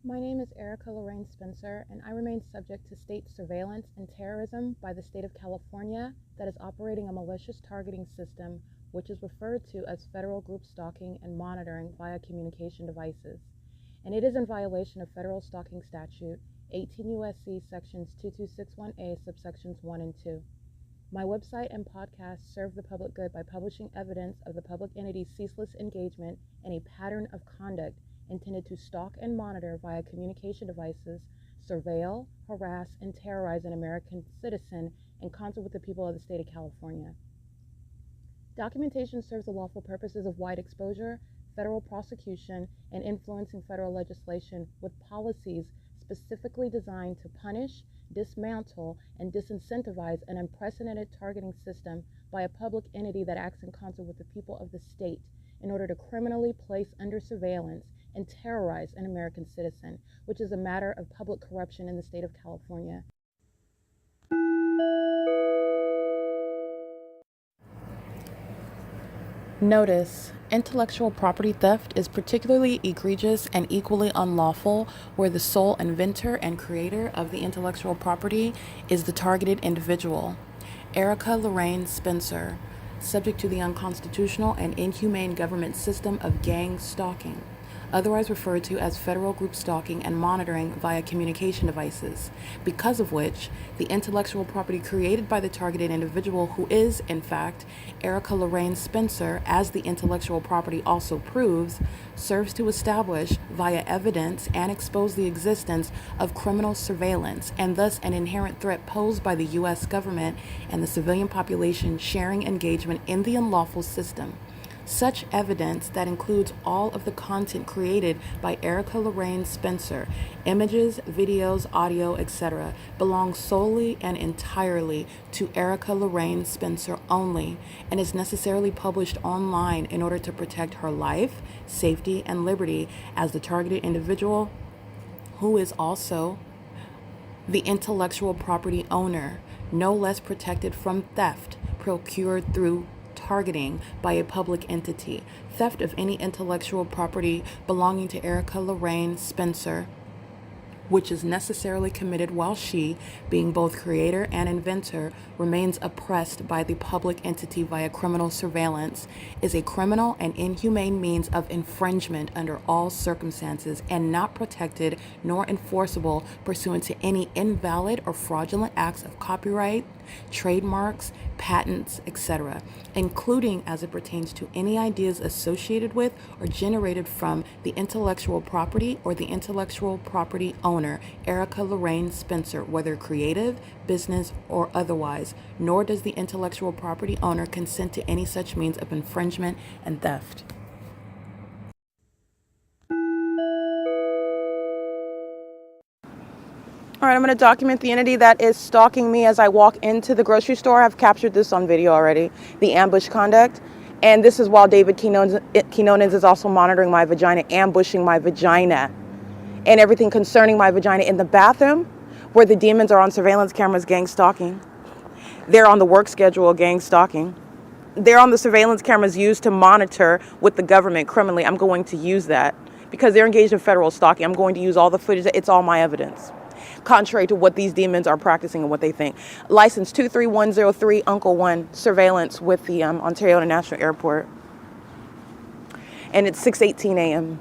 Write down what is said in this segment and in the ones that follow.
My name is Erica Lorraine Spencer, and I remain subject to state surveillance and terrorism by the state of California that is operating a malicious targeting system which is referred to as federal group stalking and monitoring via communication devices. And it is in violation of federal stalking statute 18 U.S.C. sections 2261A subsections 1 and 2. My website and podcast serve the public good by publishing evidence of the public entity's ceaseless engagement in a pattern of conduct intended to stalk and monitor via communication devices, surveil, harass, and terrorize an American citizen in concert with the people of the state of California. Documentation serves the lawful purposes of wide exposure, federal prosecution, and influencing federal legislation with policies specifically designed to punish, dismantle, and disincentivize an unprecedented targeting system by a public entity that acts in concert with the people of the state in order to criminally place under surveillance and terrorize an American citizen, which is a matter of public corruption in the state of California. Notice: intellectual property theft is particularly egregious and equally unlawful where the sole inventor and creator of the intellectual property is the targeted individual. Erica Lorraine Spencer, subject to the unconstitutional and inhumane government system of gang stalking, otherwise referred to as federal group stalking and monitoring via communication devices, because of which the intellectual property created by the targeted individual, who is, in fact, Erica Lorraine Spencer, as the intellectual property also proves, serves to establish via evidence and expose the existence of criminal surveillance and thus an inherent threat posed by the U.S. government and the civilian population sharing engagement in the unlawful system. Such evidence, that includes all of the content created by Erica Lorraine Spencer, images, videos, audio, etc., belongs solely and entirely to Erica Lorraine Spencer only and is necessarily published online in order to protect her life, safety, and liberty as the targeted individual, who is also the intellectual property owner, no less protected from theft procured through targeting by a public entity. Theft of any intellectual property belonging to Erica Lorraine Spencer, which is necessarily committed while she, being both creator and inventor, remains oppressed by the public entity via criminal surveillance, is a criminal and inhumane means of infringement under all circumstances and not protected nor enforceable pursuant to any invalid or fraudulent acts of copyright, trademarks, patents, etc., including as it pertains to any ideas associated with or generated from the intellectual property or the intellectual property owner, Erica Lorraine Spencer, whether creative, business, or otherwise, nor does the intellectual property owner consent to any such means of infringement and theft. All right, I'm going to document the entity that is stalking me as I walk into the grocery store. I've captured this on video already, the ambush conduct. And this is while David Quinones is also monitoring my vagina, ambushing my vagina, and everything concerning my vagina in the bathroom, where the demons are on surveillance cameras, gang stalking. They're on the work schedule, gang stalking. They're on the surveillance cameras used to monitor with the government criminally. I'm going to use that because they're engaged in federal stalking. I'm going to use all the footage. It's all my evidence, contrary to what these demons are practicing and what they think. License 23103, Uncle 1, surveillance with the Ontario International Airport. And it's 6:18 a.m.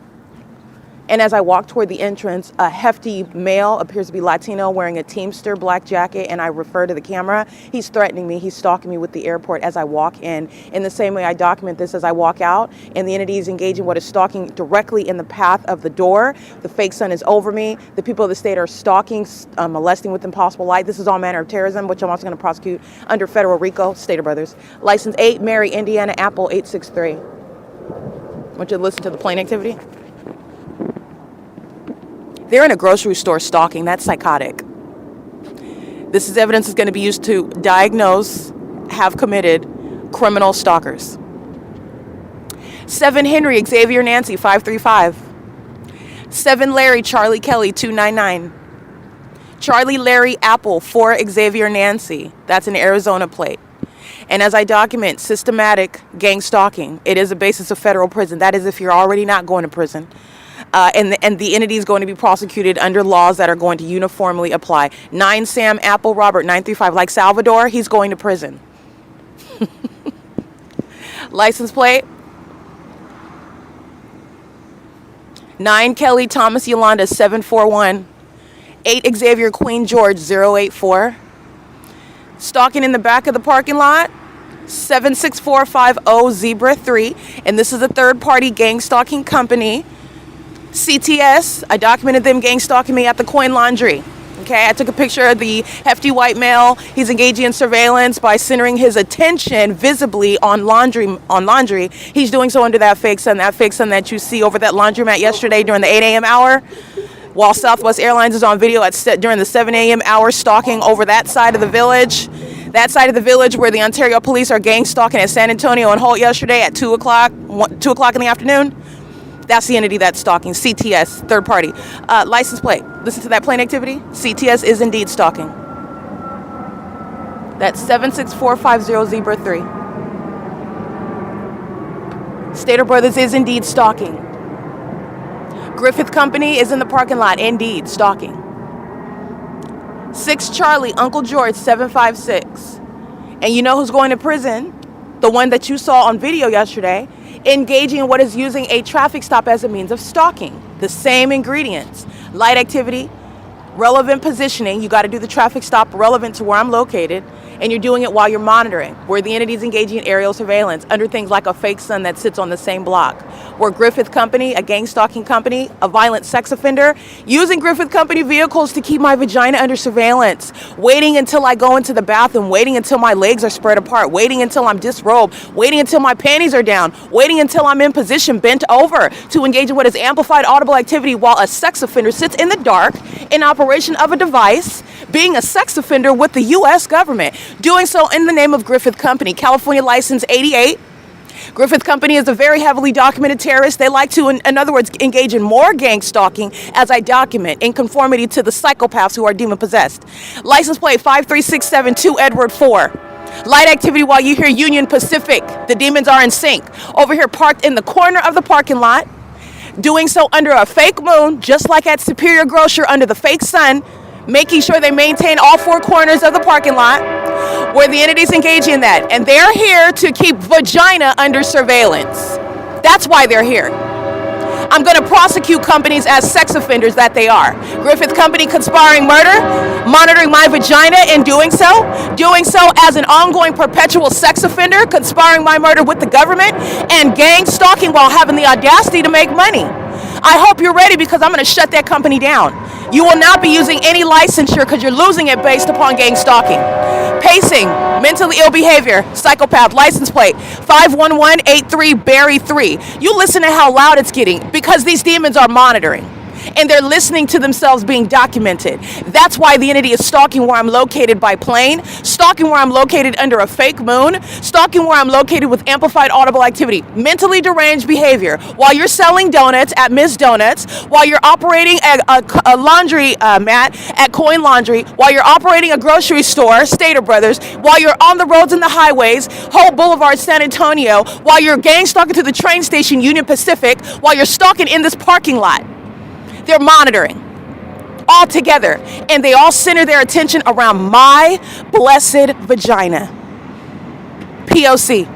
And as I walk toward the entrance, a hefty male, appears to be Latino, wearing a Teamster black jacket, and I refer to the camera. He's threatening me. He's stalking me with the airport as I walk in. In the same way, I document this as I walk out, and the entity is engaging what is stalking directly in the path of the door. The fake sun is over me. The people of the state are stalking, molesting with impossible light. This is all manner of terrorism, which I'm also going to prosecute under federal RICO, Stater Brothers. License 8, Mary, Indiana, Apple 863. Want you to listen to the plane activity? They're in a grocery store stalking. That's psychotic. This is evidence that's going to be used to diagnose, have committed criminal stalkers. 7 Henry, Xavier Nancy, 535. 7 Larry, Charlie Kelly, 299. Charlie Larry Apple, 4 Xavier Nancy. That's an Arizona plate. And as I document systematic gang stalking, it is a basis of federal prison. That is if you're already not going to prison. and the entity is going to be prosecuted under laws that are going to uniformly apply. 9 Sam Apple Robert 935, like Salvador, he's going to prison. License plate 9 Kelly Thomas Yolanda 741, 8 Xavier Queen George 084. Stalking in the back of the parking lot 76450 Zebra 3, and this is a third-party gang stalking company. CTS, I documented them gang stalking me at the coin laundry. Okay, I took a picture of the hefty white male. He's engaging in surveillance by centering his attention visibly on laundry. He's doing so under that fake sun that you see over that laundromat yesterday during the 8 a.m. hour, while Southwest Airlines is on video during the 7 a.m. hour stalking over that side of the village. That side of the village where the Ontario police are gang stalking at San Antonio and Holt yesterday at 2 o'clock in the afternoon. That's the entity that's stalking. CTS, third party. License plate. Listen to that plane activity. CTS is indeed stalking. That's 76450 Zebra 3. Stater Brothers is indeed stalking. Griffith Company is in the parking lot, indeed stalking. 6 Charlie, Uncle George 756. And you know who's going to prison? The one that you saw on video yesterday, engaging in what is using a traffic stop as a means of stalking. The same ingredients. Light activity, relevant positioning. You got to do the traffic stop relevant to where I'm located, and you're doing it while you're monitoring, where the entity is engaging in aerial surveillance under things like a fake sun that sits on the same block. Where Griffith Company, a gang stalking company, a violent sex offender, using Griffith Company vehicles to keep my vagina under surveillance, waiting until I go into the bathroom, waiting until my legs are spread apart, waiting until I'm disrobed, waiting until my panties are down, waiting until I'm in position bent over to engage in what is amplified audible activity while a sex offender sits in the dark in operation of a device, being a sex offender with the U.S. government, doing so in the name of Griffith Company, California license 88. Griffith Company is a very heavily documented terrorist. They like to, in other words, engage in more gang stalking, as I document, in conformity to the psychopaths who are demon-possessed. License plate 53672 Edward 4. Light activity while you hear Union Pacific. The demons are in sync. Over here parked in the corner of the parking lot, doing so under a fake moon, just like at Superior Grocer under the fake sun, making sure they maintain all 4 corners of the parking lot where the entity's engaging in that. And they're here to keep vagina under surveillance. That's why they're here. I'm going to prosecute companies as sex offenders that they are. Griffith Company conspiring murder, monitoring my vagina in doing so as an ongoing perpetual sex offender, conspiring my murder with the government, and gang stalking while having the audacity to make money. I hope you're ready, because I'm going to shut that company down. You will not be using any licensure because you're losing it based upon gang stalking. Pacing, mentally ill behavior, psychopath, license plate 51183 Barry 3. You listen to how loud it's getting, because these demons are monitoring and they're listening to themselves being documented. That's why the entity is stalking where I'm located by plane, stalking where I'm located under a fake moon, stalking where I'm located with amplified audible activity, mentally deranged behavior, while you're selling donuts at Miss Donuts, while you're operating a laundry mat at Coin Laundry, while you're operating a grocery store, Stater Brothers, while you're on the roads and the highways, Holt Boulevard, San Antonio, while you're gang stalking to the train station, Union Pacific, while you're stalking in this parking lot. They're monitoring all together, and they all center their attention around my blessed vagina. P.O.C.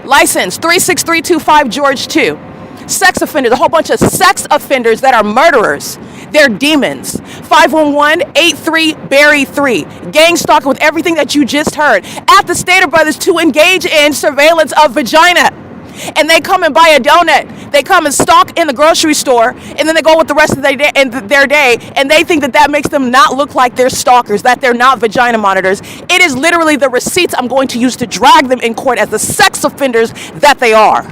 License 36325 George 2. Sex offenders, a whole bunch of sex offenders that are murderers. They're demons. 51183 Barry 3. Gang stalking with everything that you just heard at the Stater Brothers to engage in surveillance of vagina. And they come and buy a donut. They come and stalk in the grocery store, and then they go with the rest of their day, and they think that that makes them not look like they're stalkers, that they're not vagina monitors. It is literally the receipts I'm going to use to drag them in court as the sex offenders that they are.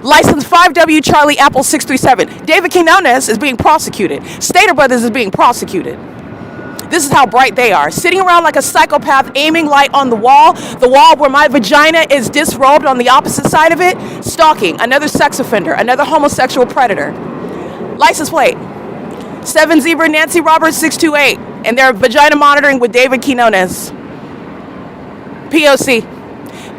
License 5W Charlie Apple 637. David Quinones is being prosecuted. Stater Brothers is being prosecuted. This is how bright they are. Sitting around like a psychopath, aiming light on the wall where my vagina is disrobed on the opposite side of it, stalking another sex offender, another homosexual predator. License plate 7 Zebra Nancy Roberts 628, and they're vagina monitoring with David Quinones. P.O.C.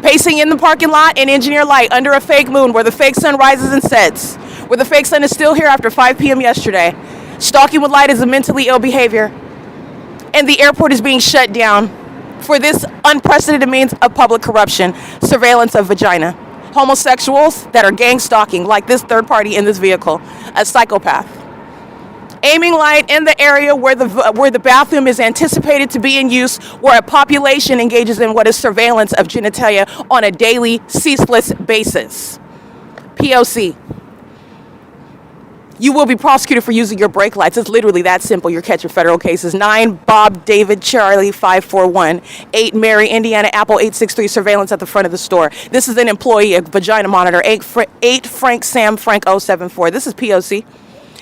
Pacing in the parking lot in engineer light under a fake moon where the fake sun rises and sets, where the fake sun is still here after 5 p.m. yesterday. Stalking with light is a mentally ill behavior, and the airport is being shut down for this unprecedented means of public corruption, surveillance of vagina. Homosexuals that are gang stalking, like this third party in this vehicle, a psychopath. Aiming light in the area where the bathroom is anticipated to be in use, where a population engages in what is surveillance of genitalia on a daily, ceaseless basis. P.O.C. You will be prosecuted for using your brake lights. It's literally that simple. You're catching federal cases. 9, Bob, David, Charlie, 541. 8, Mary, Indiana, Apple, 863, surveillance at the front of the store. This is an employee, a vagina monitor. 8, Frank, Sam, Frank, 074. This is P.O.C.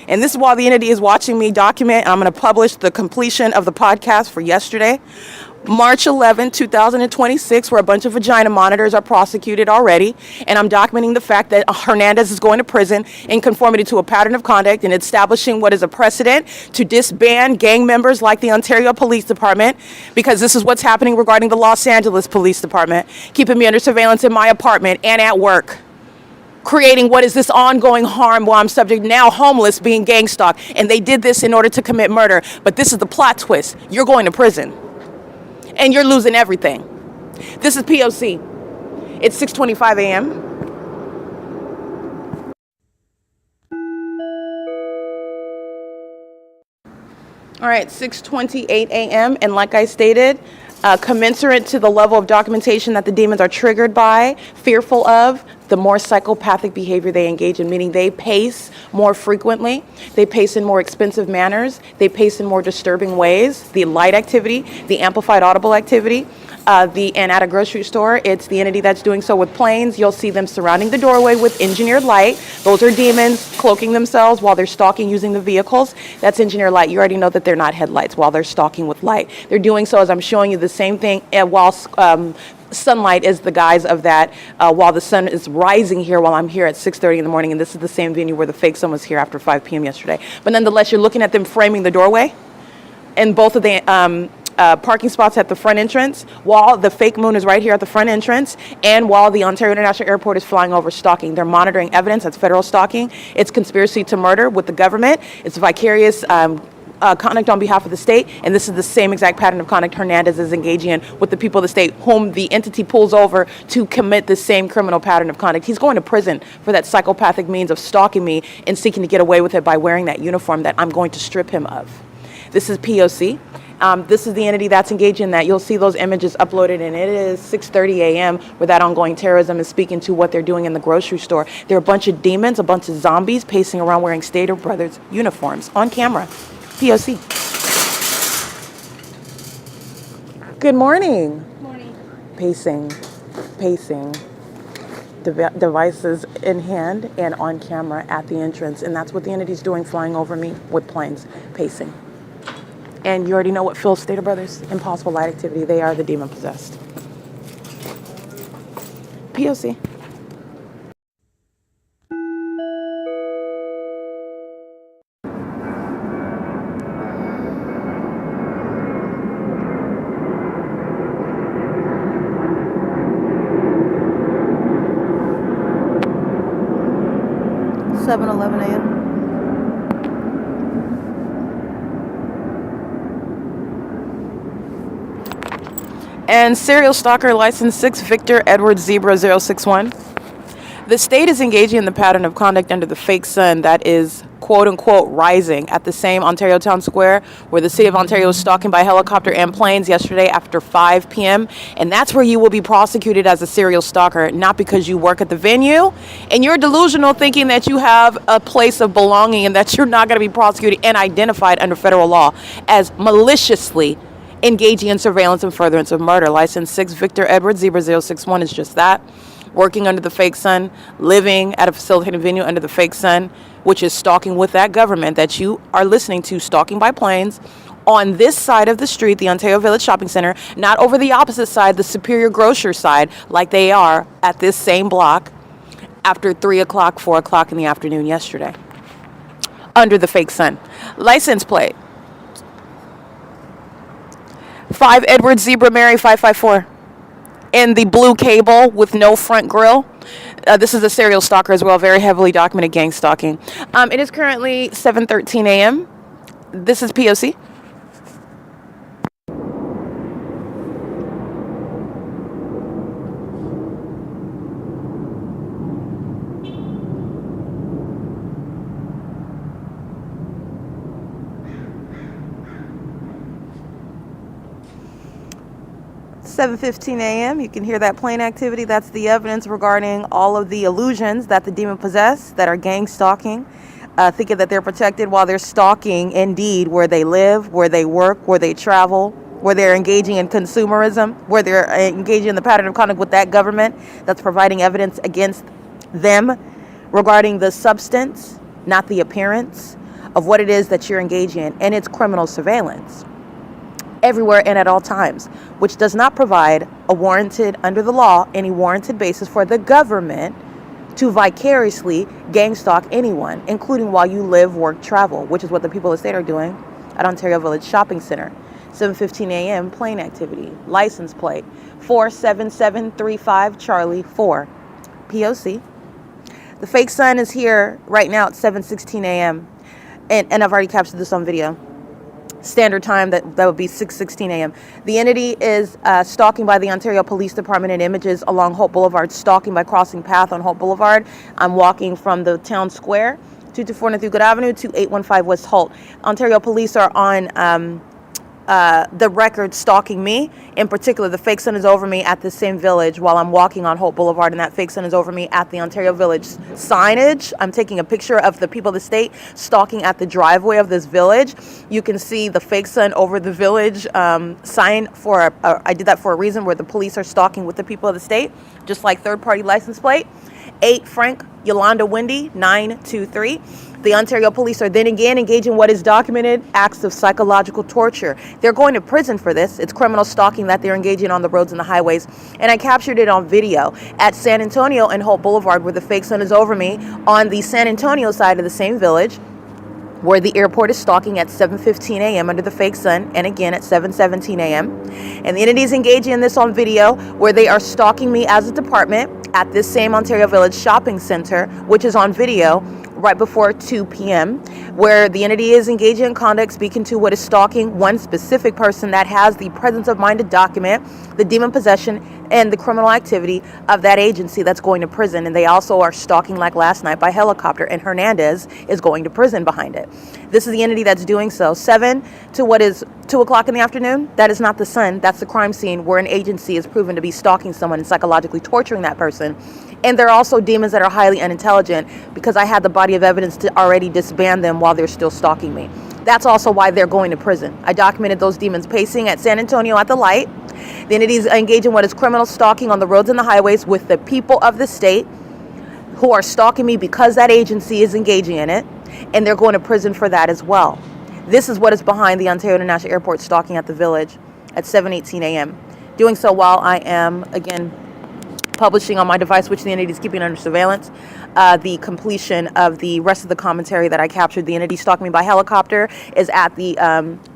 And this is while the entity is watching me document. I'm going to publish the completion of the podcast for yesterday, March 11, 2026, where a bunch of vagina monitors are prosecuted already. And I'm documenting the fact that Hernandez is going to prison in conformity to a pattern of conduct and establishing what is a precedent to disband gang members like the Ontario Police Department, because this is what's happening regarding the Los Angeles Police Department, keeping me under surveillance in my apartment and at work, creating what is this ongoing harm while I'm subject now homeless, being gang stalked. And they did this in order to commit murder. But this is the plot twist. You're going to prison. And you're losing everything. This is P.O.C. It's 6:25 a.m. All right, 6:28 a.m. And like I stated, commensurate to the level of documentation that the demons are triggered by, fearful of, the more psychopathic behavior they engage in, meaning they pace more frequently, they pace in more expensive manners, they pace in more disturbing ways. The light activity, the amplified audible activity, and at a grocery store, it's the entity that's doing so with planes. You'll see them surrounding the doorway with engineered light. Those are demons cloaking themselves while they're stalking using the vehicles. That's engineered light. You already know that they're not headlights while they're stalking with light. They're doing so, as I'm showing you, the same thing while sunlight is the guise of that, while the sun is rising here while I'm here at 6:30 in the morning. And this is the same venue where the fake sun was here after 5 p.m. yesterday. But nonetheless, you're looking at them framing the doorway and both of the parking spots at the front entrance, while the fake moon is right here at the front entrance, and while the Ontario International Airport is flying over stalking. They're monitoring evidence. That's federal stalking. It's conspiracy to murder with the government. It's vicarious conduct on behalf of the state, and this is the same exact pattern of conduct Hernandez is engaging in with the people of the state, whom the entity pulls over to commit the same criminal pattern of conduct. He's going to prison for that psychopathic means of stalking me and seeking to get away with it by wearing that uniform that I'm going to strip him of. This is P.O.C. This is the entity that's engaged in that. You'll see those images uploaded, and it is 6:30 a.m. where that ongoing terrorism is speaking to what they're doing in the grocery store. There are a bunch of demons, a bunch of zombies pacing around wearing Stater Brothers uniforms on camera. P.O.C. Good morning. Good morning. Pacing. Devices in hand and on camera at the entrance. And that's what the entity's doing, flying over me with planes, pacing. And you already know what Phil Stater Brothers, impossible light activity. They are the demon possessed. P.O.C. a.m. And serial stalker license 6 Victor Edward Zebra 061. The state is engaging in the pattern of conduct under the fake sun that is quote unquote rising at the same Ontario Town Square where the city of Ontario was stalking by helicopter and planes yesterday after 5 p.m. And that's where you will be prosecuted as a serial stalker, not because you work at the venue and you're delusional thinking that you have a place of belonging and that you're not going to be prosecuted and identified under federal law as maliciously engaging in surveillance and furtherance of murder. License 6 Victor Edward Zebra 061 is just that. Working under the fake sun, living at a facilitated venue under the fake sun, which is stalking with that government that you are listening to, stalking by planes on this side of the street, the Ontario Village Shopping Center, not over the opposite side, the Superior Grocer side, like they are at this same block after 3 o'clock, 4 o'clock in the afternoon yesterday, under the fake sun. License plate 5 Edward Zebra Mary 554. In the blue cable with no front grille. This is a serial stalker as well, very heavily documented gang stalking. It is currently 7:13 a.m. This is P.O.C. (7:15 a.m.) You can hear that plane activity. That's the evidence regarding all of the illusions that the demon possess that are gang stalking, thinking that they're protected while they're stalking indeed where they live, where they work, where they travel, where they're engaging in consumerism, where they're engaging in the pattern of conduct with that government that's providing evidence against them regarding the substance, not the appearance of what it is that you're engaging in, and it's criminal surveillance everywhere and at all times, which does not provide a warranted, under the law, any warranted basis for the government to vicariously gang stalk anyone, including while you live, work, travel, which is what the people of the state are doing at Ontario Village Shopping Center. 7:15 a.m. plane activity, license plate 47735 Charlie 4, P.O.C. The fake sun is here right now at 7:16 a.m. and I've already captured this on video. Standard time, that would be 6:16 a.m. The entity is stalking by the Ontario Police Department in images along Holt Boulevard, stalking by crossing path on Holt Boulevard. I'm walking from the town square, 224 North Euclid Avenue to 815 West Holt. Ontario Police are on the record stalking me. In particular, the fake sun is over me at the same village while I'm walking on Holt Boulevard, and that fake sun is over me at the Ontario Village signage. I'm taking a picture of the people of the state stalking at the driveway of this village. You can see the fake sun over the village sign for, I did that for a reason, where the police are stalking with the people of the state, just like third-party license plate. 8 Frank Yolanda Wendy 923. The Ontario Police are then again engaging in what is documented acts of psychological torture. They're going to prison for this. It's criminal stalking that they're engaging on the roads and the highways. And I captured it on video at San Antonio and Holt Boulevard, where the fake sun is over me, on the San Antonio side of the same village, where the airport is stalking at 7:15 a.m. under the fake sun, and again at 7:17 a.m. And the entity is engaging in this on video, where they are stalking me as a department at this same Ontario Village Shopping Center, which is on video right before 2 p.m., where the entity is engaging in conduct speaking to what is stalking one specific person that has the presence of mind to document the demon possession and the criminal activity of that agency that's going to prison. And they also are stalking, like last night, by helicopter, and Hernandez is going to prison behind it. This is the entity that's doing so. 7 to what is 2 o'clock in the afternoon, that is not the sun. That's the crime scene where an agency is proven to be stalking someone and psychologically torturing that person. And there are also demons that are highly unintelligent, because I had the body of evidence to already disband them while they're still stalking me. That's also why they're going to prison. I documented those demons pacing at San Antonio at the light. The entities engage in what is criminal stalking on the roads and the highways with the people of the state who are stalking me because that agency is engaging in it, and they're going to prison for that as well. This is what is behind the Ontario International Airport stalking at the village at 7:18 a.m. Doing so while I am, again, publishing on my device, which the entity is keeping under surveillance, the completion of the rest of the commentary that I captured. The entity stalking me by helicopter is at the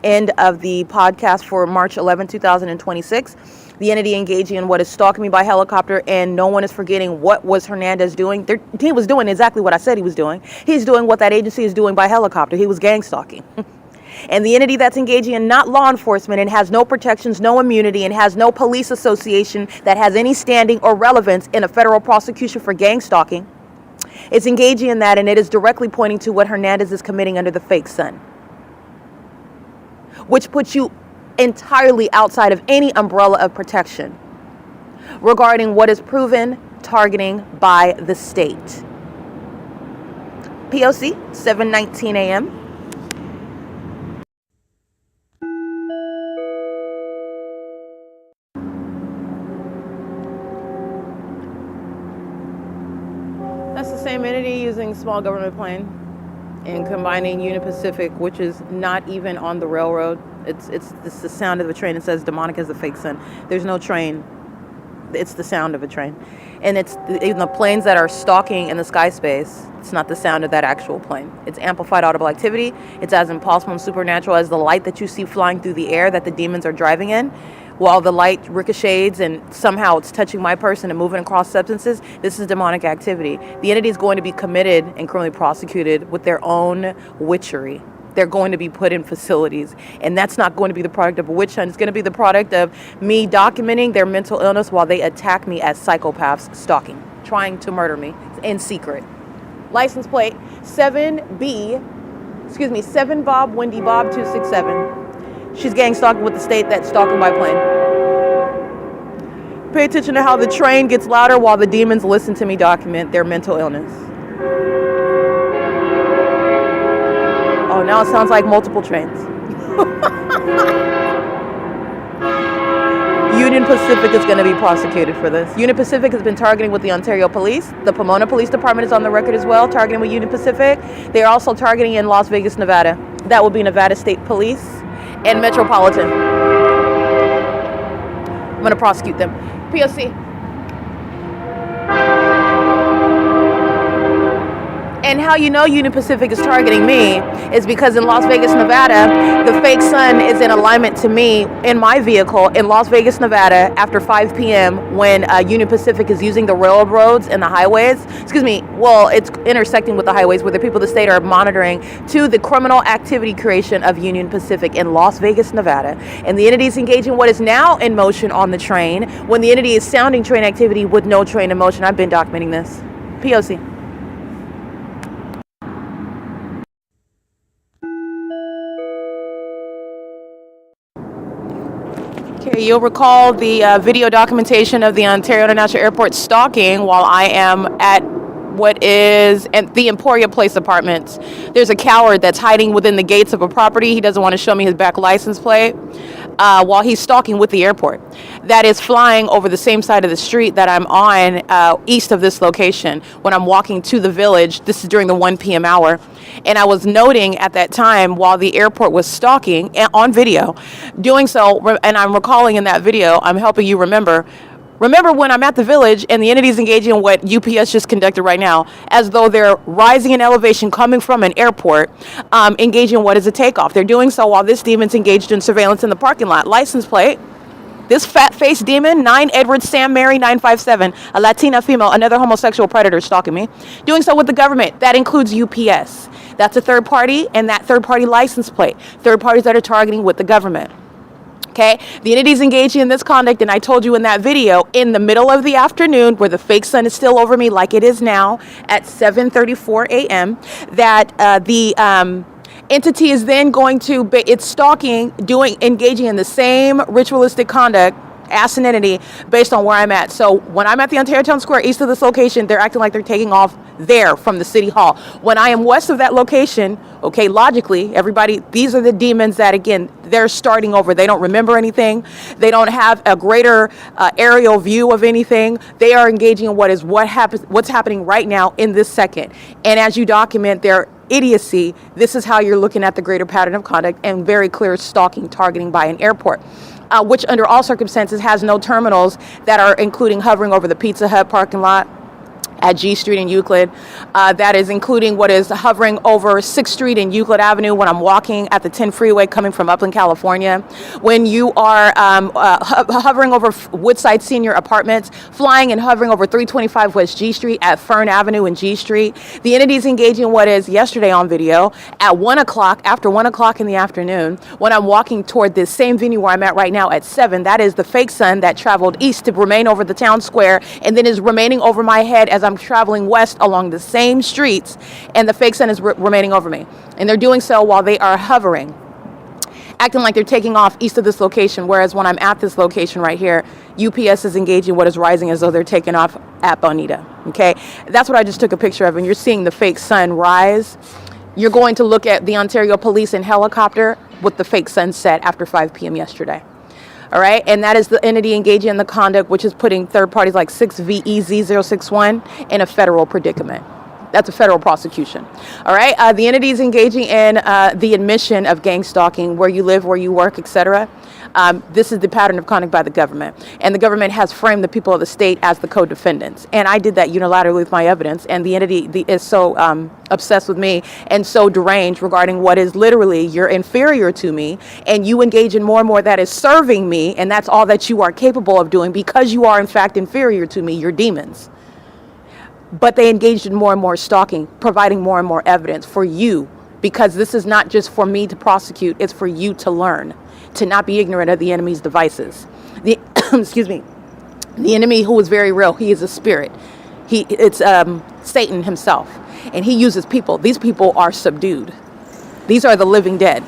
end of the podcast for March 11, 2026. The entity engaging in what is stalking me by helicopter, and no one is forgetting what was Hernandez doing. He was doing exactly what I said he was doing. He's doing what that agency is doing by helicopter. He was gang stalking. And the entity that's engaging in not law enforcement and has no protections, no immunity, and has no police association that has any standing or relevance in a federal prosecution for gang stalking, is engaging in that, and it is directly pointing to what Hernandez is committing under the fake sun, which puts you entirely outside of any umbrella of protection regarding what is proven targeting by the state. P.O.C. 7:19 a.m. That's the same entity using small government plane and combining Union Pacific, which is not even on the railroad. It's the sound of a train. It says demonic as the fake sun. There's no train. It's the sound of a train. And it's in the planes that are stalking in the sky space. It's not the sound of that actual plane. It's amplified audible activity. It's as impossible and supernatural as the light that you see flying through the air that the demons are driving in, while the light ricochets and somehow it's touching my person and moving across substances, this is demonic activity. The entity is going to be committed and criminally prosecuted with their own witchery. They're going to be put in facilities, and that's not going to be the product of a witch hunt. It's going to be the product of me documenting their mental illness while they attack me as psychopaths, stalking, trying to murder me in secret. License plate 7 Bob Wendy Bob 267. She's gang stalking with the state that's stalking by plane. Pay attention to how the train gets louder while the demons listen to me document their mental illness. Oh, now it sounds like multiple trains. Union Pacific is going to be prosecuted for this. Union Pacific has been targeting with the Ontario Police. The Pomona Police Department is on the record as well, targeting with Union Pacific. They are also targeting in Las Vegas, Nevada. That will be Nevada State Police and Metropolitan. I'm going to prosecute them. P.O.C. And how you know Union Pacific is targeting me is because in Las Vegas, Nevada, the fake sun is in alignment to me in my vehicle in Las Vegas, Nevada after 5 p.m. when Union Pacific is using the railroads and the highways. It's intersecting with the highways where the people of the state are monitoring to the criminal activity creation of Union Pacific in Las Vegas, Nevada. And the entity is engaging what is now in motion on the train when the entity is sounding train activity with no train in motion. I've been documenting this. P.O.C. Okay, you'll recall the video documentation of the Ontario International Airport stalking while I am at what is the Imperial Place Apartments. There's a coward that's hiding within the gates of a property. He doesn't want to show me his back license plate while he's stalking with the airport. That is flying over the same side of the street that I'm on east of this location when I'm walking to the village. This is during the 1 p.m. hour. And I was noting at that time while the airport was stalking on video, doing so, and I'm recalling in that video, I'm helping you remember when I'm at the village and the entity's engaging in what UPS just conducted right now, as though they're rising in elevation coming from an airport, engaging in what is a takeoff. They're doing so while this demon's engaged in surveillance in the parking lot. License plate. This fat-faced demon, 9 Edward Sam Mary 957, a Latina female, another homosexual predator stalking me, doing so with the government. That includes UPS. That's a third party, and that third party license plate. Third parties that are targeting with the government. Okay, the entity's engaging in this conduct, and I told you in that video, in the middle of the afternoon, where the fake sun is still over me like it is now, at 7:34 a.m., that the entity is then going to, it's stalking, engaging in the same ritualistic conduct as an entity based on where I'm at. So when I'm at the Ontario Town Square east of this location, they're acting like they're taking off there from the city hall. When I am west of that location, okay, logically, everybody, these are the demons that, again, they're starting over. They don't remember anything. They don't have a greater aerial view of anything. They are engaging in what's happening right now in this second. And as you document their idiocy, this is how you're looking at the greater pattern of conduct and very clear stalking, targeting by an airport. Which under all circumstances has no terminals that are including hovering over the Pizza Hut parking lot at G Street and Euclid. That is including what is hovering over 6th Street and Euclid Avenue when I'm walking at the 10 freeway coming from Upland, California. When you are hovering over Woodside Senior Apartments, flying and hovering over 325 West G Street at Fern Avenue and G Street. The entity is engaging in what is yesterday on video at 1 o'clock, after 1 o'clock in the afternoon, when I'm walking toward this same venue where I'm at right now at 7. That is the fake sun that traveled east to remain over the town square and then is remaining over my head as I'm traveling west along the same streets, and the fake sun is remaining over me. And they're doing so while they are hovering, acting like they're taking off east of this location, whereas when I'm at this location right here, UPS is engaging what is rising as though they're taking off at Bonita. Okay, that's what I just took a picture of, and you're seeing the fake sun rise. You're going to look at the Ontario Police in helicopter with the fake sun set after 5 p.m. yesterday. All right, and that is the entity engaging in the conduct, which is putting third parties like 6VEZ061 in a federal predicament. That's a federal prosecution. All right. The entity is engaging in the admission of gang stalking where you live, where you work, etc. This is the pattern of conduct by the government. And the government has framed the people of the state as the co-defendants. And I did that unilaterally with my evidence. And the entity is so obsessed with me and so deranged regarding what is literally you're inferior to me. And you engage in more and more that is serving me. And that's all that you are capable of doing because you are in fact inferior to me. You're demons. But they engaged in more and more stalking, providing more and more evidence for you, because this is not just for me to prosecute, it's for you to learn, to not be ignorant of the enemy's devices. Excuse me, the enemy, who is very real, he is a spirit. It's Satan himself, and he uses people. These people are subdued. These are the living dead.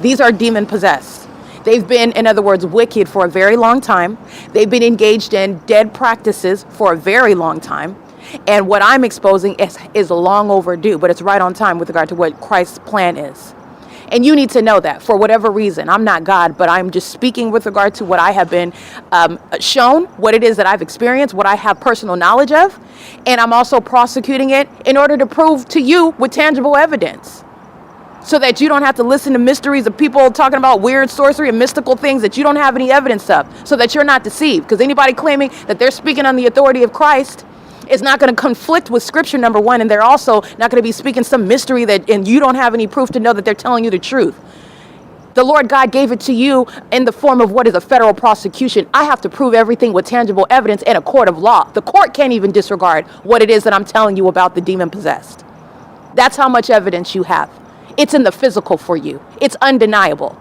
These are demon possessed. They've been, in other words, wicked for a very long time. They've been engaged in dead practices for a very long time. And what I'm exposing is long overdue, but it's right on time with regard to what Christ's plan is. And you need to know that for whatever reason. I'm not God, but I'm just speaking with regard to what I have been shown, what it is that I've experienced, what I have personal knowledge of. And I'm also prosecuting it in order to prove to you with tangible evidence, so that you don't have to listen to mysteries of people talking about weird sorcery and mystical things that you don't have any evidence of, so that you're not deceived. Because anybody claiming that they're speaking on the authority of Christ is not going to conflict with scripture, number one, and they're also not going to be speaking some mystery that, and you don't have any proof to know that they're telling you the truth. The Lord God gave it to you in the form of what is a federal prosecution. I have to prove everything with tangible evidence in a court of law. The court can't even disregard what it is that I'm telling you about the demon possessed. That's how much evidence you have. It's in the physical for you. It's undeniable.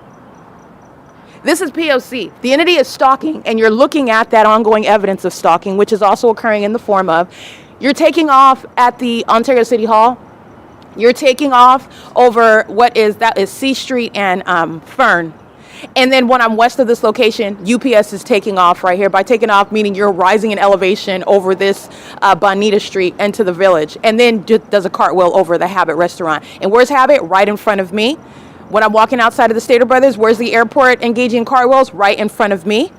This is P.O.C. The entity is stalking, and you're looking at that ongoing evidence of stalking, which is also occurring in the form of, you're taking off at the Ontario City Hall. You're taking off over that is C Street and Fern. And then when I'm west of this location, UPS is taking off right here. By taking off, meaning you're rising in elevation over this Bonita Street into the village. And then does a cartwheel over the Habit restaurant. And where's Habit? Right in front of me. When I'm walking outside of the Stater Brothers, where's the airport engaging in cartwheels? Right in front of me.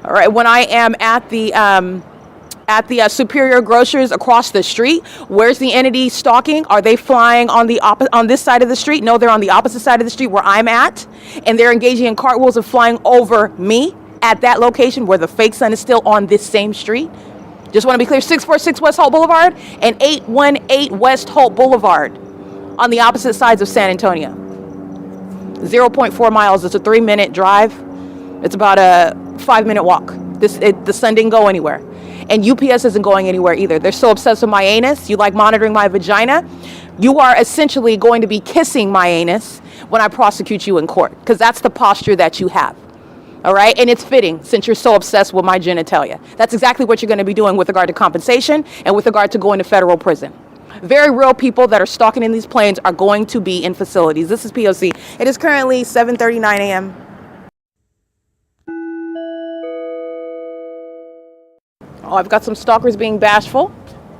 All right. When I am at the Superior Grocers across the street, where's the entity stalking? Are they flying on this side of the street? No, they're on the opposite side of the street where I'm at, and they're engaging in cartwheels and flying over me at that location where the fake sun is still on this same street. Just want to be clear: 646 West Holt Boulevard and 818 West Holt Boulevard on the opposite sides of San Antonio. 0.4 miles. It's a 3-minute drive. It's about a 5-minute walk. The sun didn't go anywhere. And UPS isn't going anywhere either. They're so obsessed with my anus. You like monitoring my vagina? You are essentially going to be kissing my anus when I prosecute you in court, because that's the posture that you have. All right? And it's fitting, since you're so obsessed with my genitalia. That's exactly what you're going to be doing with regard to compensation and with regard to going to federal prison. Very real people that are stalking in these planes are going to be in facilities. This is P.O.C. It is currently 7:39 a.m. Oh, I've got some stalkers being bashful.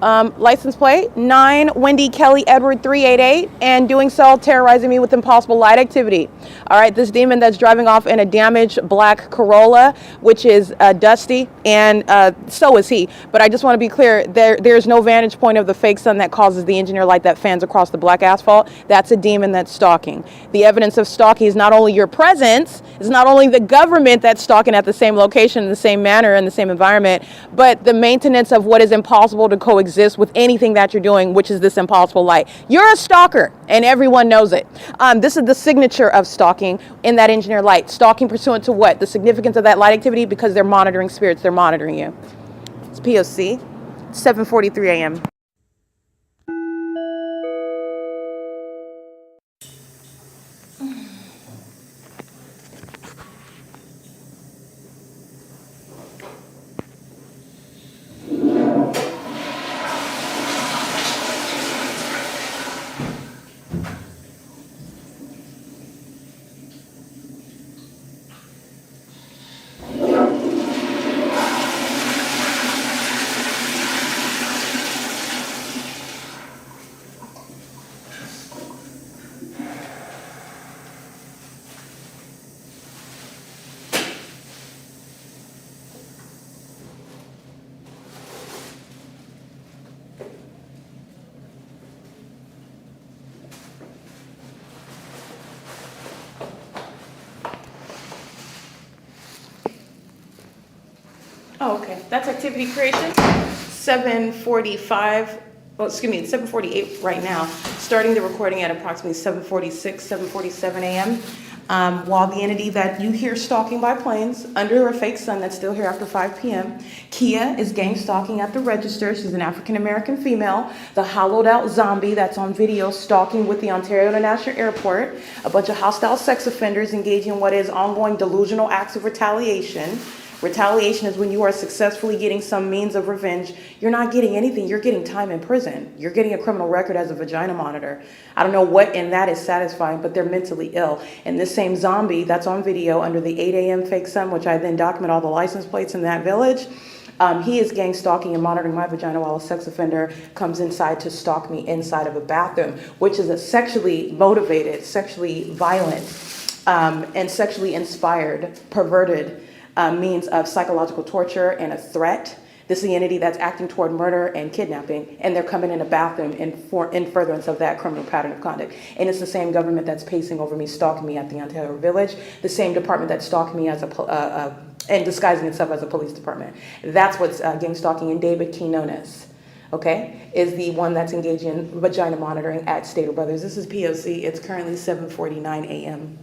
License plate 9 Wendy Kelly Edward 388, and doing so terrorizing me with impossible light activity. All right, this demon that's driving off in a damaged black Corolla, which is dusty, and so is he. But I just want to be clear, there's no vantage point of the fake sun that causes the engineer light that fans across the black asphalt. That's a demon that's stalking. The evidence of stalking is not only your presence, it's not only the government that's stalking at the same location, in the same manner, in the same environment, but the maintenance of what is impossible to coexist with anything that you're doing, which is this impossible light. You're a stalker, and everyone knows it. This is the signature of stalking in that engineer light. Stalking pursuant to what? The significance of that light activity, because they're monitoring spirits. They're monitoring you. It's P.O.C. 7:43 a.m. Oh, okay. That's activity creation. 7:45. Well, excuse me, it's 7:48 right now. Starting the recording at approximately 7:46, 7:47 a.m. While the entity that you hear stalking by planes under a fake sun that's still here after 5 p.m. Kia is gang stalking at the register. She's an African-American female. The hollowed out zombie that's on video stalking with the Ontario International Airport. A bunch of hostile sex offenders engaging in what is ongoing delusional acts of retaliation. Retaliation is when you are successfully getting some means of revenge. You're not getting anything. You're getting time in prison. You're getting a criminal record as a vagina monitor. I don't know what in that is satisfying, but they're mentally ill. And this same zombie that's on video under the 8 a.m. fake sun, which I then document all the license plates in that village, he is gang stalking and monitoring my vagina while a sex offender comes inside to stalk me inside of a bathroom, which is a sexually motivated, sexually violent, and sexually inspired, perverted means of psychological torture and a threat. This is the entity that's acting toward murder and kidnapping, and they're coming in a bathroom in furtherance of that criminal pattern of conduct. And it's the same government that's pacing over me, stalking me at the Ontario Village, the same department that's stalking me as and disguising itself as a police department. That's what's gang stalking, and David Quinones, okay, is the one that's engaged in vagina monitoring at Stater Brothers. This is P.O.C. It's currently 7:49 a.m.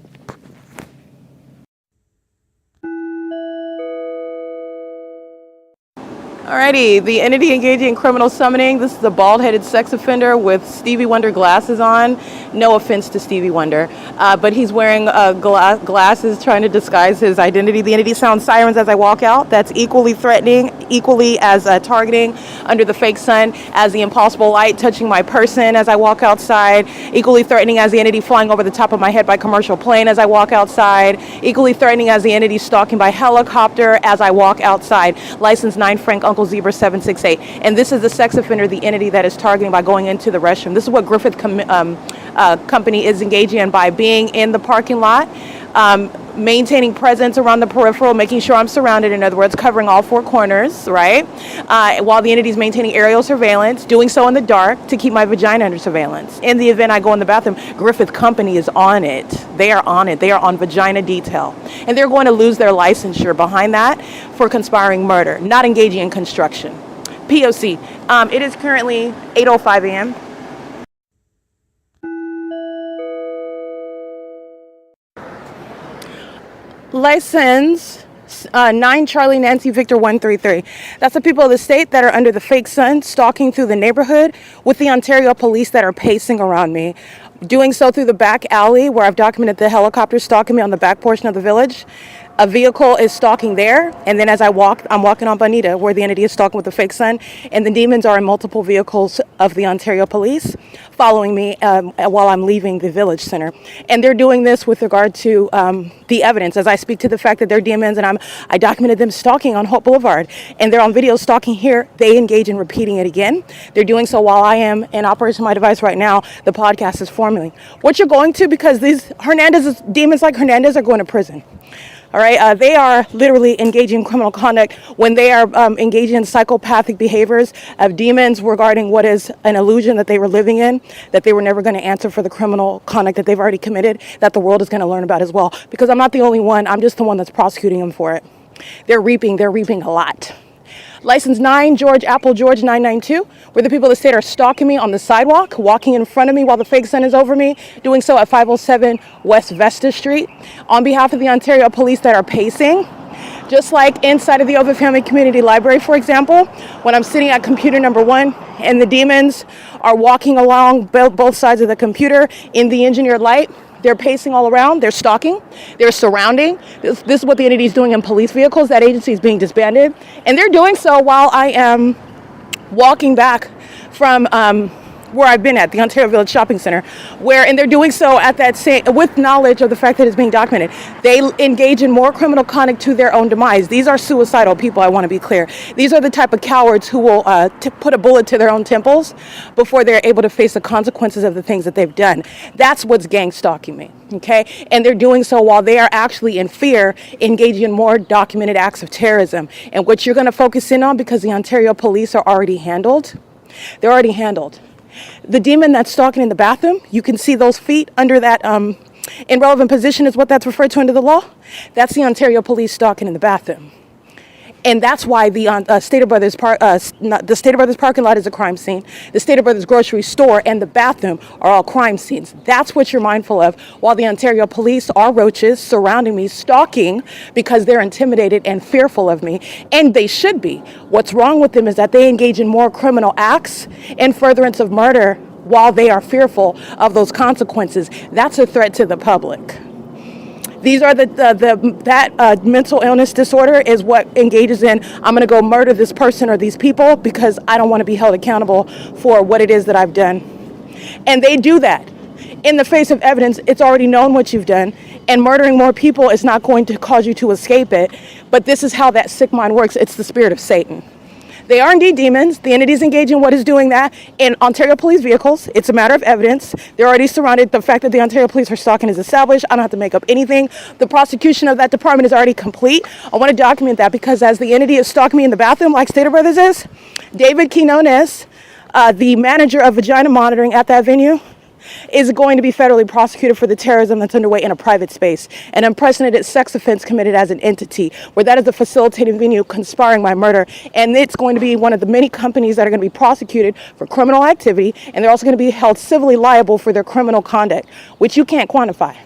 Alrighty, the entity engaging in criminal summoning. This is a bald-headed sex offender with Stevie Wonder glasses on. No offense to Stevie Wonder, but he's wearing glasses trying to disguise his identity. The entity sounds sirens as I walk out. That's equally threatening, equally as targeting under the fake sun as the impossible light touching my person as I walk outside. Equally threatening as the entity flying over the top of my head by commercial plane as I walk outside. Equally threatening as the entity stalking by helicopter as I walk outside. License 9 Frank Uncle Zebra 768. And this is the sex offender, the entity that is targeting by going into the restroom. This is what Griffith Company is engaging in by being in the parking lot, maintaining presence around the peripheral, making sure I'm surrounded, in other words, covering all four corners, right? While the entity is maintaining aerial surveillance, doing so in the dark to keep my vagina under surveillance. In the event I go in the bathroom, Griffith Company is on it. They are on it. They are on vagina detail. And they're going to lose their licensure behind that for conspiring murder, not engaging in construction. P.O.C. It is currently 8:05 a.m. License 9 Charlie Nancy Victor 133. That's the people of the state that are under the fake sun, stalking through the neighborhood with the Ontario police that are pacing around me. Doing so through the back alley where I've documented the helicopter stalking me on the back portion of the village. A vehicle is stalking there, and then as I'm walking on Bonita, where the entity is stalking with the fake sun, and the demons are in multiple vehicles of the Ontario police following me while I'm leaving the village center. And they're doing this with regard to the evidence. As I speak to the fact that they're demons, and I documented them stalking on Holt Boulevard, and they're on video stalking here, they engage in repeating it again. They're doing so while I am in operation of my device right now. The podcast is forming. What you're going to, because these demons like Hernandez are going to prison. All right, they are literally engaging in criminal conduct when they are engaging in psychopathic behaviors of demons regarding what is an illusion that they were living in, that they were never going to answer for the criminal conduct that they've already committed, that the world is going to learn about as well. Because I'm not the only one, I'm just the one that's prosecuting them for it. They're reaping a lot. License 9 George Apple George 992, where the people of the state are stalking me on the sidewalk, walking in front of me while the fake sun is over me, doing so at 507 West Vesta Street. On behalf of the Ontario police that are pacing, just like inside of the OVITT Family Community Library, for example, when I'm sitting at computer number 1 and the demons are walking along both sides of the computer in the engineered light, they're pacing all around, they're stalking, they're surrounding. This is what the entity is doing in police vehicles. That agency is being disbanded. And they're doing so while I am walking back from where I've been at, the Ontario Village Shopping Center, and they're doing so at that same, with knowledge of the fact that it's being documented. They engage in more criminal conduct to their own demise. These are suicidal people, I want to be clear. These are the type of cowards who will put a bullet to their own temples before they're able to face the consequences of the things that they've done. That's what's gang stalking me, okay? And they're doing so while they are actually in fear, engaging in more documented acts of terrorism. And what you're going to focus in on, because the Ontario police are already handled, they're already handled. The demon that's stalking in the bathroom, you can see those feet under that irrelevant position is what that's referred to under the law. That's the Ontario police stalking in the bathroom. And that's why the Stater Brothers the Stater Brothers parking lot is a crime scene. The Stater Brothers grocery store and the bathroom are all crime scenes. That's what you're mindful of, while the Ontario police are roaches surrounding me, stalking, because they're intimidated and fearful of me, and they should be. What's wrong with them is that they engage in more criminal acts in furtherance of murder while they are fearful of those consequences. That's a threat to the public. These are that mental illness disorder is what engages in, I'm going to go murder this person or these people because I don't want to be held accountable for what it is that I've done. And they do that. In the face of evidence, it's already known what you've done, and murdering more people is not going to cause you to escape it. But this is how that sick mind works. It's the spirit of Satan. They are indeed demons. The entities engage in what is doing that in Ontario police vehicles. It's a matter of evidence. They're already surrounded. The fact that the Ontario police are stalking is established. I don't have to make up anything. The prosecution of that department is already complete. I want to document that because as the entity is stalking me in the bathroom, like Stater Brothers is, David Quinones, the manager of vagina monitoring at that venue, is going to be federally prosecuted for the terrorism that's underway in a private space, an unprecedented sex offense committed as an entity, where that is a facilitating venue conspiring my murder. And it's going to be one of the many companies that are going to be prosecuted for criminal activity, and they're also going to be held civilly liable for their criminal conduct, which you can't quantify.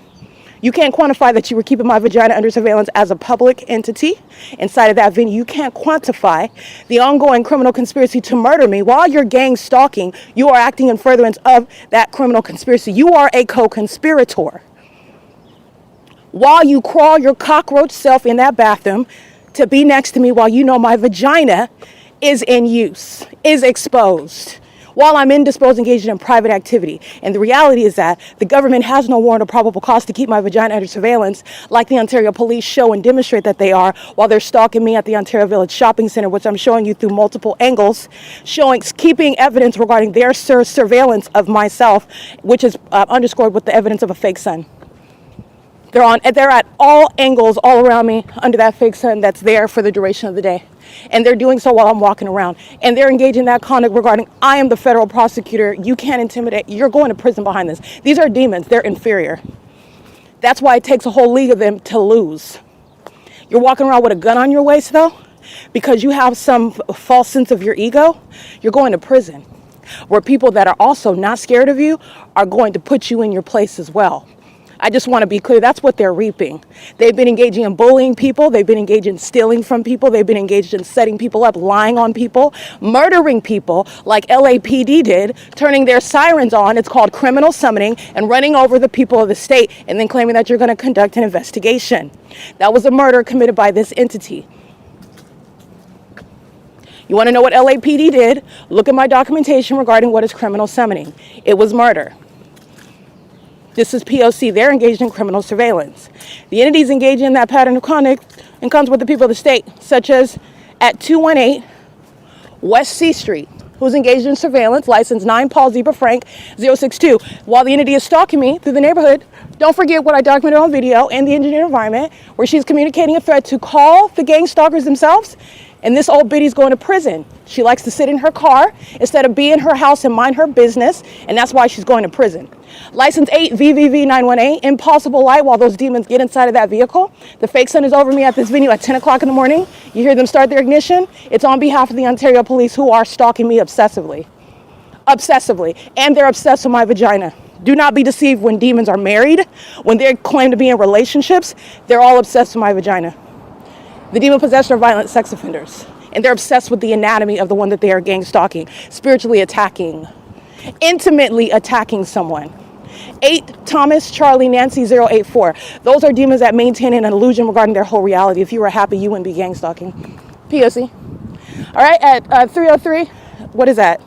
You can't quantify that you were keeping my vagina under surveillance as a public entity inside of that venue. You can't quantify the ongoing criminal conspiracy to murder me while you're gang stalking. You are acting in furtherance of that criminal conspiracy. You are a co-conspirator. While you crawl your cockroach self in that bathroom to be next to me while you know my vagina is in use, is exposed, while I'm indisposed, engaged in private activity. And the reality is that the government has no warrant or probable cause to keep my vagina under surveillance, like the Ontario police show and demonstrate that they are, while they're stalking me at the Ontario Village Shopping Center, which I'm showing you through multiple angles, keeping evidence regarding their surveillance of myself, which is underscored with the evidence of a fake sun. They're at all angles all around me under that fake sun that's there for the duration of the day. And they're doing so while I'm walking around. And they're engaging in that conduct regarding, I am the federal prosecutor, you can't intimidate, you're going to prison behind this. These are demons, they're inferior. That's why it takes a whole league of them to lose. You're walking around with a gun on your waist though, because you have some false sense of your ego, you're going to prison. Where people that are also not scared of you are going to put you in your place as well. I just want to be clear, that's what they're reaping. They've been engaging in bullying people, they've been engaged in stealing from people, they've been engaged in setting people up, lying on people, murdering people like LAPD did, turning their sirens on, it's called criminal summoning, and running over the people of the state, and then claiming that you're going to conduct an investigation. That was a murder committed by this entity. You want to know what LAPD did? Look at my documentation regarding what is criminal summoning. It was murder. This is P.O.C. They're engaged in criminal surveillance. The entities engaging in that pattern of conduct and comes with the people of the state, such as at 218 West C Street, who's engaged in surveillance, license 9 Paul Zebra Frank 062. While the entity is stalking me through the neighborhood, don't forget what I documented on video and the engineered environment, where she's communicating a threat to call the gang stalkers themselves. And this old biddy's going to prison. She likes to sit in her car instead of be in her house and mind her business, and that's why she's going to prison. License 8 VVV 918, impossible light while those demons get inside of that vehicle. The fake sun is over me at this venue at 10 o'clock in the morning. You hear them start their ignition. It's on behalf of the Ontario police who are stalking me obsessively. Obsessively. And they're obsessed with my vagina. Do not be deceived when demons are married. When they claim to be in relationships, they're all obsessed with my vagina. The demon possessed are violent sex offenders, and they're obsessed with the anatomy of the one that they are gang stalking, spiritually attacking, intimately attacking someone. 8 Thomas Charlie Nancy 084. Those are demons that maintain an illusion regarding their whole reality. If you were happy, you wouldn't be gang stalking. P.O.C. All right, at 303, what is that?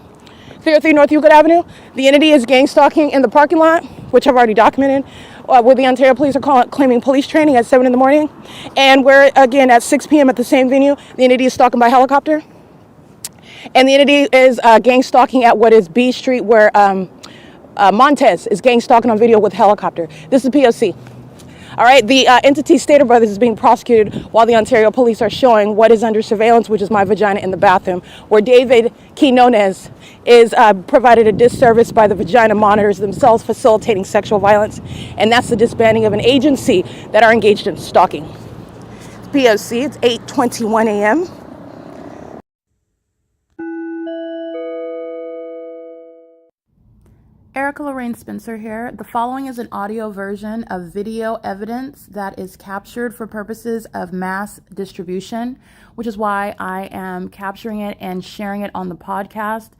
303 North Euclid Avenue. The entity is gang stalking in the parking lot, which I've already documented. Where the Ontario police are claiming police training at 7 in the morning. And where, again, at 6 p.m. at the same venue, the entity is stalking by helicopter. And the entity is gang stalking at what is B Street, where Montez is gang stalking on video with helicopter. This is P.O.C. All right, the entity Stater Brothers is being prosecuted while the Ontario police are showing what is under surveillance, which is my vagina in the bathroom, where David Quinones is provided a disservice by the vagina monitors themselves, facilitating sexual violence, and that's the disbanding of an agency that are engaged in stalking. P.O.C. It's 8:21 a.m. Erica Lorraine Spencer here. The following is an audio version of video evidence that is captured for purposes of mass distribution, which is why I am capturing it and sharing it on the podcast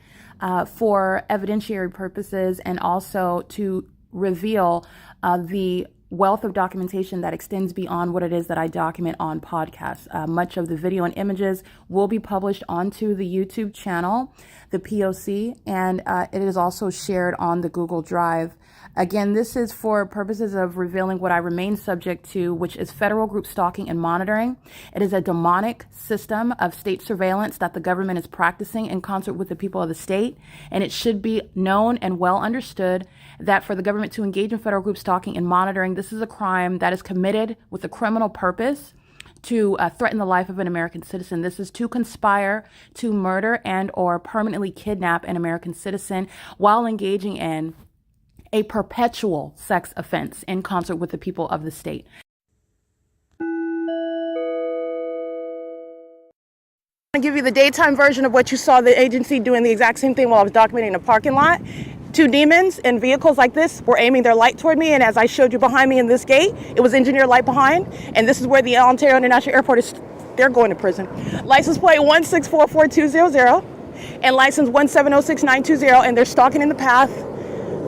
for evidentiary purposes and also to reveal the wealth of documentation that extends beyond what it is that I document on podcasts. Much of the video and images will be published onto the YouTube channel, the P.O.C, and it is also shared on the Google Drive. Again, this is for purposes of revealing what I remain subject to, which is federal group stalking and monitoring. It is a demonic system of state surveillance that the government is practicing in concert with the people of the state, and it should be known and well understood that for the government to engage in federal group stalking and monitoring, this is a crime that is committed with a criminal purpose to threaten the life of an American citizen. This is to conspire to murder and or permanently kidnap an American citizen while engaging in a perpetual sex offense in concert with the people of the state. I'll give you the daytime version of what you saw the agency doing the exact same thing while I was documenting a parking lot. Two demons in vehicles like this were aiming their light toward me, and as I showed you behind me in this gate, it was engineer light behind, and this is where the Ontario International Airport is. They're going to prison. License plate 1644200 and license 1706920, and they're stalking in the path.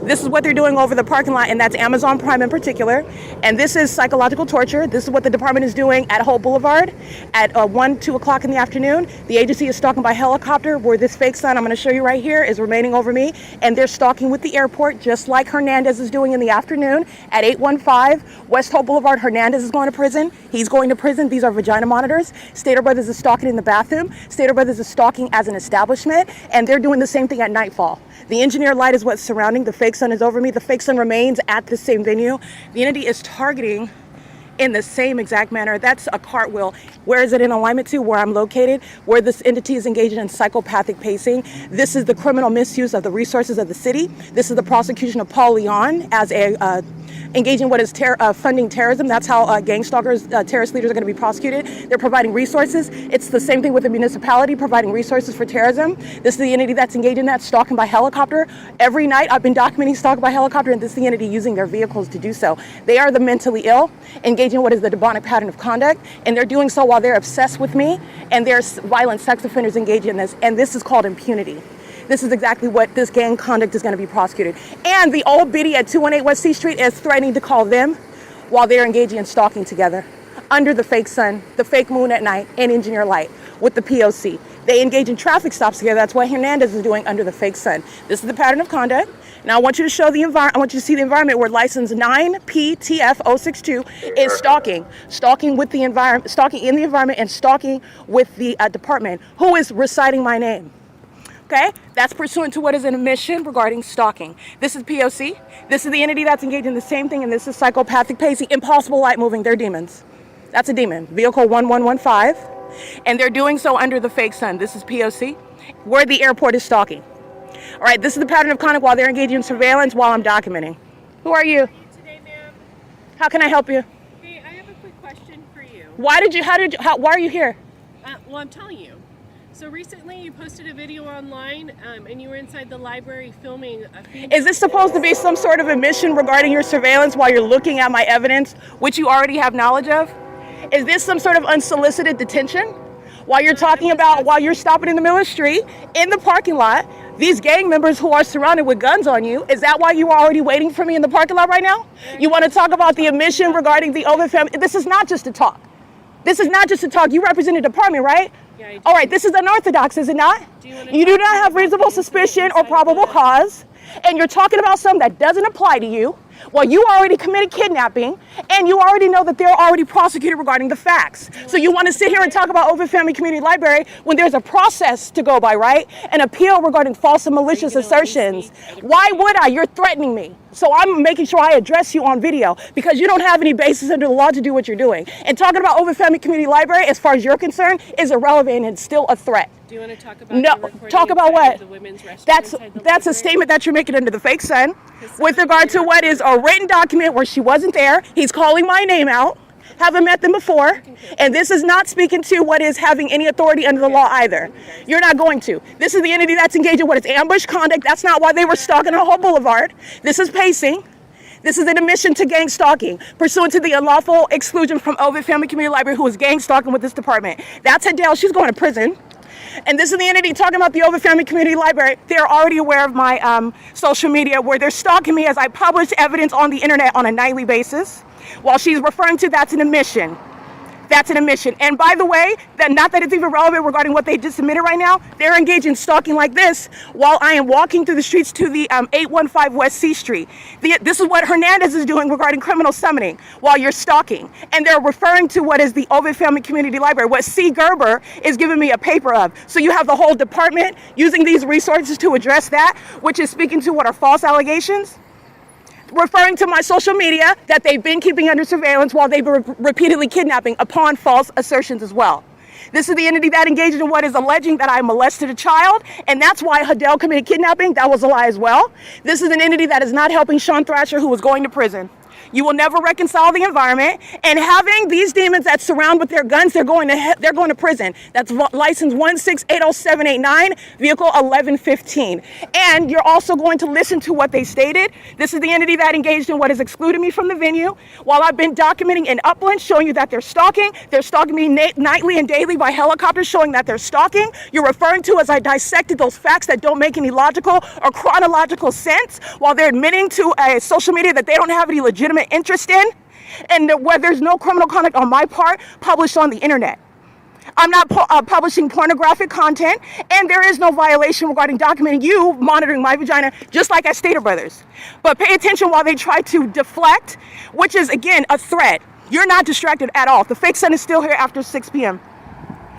This is what they're doing over the parking lot, and that's Amazon Prime in particular. And this is psychological torture. This is what the department is doing at Holt Boulevard at 2 o'clock in the afternoon. The agency is stalking by helicopter, where this fake sun I'm going to show you right here is remaining over me. And they're stalking with the airport, just like Hernandez is doing in the afternoon at 815 West Holt Boulevard. Hernandez is going to prison. He's going to prison. These are vagina monitors. Stater Brothers is stalking in the bathroom. Stater Brothers is stalking as an establishment. And they're doing the same thing at nightfall. The engineer light is what's surrounding. The fake sun is over me. The fake sun remains at the same venue. The entity is targeting in the same exact manner. That's a cartwheel. Where is it in alignment to? Where I'm located, where this entity is engaging in psychopathic pacing. This is the criminal misuse of the resources of the city. This is the prosecution of Paul Leon as a engaging what is funding terrorism. That's how gang stalkers, terrorist leaders are going to be prosecuted. They're providing resources. It's the same thing with the municipality providing resources for terrorism. This is the entity that's engaged in that, stalking by helicopter. Every night I've been documenting stalking by helicopter, and this is the entity using their vehicles to do so. They are the mentally ill, engaging what is the demonic pattern of conduct, and they're doing so while they're obsessed with me, and there's violent sex offenders engaging in this, and this is called impunity. This is exactly what this gang conduct is going to be prosecuted. And the old biddy at 218 West C Street is threatening to call them while they're engaging in stalking together under the fake sun, the fake moon at night, and engineer light with the P.O.C. They engage in traffic stops together. That's what Hernandez is doing under the fake sun. This is the pattern of conduct. Now I want you to show the environment. I want you to see the environment where license 9PTF062 is stalking with the environment, stalking in the environment, and stalking with the department who is reciting my name. Okay, that's pursuant to what is an admission regarding stalking. This is P.O.C. This is the entity that's engaged in the same thing, and this is psychopathic pacing, impossible light moving. They're demons. That's a demon. Vehicle 1115, and they're doing so under the fake sun. This is P.O.C. where the airport is stalking. All right, this is the pattern of conduct while they're engaging in surveillance while I'm documenting. Who are you? Today, ma'am. How can I help you? Hey, I have a quick question for you. Why are you here? Well, I'm telling you. So recently you posted a video online and you were inside the library filming a female. Is this supposed to be some sort of admission regarding your surveillance while you're looking at my evidence, which you already have knowledge of? Is this some sort of unsolicited detention? While you're while you're stopping in the middle of the street, in the parking lot, these gang members who are surrounded with guns on you, is that why you are already waiting for me in the parking lot right now? You want to talk about the admission regarding the OVITT family? This is not just a talk. This is not just a talk. You represent a department, right? Yeah, I do. All right, this is unorthodox, is it not? You do not have reasonable suspicion or probable cause, and you're talking about something that doesn't apply to you. Well, you already committed kidnapping, and you already know that they're already prosecuted regarding the facts. So you want to sit here and talk about OVITT Family Community Library when there's a process to go by, right? An appeal regarding false and malicious assertions. Why would I? You're threatening me. So I'm making sure I address you on video because you don't have any basis under the law to do what you're doing. And talking about OVITT Family Community Library, as far as you're concerned, is irrelevant and still a threat. Do you want to talk about No, the recording talk about inside what? of the women's restroom That's inside the a library? statement that you're making under the fake sun with regard to what is a written document where she wasn't there. He's calling my name out. Haven't met them before. And this is not speaking to what is having any authority under the law either. You're not going to. This is the entity that's engaged in what is ambush conduct. That's not why they were stalking on Holt Boulevard. This is pacing. This is an admission to gang stalking, pursuant to the unlawful exclusion from OVITT Family Community Library, who is gang stalking with this department. That's Adele. She's going to prison. And this is the entity talking about the OVITT Family Community Library. They're already aware of my social media, where they're stalking me as I publish evidence on the internet on a nightly basis. While she's referring to that's an admission. That's an admission. And by the way, not that it's even relevant regarding what they just submitted right now, they're engaged in stalking like this while I am walking through the streets to the 815 West C Street. This is what Hernandez is doing regarding criminal summoning while you're stalking. And they're referring to what is the OVITT Family Community Library, what C. Gerber is giving me a paper of. So you have the whole department using these resources to address that, which is speaking to what are false allegations. Referring to my social media that they've been keeping under surveillance while they've been repeatedly kidnapping upon false assertions as well. This is the entity that engaged in what is alleging that I molested a child, and that's why Hadel committed kidnapping. That was a lie as well. This is an entity that is not helping Sean Thrasher, who was going to prison. You will never reconcile the environment, and having these demons that surround with their guns, they're going to prison. That's license 1680789, vehicle 1115. And you're also going to listen to what they stated. This is the entity that engaged in what has excluded me from the venue. While I've been documenting in Upland, showing you that they're stalking me nightly and daily by helicopter, showing that they're stalking. You're referring to as I dissected those facts that don't make any logical or chronological sense, while they're admitting to a social media that they don't have any legitimate interest in, and where there's no criminal conduct on my part published on the internet. I'm not publishing pornographic content, and there is no violation regarding documenting you monitoring my vagina, just like at Stater Brothers. But pay attention while they try to deflect, which is, again, a threat. You're not distracted at all. The fake sun is still here after 6 p.m.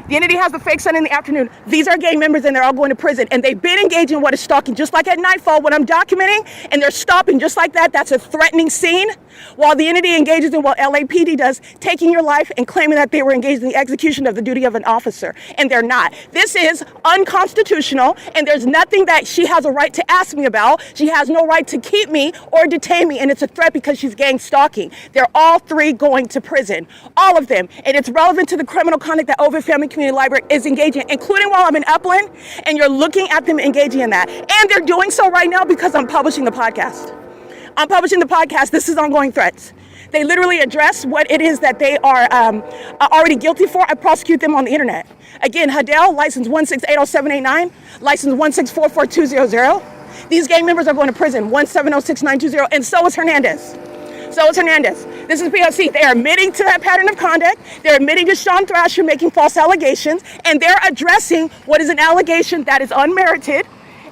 The entity has the fake sun in the afternoon. These are gang members, and they're all going to prison. And they've been engaged in what is stalking, just like at nightfall when I'm documenting, and they're stopping just like that. That's a threatening scene. While the entity engages in what LAPD does, taking your life and claiming that they were engaged in the execution of the duty of an officer. And they're not. This is unconstitutional, and there's nothing that she has a right to ask me about. She has no right to keep me or detain me, and it's a threat because she's gang stalking. They're all three going to prison. All of them. And it's relevant to the criminal conduct that OVITT Family Community Library is engaging, including while I'm in Upland, and you're looking at them engaging in that. And they're doing so right now because I'm publishing the podcast. I'm publishing the podcast. This is ongoing threats. They literally address what it is that they are already guilty for. I prosecute them on the internet. Again, Hadel, license 1680789, license 1644200. These gang members are going to prison, 1706920, and so is Hernandez. So is Hernandez. This is P.O.C. They are admitting to that pattern of conduct. They're admitting to Sean Thrasher making false allegations, and they're addressing what is an allegation that is unmerited,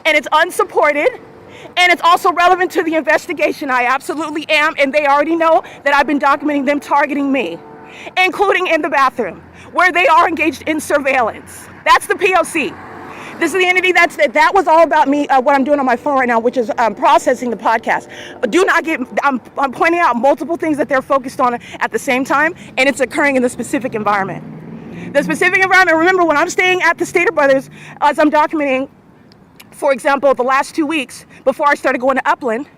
and it's unsupported, and it's also relevant to the investigation. I absolutely am, and they already know that I've been documenting them targeting me, including in the bathroom, where they are engaged in surveillance. That's the P.O.C. This is the entity that was all about me, what I'm doing on my phone right now, which is processing the podcast. I'm pointing out multiple things that they're focused on at the same time, and it's occurring in the specific environment. The specific environment, remember, when I'm staying at the Stater Brothers, as I'm documenting, for example, the last 2 weeks before I started going to Upland,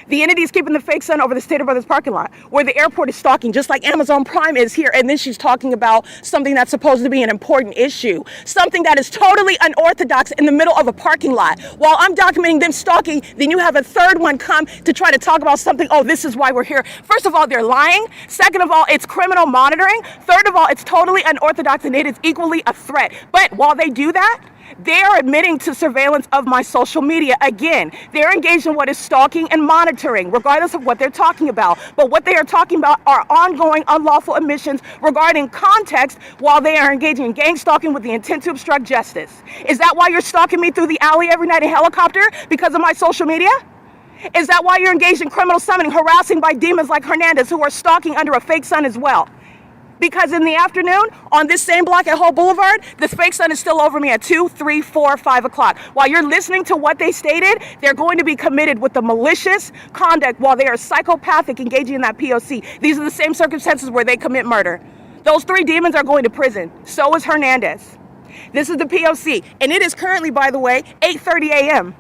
the entity is keeping the fake sun over the Stater Brothers parking lot, where the airport is stalking, just like Amazon Prime is here. And then she's talking about something that's supposed to be an important issue, something that is totally unorthodox in the middle of a parking lot. While I'm documenting them stalking, then you have a third one come to try to talk about something. Oh, this is why we're here. First of all, they're lying. Second of all, it's criminal monitoring. Third of all, it's totally unorthodox, and it is equally a threat. But while they do that, they are admitting to surveillance of my social media. Again, they're engaged in what is stalking and monitoring, regardless of what they're talking about. But what they are talking about are ongoing unlawful admissions regarding context while they are engaging in gang stalking with the intent to obstruct justice. Is that why you're stalking me through the alley every night in helicopter? Because of my social media? Is that why you're engaged in criminal summoning, harassing by demons like Hernandez, who are stalking under a fake sun as well? Because in the afternoon, on this same block at Holt Boulevard, the fake sun is still over me at 2, 3, 4, 5 o'clock. While you're listening to what they stated, they're going to be committed with the malicious conduct while they are psychopathic engaging in that P.O.C. These are the same circumstances where they commit murder. Those three demons are going to prison. So is Hernandez. This is the P.O.C. And it is currently, by the way, 8:30 a.m.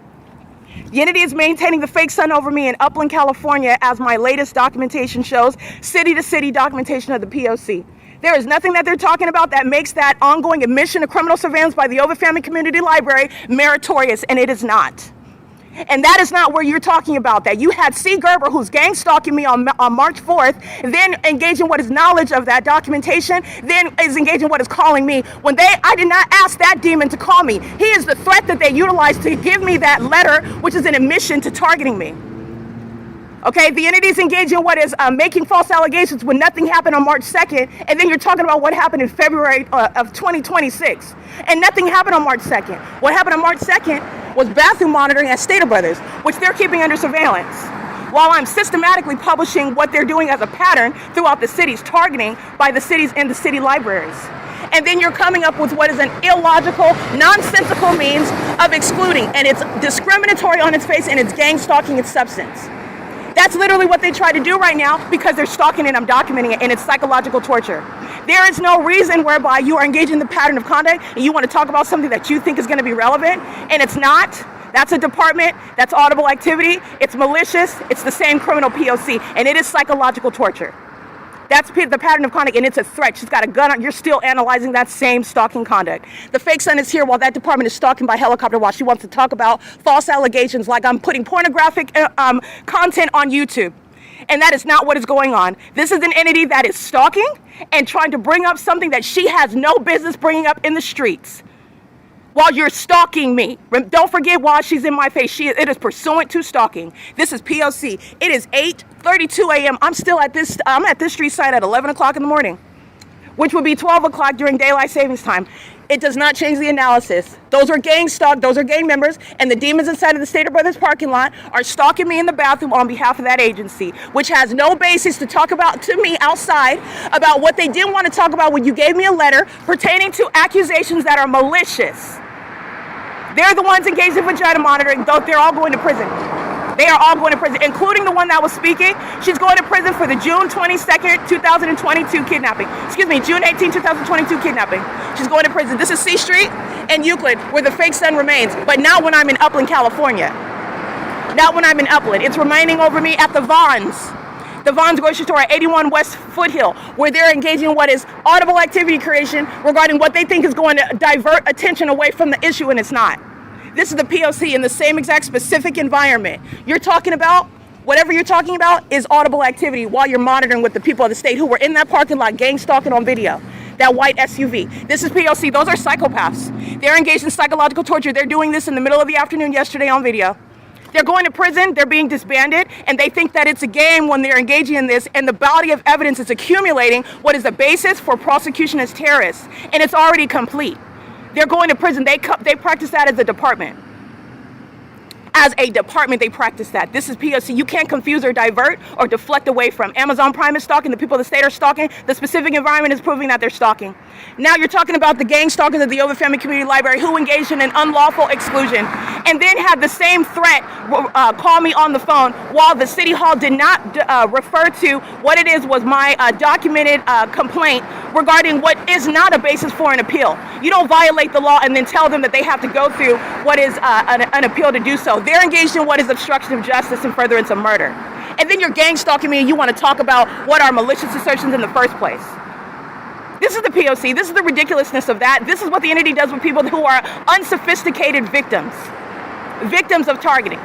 The entity is maintaining the fake sun over me in Upland, California, as my latest documentation shows, city-to-city documentation of the P.O.C. There is nothing that they're talking about that makes that ongoing admission to criminal surveillance by the OVITT Family Community Library meritorious, and it is not. And that is not where you're talking about that. You had C. Gerber, who's gang stalking me on March 4th, then engaging what is knowledge of that documentation, then is engaging what is calling me. When I did not ask that demon to call me. He is the threat that they utilized to give me that letter, which is an admission to targeting me. Okay, the entity is engaging what is making false allegations when nothing happened on March 2nd, and then you're talking about what happened in February of 2026. And nothing happened on March 2nd. What happened on March 2nd was bathroom monitoring at Stater Brothers, which they're keeping under surveillance. While I'm systematically publishing what they're doing as a pattern throughout the cities, targeting by the cities and the city libraries. And then you're coming up with what is an illogical, nonsensical means of excluding, and it's discriminatory on its face, and it's gang stalking its substance. That's literally what they try to do right now because they're stalking it, I'm documenting it, and it's psychological torture. There is no reason whereby you are engaging in the pattern of conduct and you want to talk about something that you think is going to be relevant, and it's not. That's a department, that's audible activity, it's malicious, it's the same criminal P.O.C, and it is psychological torture. That's the pattern of conduct, and it's a threat. She's got a gun on. You're still analyzing that same stalking conduct. The fake son is here while that department is stalking by helicopter while she wants to talk about false allegations like I'm putting pornographic content on YouTube. And that is not what is going on. This is an entity that is stalking and trying to bring up something that she has no business bringing up in the streets. While you're stalking me. Don't forget while she's in my face, it is pursuant to stalking. This is P.O.C. It is 8:32 a.m. I'm at this street side at 11 o'clock in the morning, which would be 12 o'clock during daylight savings time. It does not change the analysis. Those are gang members, and the demons inside of the Stater Brothers parking lot are stalking me in the bathroom on behalf of that agency, which has no basis to talk about to me outside about what they didn't want to talk about when you gave me a letter pertaining to accusations that are malicious. They're the ones engaged in vagina monitoring, though they're all going to prison. They are all going to prison, including the one that was speaking. She's going to prison for the June 22nd, 2022 kidnapping. Excuse me, June 18, 2022 kidnapping. She's going to prison. This is C Street and Euclid, where the fake son remains, but not when I'm in Upland, California. Not when I'm in Upland. It's remaining over me at the Vaughn's grocery store at 81 West Foothill, where they're engaging in what is audible activity creation regarding what they think is going to divert attention away from the issue, and it's not. This is the P.O.C. in the same exact specific environment. You're talking about, whatever you're talking about is audible activity while you're monitoring with the people of the state who were in that parking lot gang stalking on video. That white SUV. This is P.O.C. Those are psychopaths. They're engaged in psychological torture. They're doing this in the middle of the afternoon yesterday on video. They're going to prison, they're being disbanded, and they think that it's a game when they're engaging in this, and the body of evidence is accumulating what is the basis for prosecution as terrorists, and it's already complete. They're going to prison. They practice that as a department. As a department, they practice that. This is P.O.C. You can't confuse or divert or deflect away from. Amazon Prime is stalking. The people of the state are stalking. The specific environment is proving that they're stalking. Now you're talking about the gang stalkers of the OVITT Family Community Library who engaged in an unlawful exclusion and then had the same threat call me on the phone while the City Hall did not refer to what it is was my documented complaint regarding what is not a basis for an appeal. You don't violate the law and then tell them that they have to go through what is an appeal to do so. They're engaged in what is obstruction of justice and furtherance of murder. And then you're gang stalking me and you want to talk about what are malicious assertions in the first place. This is the P.O.C. This is the ridiculousness of that. This is what the entity does with people who are unsophisticated victims of targeting.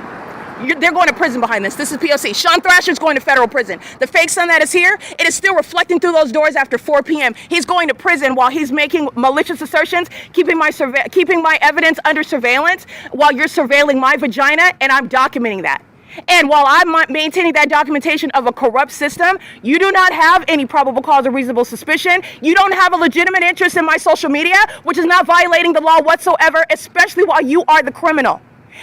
They're going to prison behind this. This is P.O.C. Sean Thrasher's going to federal prison. The fake son that is here, it is still reflecting through those doors after 4 p.m. He's going to prison while he's making malicious assertions, keeping my evidence under surveillance while you're surveilling my vagina, and I'm documenting that. And while I'm maintaining that documentation of a corrupt system, you do not have any probable cause or reasonable suspicion. You don't have a legitimate interest in my social media, which is not violating the law whatsoever, especially while you are the criminal.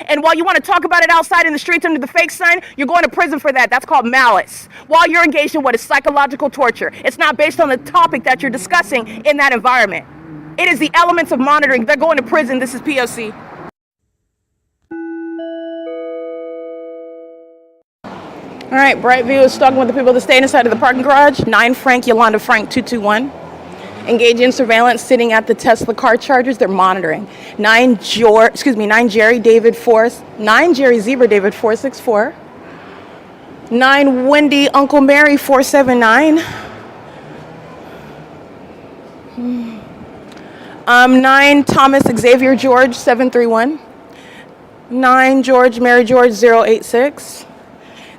And while you want to talk about it outside in the streets under the fake sign, you're going to prison for that. That's called malice. While you're engaged in what is psychological torture. It's not based on the topic that you're discussing in that environment. It is the elements of monitoring. They're going to prison. This is P.O.C. All right, Brightview is stalking with the people that stayed inside of the parking garage. 9 Frank, Yolanda Frank, 221. engaging in surveillance sitting at the Tesla car chargers. They're monitoring. 9 Jerry Zebra David 464. 9 Wendy Uncle Mary 479. 9 Thomas Xavier George 731. 9 George Mary George 086.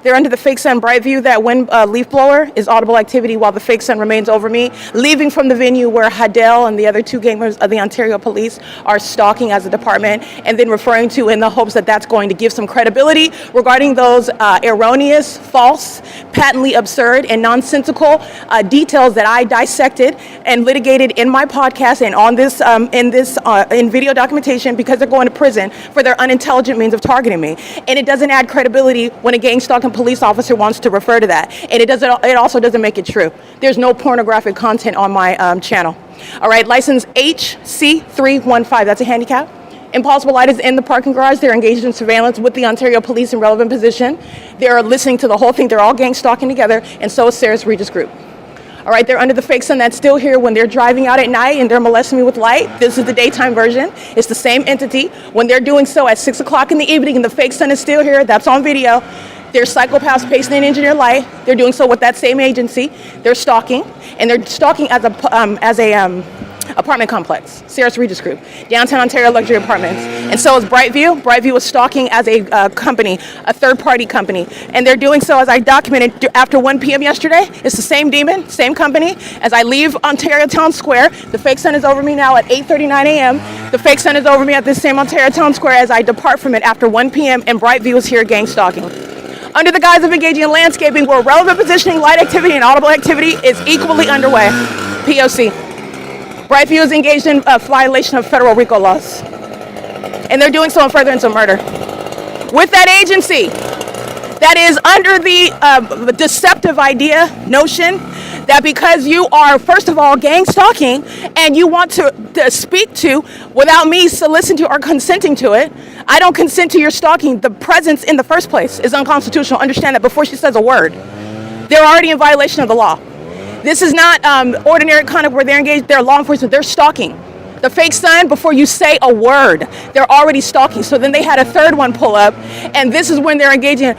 They're under the fake sun Brightview. That wind leaf blower is audible activity while the fake sun remains over me, leaving from the venue where Hadel and the other 2 gang members of the Ontario Police are stalking as a department, and then referring to in the hopes that that's going to give some credibility regarding those erroneous, false, patently absurd, and nonsensical details that I dissected and litigated in my podcast and on this in video documentation, because they're going to prison for their unintelligent means of targeting me. And it doesn't add credibility when a gang stalking police officer wants to refer to that, and it also doesn't make it true. There's no pornographic content on my channel. All right, license HC315, that's a handicap. Impulsive light is in the parking garage. They're engaged in surveillance with the Ontario Police in relevant position. They're listening to the whole thing. They're all gang stalking together, and so is Sarah's Regis Group. All right, they're under the fake sun that's still here when they're driving out at night and they're molesting me with light. This is the daytime version. It's the same entity. When they're doing so at 6 o'clock in the evening and the fake sun is still here, that's on video. They're psychopaths pasting in engineer light. They're doing so with that same agency. They're stalking, and they're stalking as a apartment complex, Sarah's Regis Group, downtown Ontario luxury apartments. And so is Brightview. Brightview is stalking as a company, a third-party company. And they're doing so, as I documented, after 1 p.m. yesterday. It's the same demon, same company. As I leave Ontario Town Square, the fake sun is over me now at 8:39 a.m. The fake sun is over me at this same Ontario Town Square as I depart from it after 1 p.m. and Brightview is here gang stalking. Under the guise of engaging in landscaping where relevant positioning, light activity, and audible activity is equally underway. P.O.C. Brightview is engaged in a violation of federal RICO laws. And they're doing so in furtherance of murder. With that agency that is under the deceptive notion that because you are, first of all, gang stalking and you want to speak to without me soliciting to or consenting to it, I don't consent to your stalking. The presence in the first place is unconstitutional. Understand that before she says a word. They're already in violation of the law. This is not ordinary conduct where they're engaged. They're law enforcement. They're stalking. The fake sun, before you say a word, they're already stalking. So then they had a third one pull up, and this is when they're engaging in,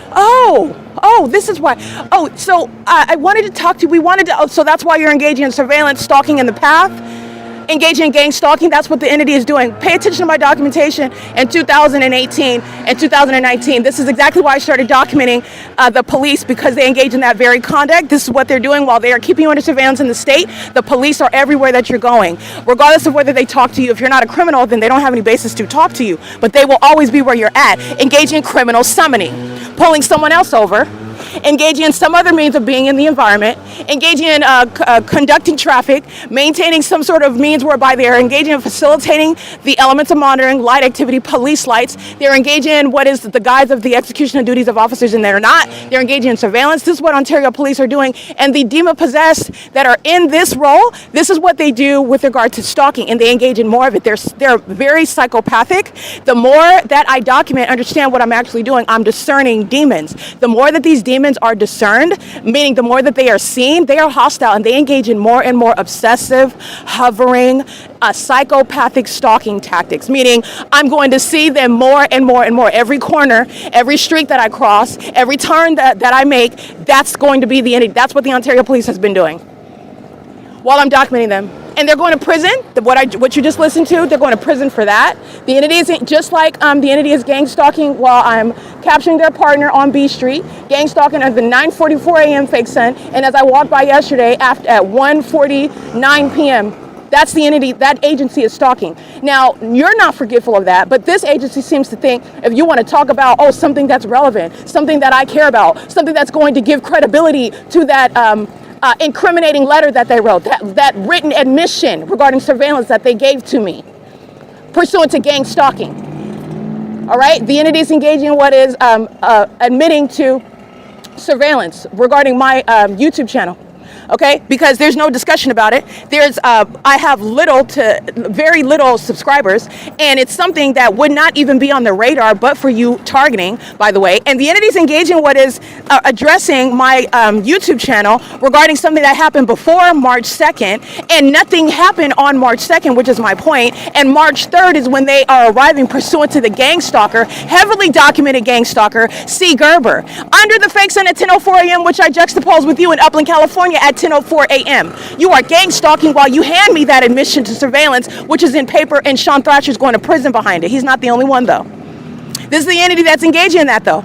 this is why. Oh, so I wanted to talk to you. So that's why you're engaging in surveillance, stalking in the path, engaging in gang stalking. That's what the entity is doing. Pay attention to my documentation in 2018 and 2019. This is exactly why I started documenting the police, because they engage in that very conduct. This is what they're doing while they are keeping you under surveillance in the state. The police are everywhere that you're going. Regardless of whether they talk to you, if you're not a criminal, then they don't have any basis to talk to you. But they will always be where you're at, engaging in criminal summoning, pulling someone else over, engaging in some other means of being in the environment, engaging in conducting traffic, maintaining some sort of means whereby they are engaging in facilitating the elements of monitoring, light activity, police lights. They're engaging in what is the guise of the execution of duties of officers, and they're not. They're engaging in surveillance. This is what Ontario police are doing. And the demon-possessed that are in this role, this is what they do with regard to stalking, and they engage in more of it. They're very psychopathic. The more that I document, understand what I'm actually doing, I'm discerning demons. The more that these demons are discerned, meaning the more that they are seen, they are hostile, and they engage in more and more obsessive, hovering, psychopathic stalking tactics, meaning I'm going to see them more and more and more. Every corner, every street that I cross, every turn that I make, that's going to be the entity. That's what the Ontario Police has been doing while I'm documenting them. And they're going to prison. What you just listened to, they're going to prison for that. The entity is just like the entity is gang stalking while I'm capturing their partner on B Street, gang stalking at the 9:44 a.m. fake sun. And as I walked by yesterday at 1:49 p.m., that's the entity, that agency is stalking. Now, you're not forgetful of that, but this agency seems to think if you want to talk about, something that's relevant, something that I care about, something that's going to give credibility to that incriminating letter that they wrote, that written admission regarding surveillance that they gave to me, pursuant to gang stalking. All right, the entity is engaging in what is admitting to surveillance regarding my YouTube channel. Okay, because there's no discussion about it. I have very little subscribers, and it's something that would not even be on the radar but for you targeting, by the way. And the entity's engaging what is addressing my YouTube channel regarding something that happened before March 2nd, and nothing happened on March 2nd, which is my point. And March 3rd is when they are arriving pursuant to the gang stalker, heavily documented gang stalker, C. Gerber, under the fake sun at 10:04 a.m., which I juxtapose with you in Upland, California at 10:04 a.m. You are gang stalking while you hand me that admission to surveillance, which is in paper, and Sean Thrasher's going to prison behind it. He's not the only one, though. This is the entity that's engaging in that, though.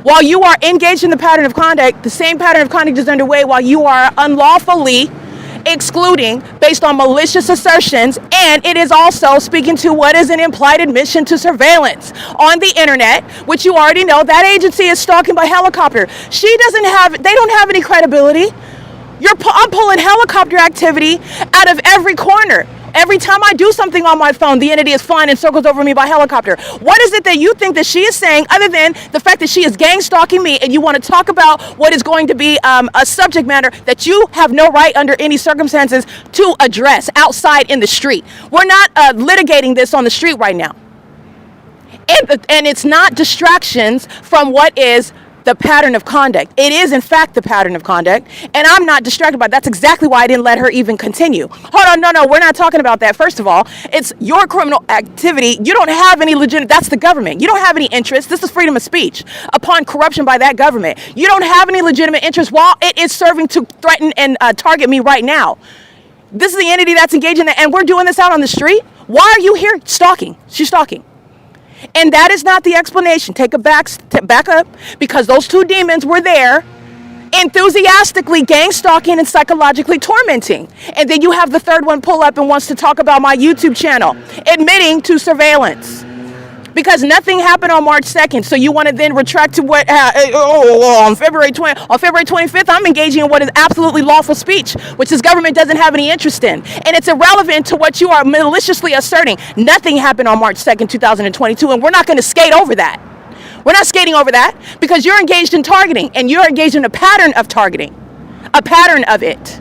While you are engaged in the pattern of conduct, the same pattern of conduct is underway while you are unlawfully excluding based on malicious assertions, and it is also speaking to what is an implied admission to surveillance on the internet, which you already know that agency is stalking by helicopter. They don't have any credibility. I'm pulling helicopter activity out of every corner. Every time I do something on my phone, the entity is flying in circles over me by helicopter. What is it that you think that she is saying other than the fact that she is gang stalking me, and you want to talk about what is going to be a subject matter that you have no right under any circumstances to address outside in the street? We're not litigating this on the street right now. And it's not distractions from what is the pattern of conduct. It is, in fact, the pattern of conduct, and I'm not distracted by it. That's exactly why I didn't let her even continue. Hold on, no, we're not talking about that. First of all, it's your criminal activity. You don't have any legitimate, that's the government. You don't have any interest. This is freedom of speech upon corruption by that government. You don't have any legitimate interest while it is serving to threaten and target me right now. This is the entity that's engaged in that, and we're doing this out on the street. Why are you here stalking? She's stalking. And that is not the explanation. Take a back up, because those two demons were there enthusiastically gang stalking and psychologically tormenting. And then you have the third one pull up and wants to talk about my YouTube channel, admitting to surveillance. Because nothing happened on March 2nd, so you want to then retract to what on February 25th, I'm engaging in what is absolutely lawful speech, which this government doesn't have any interest in. And it's irrelevant to what you are maliciously asserting. Nothing happened on March 2nd, 2022, and we're not going to skate over that. We're not skating over that because you're engaged in targeting, and you're engaged in a pattern of targeting, a pattern of it.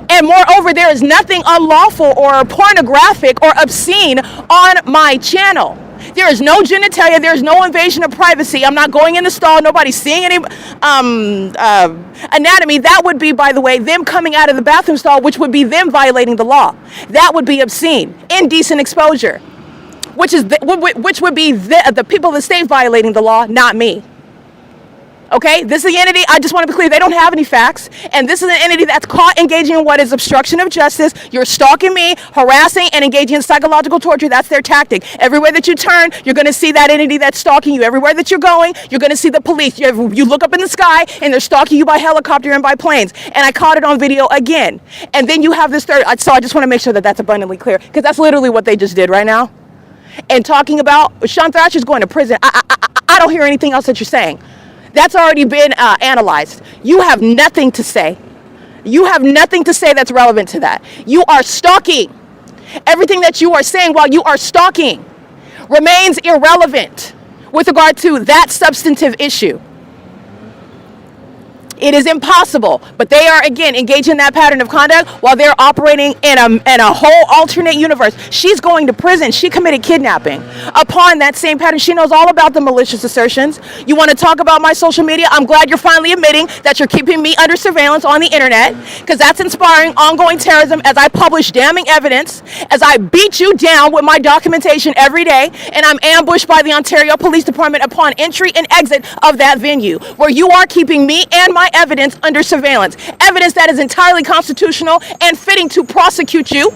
And moreover, there is nothing unlawful or pornographic or obscene on my channel. There is no genitalia. There is no invasion of privacy. I'm not going in the stall. Nobody's seeing any anatomy. That would be, by the way, them coming out of the bathroom stall, which would be them violating the law. That would be obscene. Indecent exposure, which would be the people that stay violating the law, not me. Okay, this is the entity, I just want to be clear, they don't have any facts, and this is an entity that's caught engaging in what is obstruction of justice. You're stalking me, harassing, and engaging in psychological torture. That's their tactic. Everywhere that you turn, you're going to see that entity that's stalking you. Everywhere that you're going, you're going to see the police. You look up in the sky, and they're stalking you by helicopter and by planes, and I caught it on video again. And then you have this third, so I just want to make sure that that's abundantly clear, because that's literally what they just did right now. And talking about, Sean Thrasher's going to prison. I don't hear anything else that you're saying. That's already been analyzed. You have nothing to say. You have nothing to say that's relevant to that. You are stalking. Everything that you are saying while you are stalking remains irrelevant with regard to that substantive issue. It is impossible, but they are, again, engaged in that pattern of conduct while they're operating in a whole alternate universe. She's going to prison. She committed kidnapping. Upon that same pattern, she knows all about the malicious assertions. You want to talk about my social media? I'm glad you're finally admitting that you're keeping me under surveillance on the internet, because that's inspiring ongoing terrorism as I publish damning evidence, as I beat you down with my documentation every day, and I'm ambushed by the Ontario Police Department upon entry and exit of that venue, where you are keeping me and my evidence under surveillance. Evidence that is entirely constitutional and fitting to prosecute you,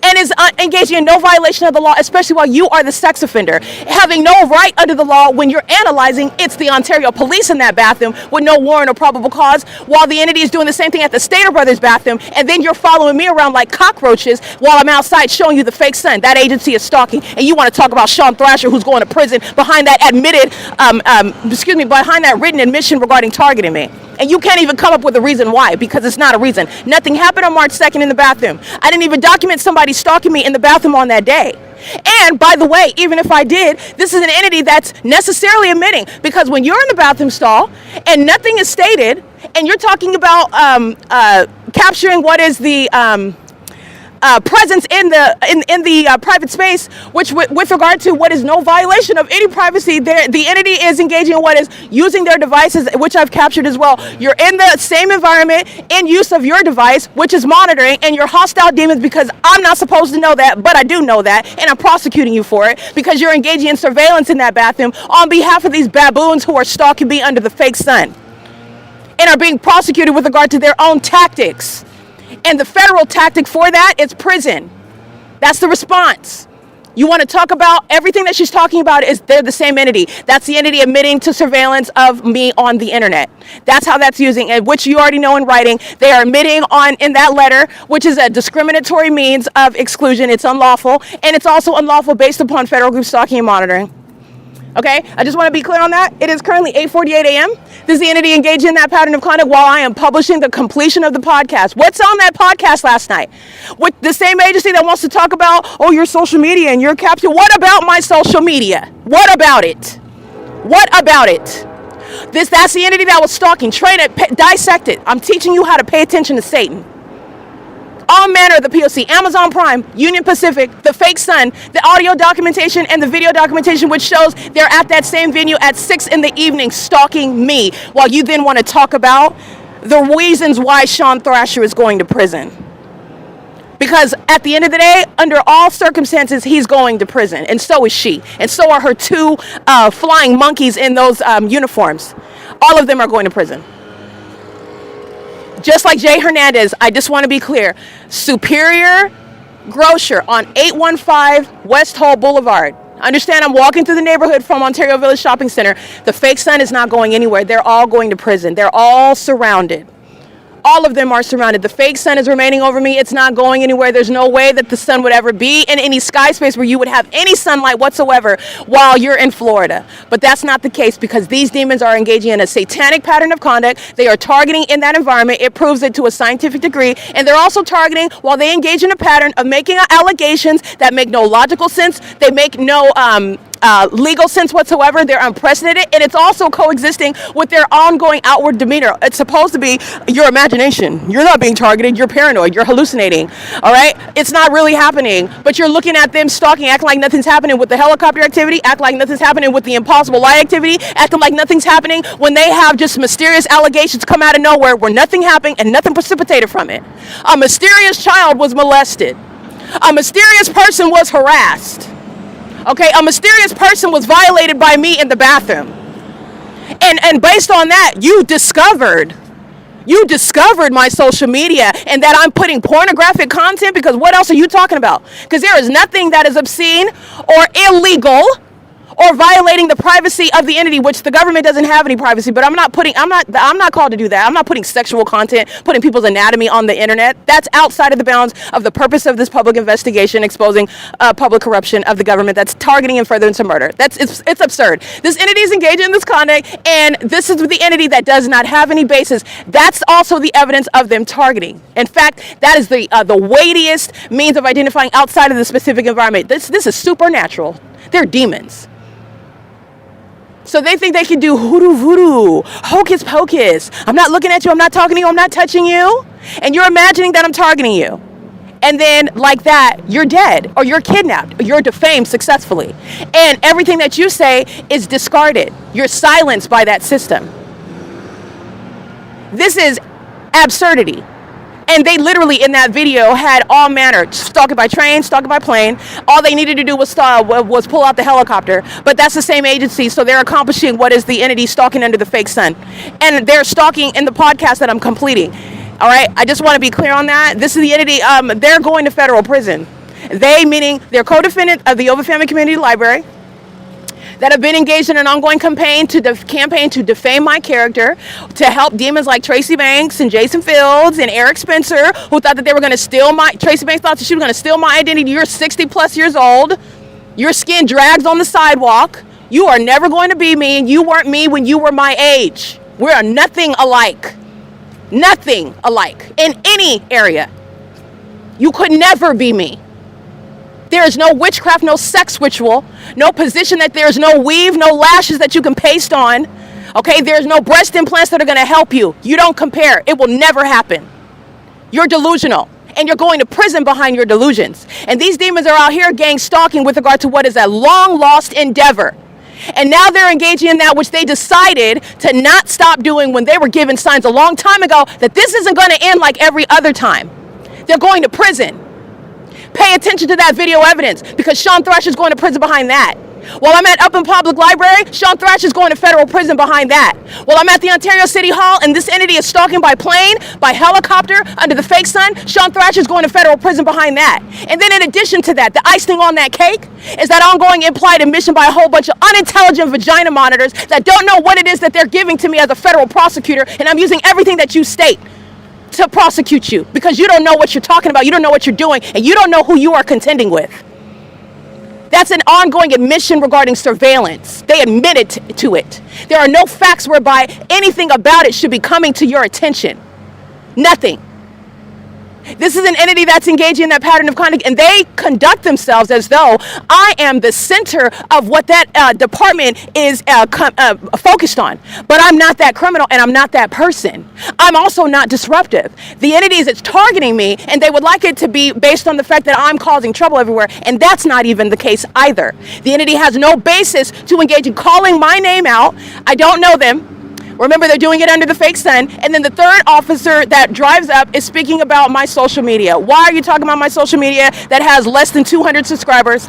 and is engaging in no violation of the law, especially while you are the sex offender, having no right under the law when you're analyzing it's the Ontario Police in that bathroom with no warrant or probable cause, while the entity is doing the same thing at the Stater Brothers bathroom, and then you're following me around like cockroaches while I'm outside showing you the fake sun. That agency is stalking, and you want to talk about Sean Thrasher, who's going to prison behind that behind that written admission regarding targeting me. And you can't even come up with a reason why, because it's not a reason. Nothing happened on March 2nd in the bathroom. I didn't even document somebody stalking me in the bathroom on that day. And by the way, even if I did, this is an entity that's necessarily emitting, because when you're in the bathroom stall and nothing is stated, and you're talking about capturing what is the presence in the private space, which with regard to what is no violation of any privacy, the entity is engaging in what is using their devices, which I've captured as well. You're in the same environment in use of your device, which is monitoring, and you're hostile demons, because I'm not supposed to know that, but I do know that, and I'm prosecuting you for it, because you're engaging in surveillance in that bathroom on behalf of these baboons who are stalking me under the fake sun, and are being prosecuted with regard to their own tactics. And the federal tactic for that is prison. That's the response. You want to talk about everything that she's talking about is they're the same entity. That's the entity admitting to surveillance of me on the internet. That's how that's using it, which you already know in writing. They are admitting in that letter, which is a discriminatory means of exclusion. It's unlawful, and it's also unlawful based upon federal group stalking and monitoring. Okay, I just want to be clear on that. It is currently 8:48 a.m. This is the entity engaged in that pattern of conduct while I am publishing the completion of the podcast. What's on that podcast last night? With the same agency that wants to talk about, oh, your social media and your capture. What about my social media? What about it? What about it? That's the entity that was stalking. Train it, dissect it. I'm teaching you how to pay attention to Satan. All manner of the P.O.C, Amazon Prime, Union Pacific, the fake sun, the audio documentation and the video documentation, which shows they're at that same venue at 6 in the evening stalking me, while you then want to talk about the reasons why Sean Thrasher is going to prison. Because at the end of the day, under all circumstances, he's going to prison, and so is she, and so are her two flying monkeys in those uniforms. All of them are going to prison. Just like Jay Hernandez, I just want to be clear. Superior Grocer on 815 West Hall Boulevard. Understand, I'm walking through the neighborhood from Ontario Village Shopping Center. The fake sun is not going anywhere. They're all going to prison. They're all surrounded. All of them are surrounded. The fake sun is remaining over me. It's not going anywhere. There's no way that the sun would ever be in any sky space where you would have any sunlight whatsoever while you're in Florida. But that's not the case, because these demons are engaging in a satanic pattern of conduct. They are targeting in that environment. It proves it to a scientific degree. And they're also targeting while they engage in a pattern of making allegations that make no logical sense. They make no legal sense whatsoever. They're unprecedented, and it's also coexisting with their ongoing outward demeanor. It's supposed to be your imagination. You're not being targeted. You're paranoid. You're hallucinating. All right? It's not really happening, but you're looking at them stalking, acting like nothing's happening with the helicopter activity, acting like nothing's happening with the impossible lie activity, acting like nothing's happening when they have just mysterious allegations come out of nowhere where nothing happened and nothing precipitated from it. A mysterious child was molested. A mysterious person was harassed. Okay, a mysterious person was violated by me in the bathroom. And based on that, you discovered my social media and that I'm putting pornographic content, because what else are you talking about? Because there is nothing that is obscene or illegal or violating the privacy of the entity, which the government doesn't have any privacy, but I'm not called to do that. I'm not putting sexual content, putting people's anatomy on the internet. That's outside of the bounds of the purpose of this public investigation, exposing public corruption of the government that's targeting and furtherance of murder. It's absurd. This entity is engaged in this conduct, and this is the entity that does not have any basis. That's also the evidence of them targeting. In fact, that is the weightiest means of identifying outside of the specific environment. This is supernatural. They're demons. So they think they can do hoodoo voodoo, hocus pocus. I'm not looking at you, I'm not talking to you, I'm not touching you. And you're imagining that I'm targeting you. And then like that, you're dead, or you're kidnapped, or you're defamed successfully. And everything that you say is discarded. You're silenced by that system. This is absurdity. And they literally in that video had all manner, stalking by train, stalking by plane. All they needed to do was pull out the helicopter. But that's the same agency, so they're accomplishing what is the entity stalking under the fake sun. And they're stalking in the podcast that I'm completing. All right, I just want to be clear on that. This is the entity, they're going to federal prison. They, meaning they're co-defendant of the Ovitt Family Community Library, that have been engaged in an ongoing campaign to defame my character, to help demons like Tracy Banks and Jason Fields and Eric Spencer, who thought that they were going to steal Tracy Banks thought that she was going to steal my identity. You're 60 plus years old. Your skin drags on the sidewalk. You are never going to be me, and you weren't me when you were my age. We are nothing alike. Nothing alike in any area. You could never be me. There is no witchcraft, no sex ritual, no position that there's no weave, no lashes that you can paste on. Okay, there's no breast implants that are going to help you. You don't compare. It will never happen. You're delusional, and you're going to prison behind your delusions. And these demons are out here gang stalking with regard to what is a long lost endeavor. And now they're engaging in that which they decided to not stop doing when they were given signs a long time ago that this isn't going to end like every other time. They're going to prison. Pay attention to that video evidence, because Sean Thrash is going to prison behind that. While I'm at Upland Public Library, Sean Thrash is going to federal prison behind that. While I'm at the Ontario City Hall and this entity is stalking by plane, by helicopter, under the fake sun, Sean Thrash is going to federal prison behind that. And then in addition to that, the icing on that cake is that ongoing implied admission by a whole bunch of unintelligent vagina monitors that don't know what it is that they're giving to me as a federal prosecutor, and I'm using everything that you state to prosecute you, because you don't know what you're talking about, you don't know what you're doing, and you don't know who you are contending with. That's an ongoing admission regarding surveillance. They admitted to it. There are no facts whereby anything about it should be coming to your attention. Nothing. This is an entity that's engaging in that pattern of conduct, and they conduct themselves as though I am the center of what that department is focused on. But I'm not that criminal, and I'm not that person. I'm also not disruptive. The entities that's targeting me, and they would like it to be based on the fact that I'm causing trouble everywhere, and that's not even the case either. The entity has no basis to engage in calling my name out. I don't know them. Remember, they're doing it under the fake sun. And then the third officer that drives up is speaking about my social media. Why are you talking about my social media that has less than 200 subscribers?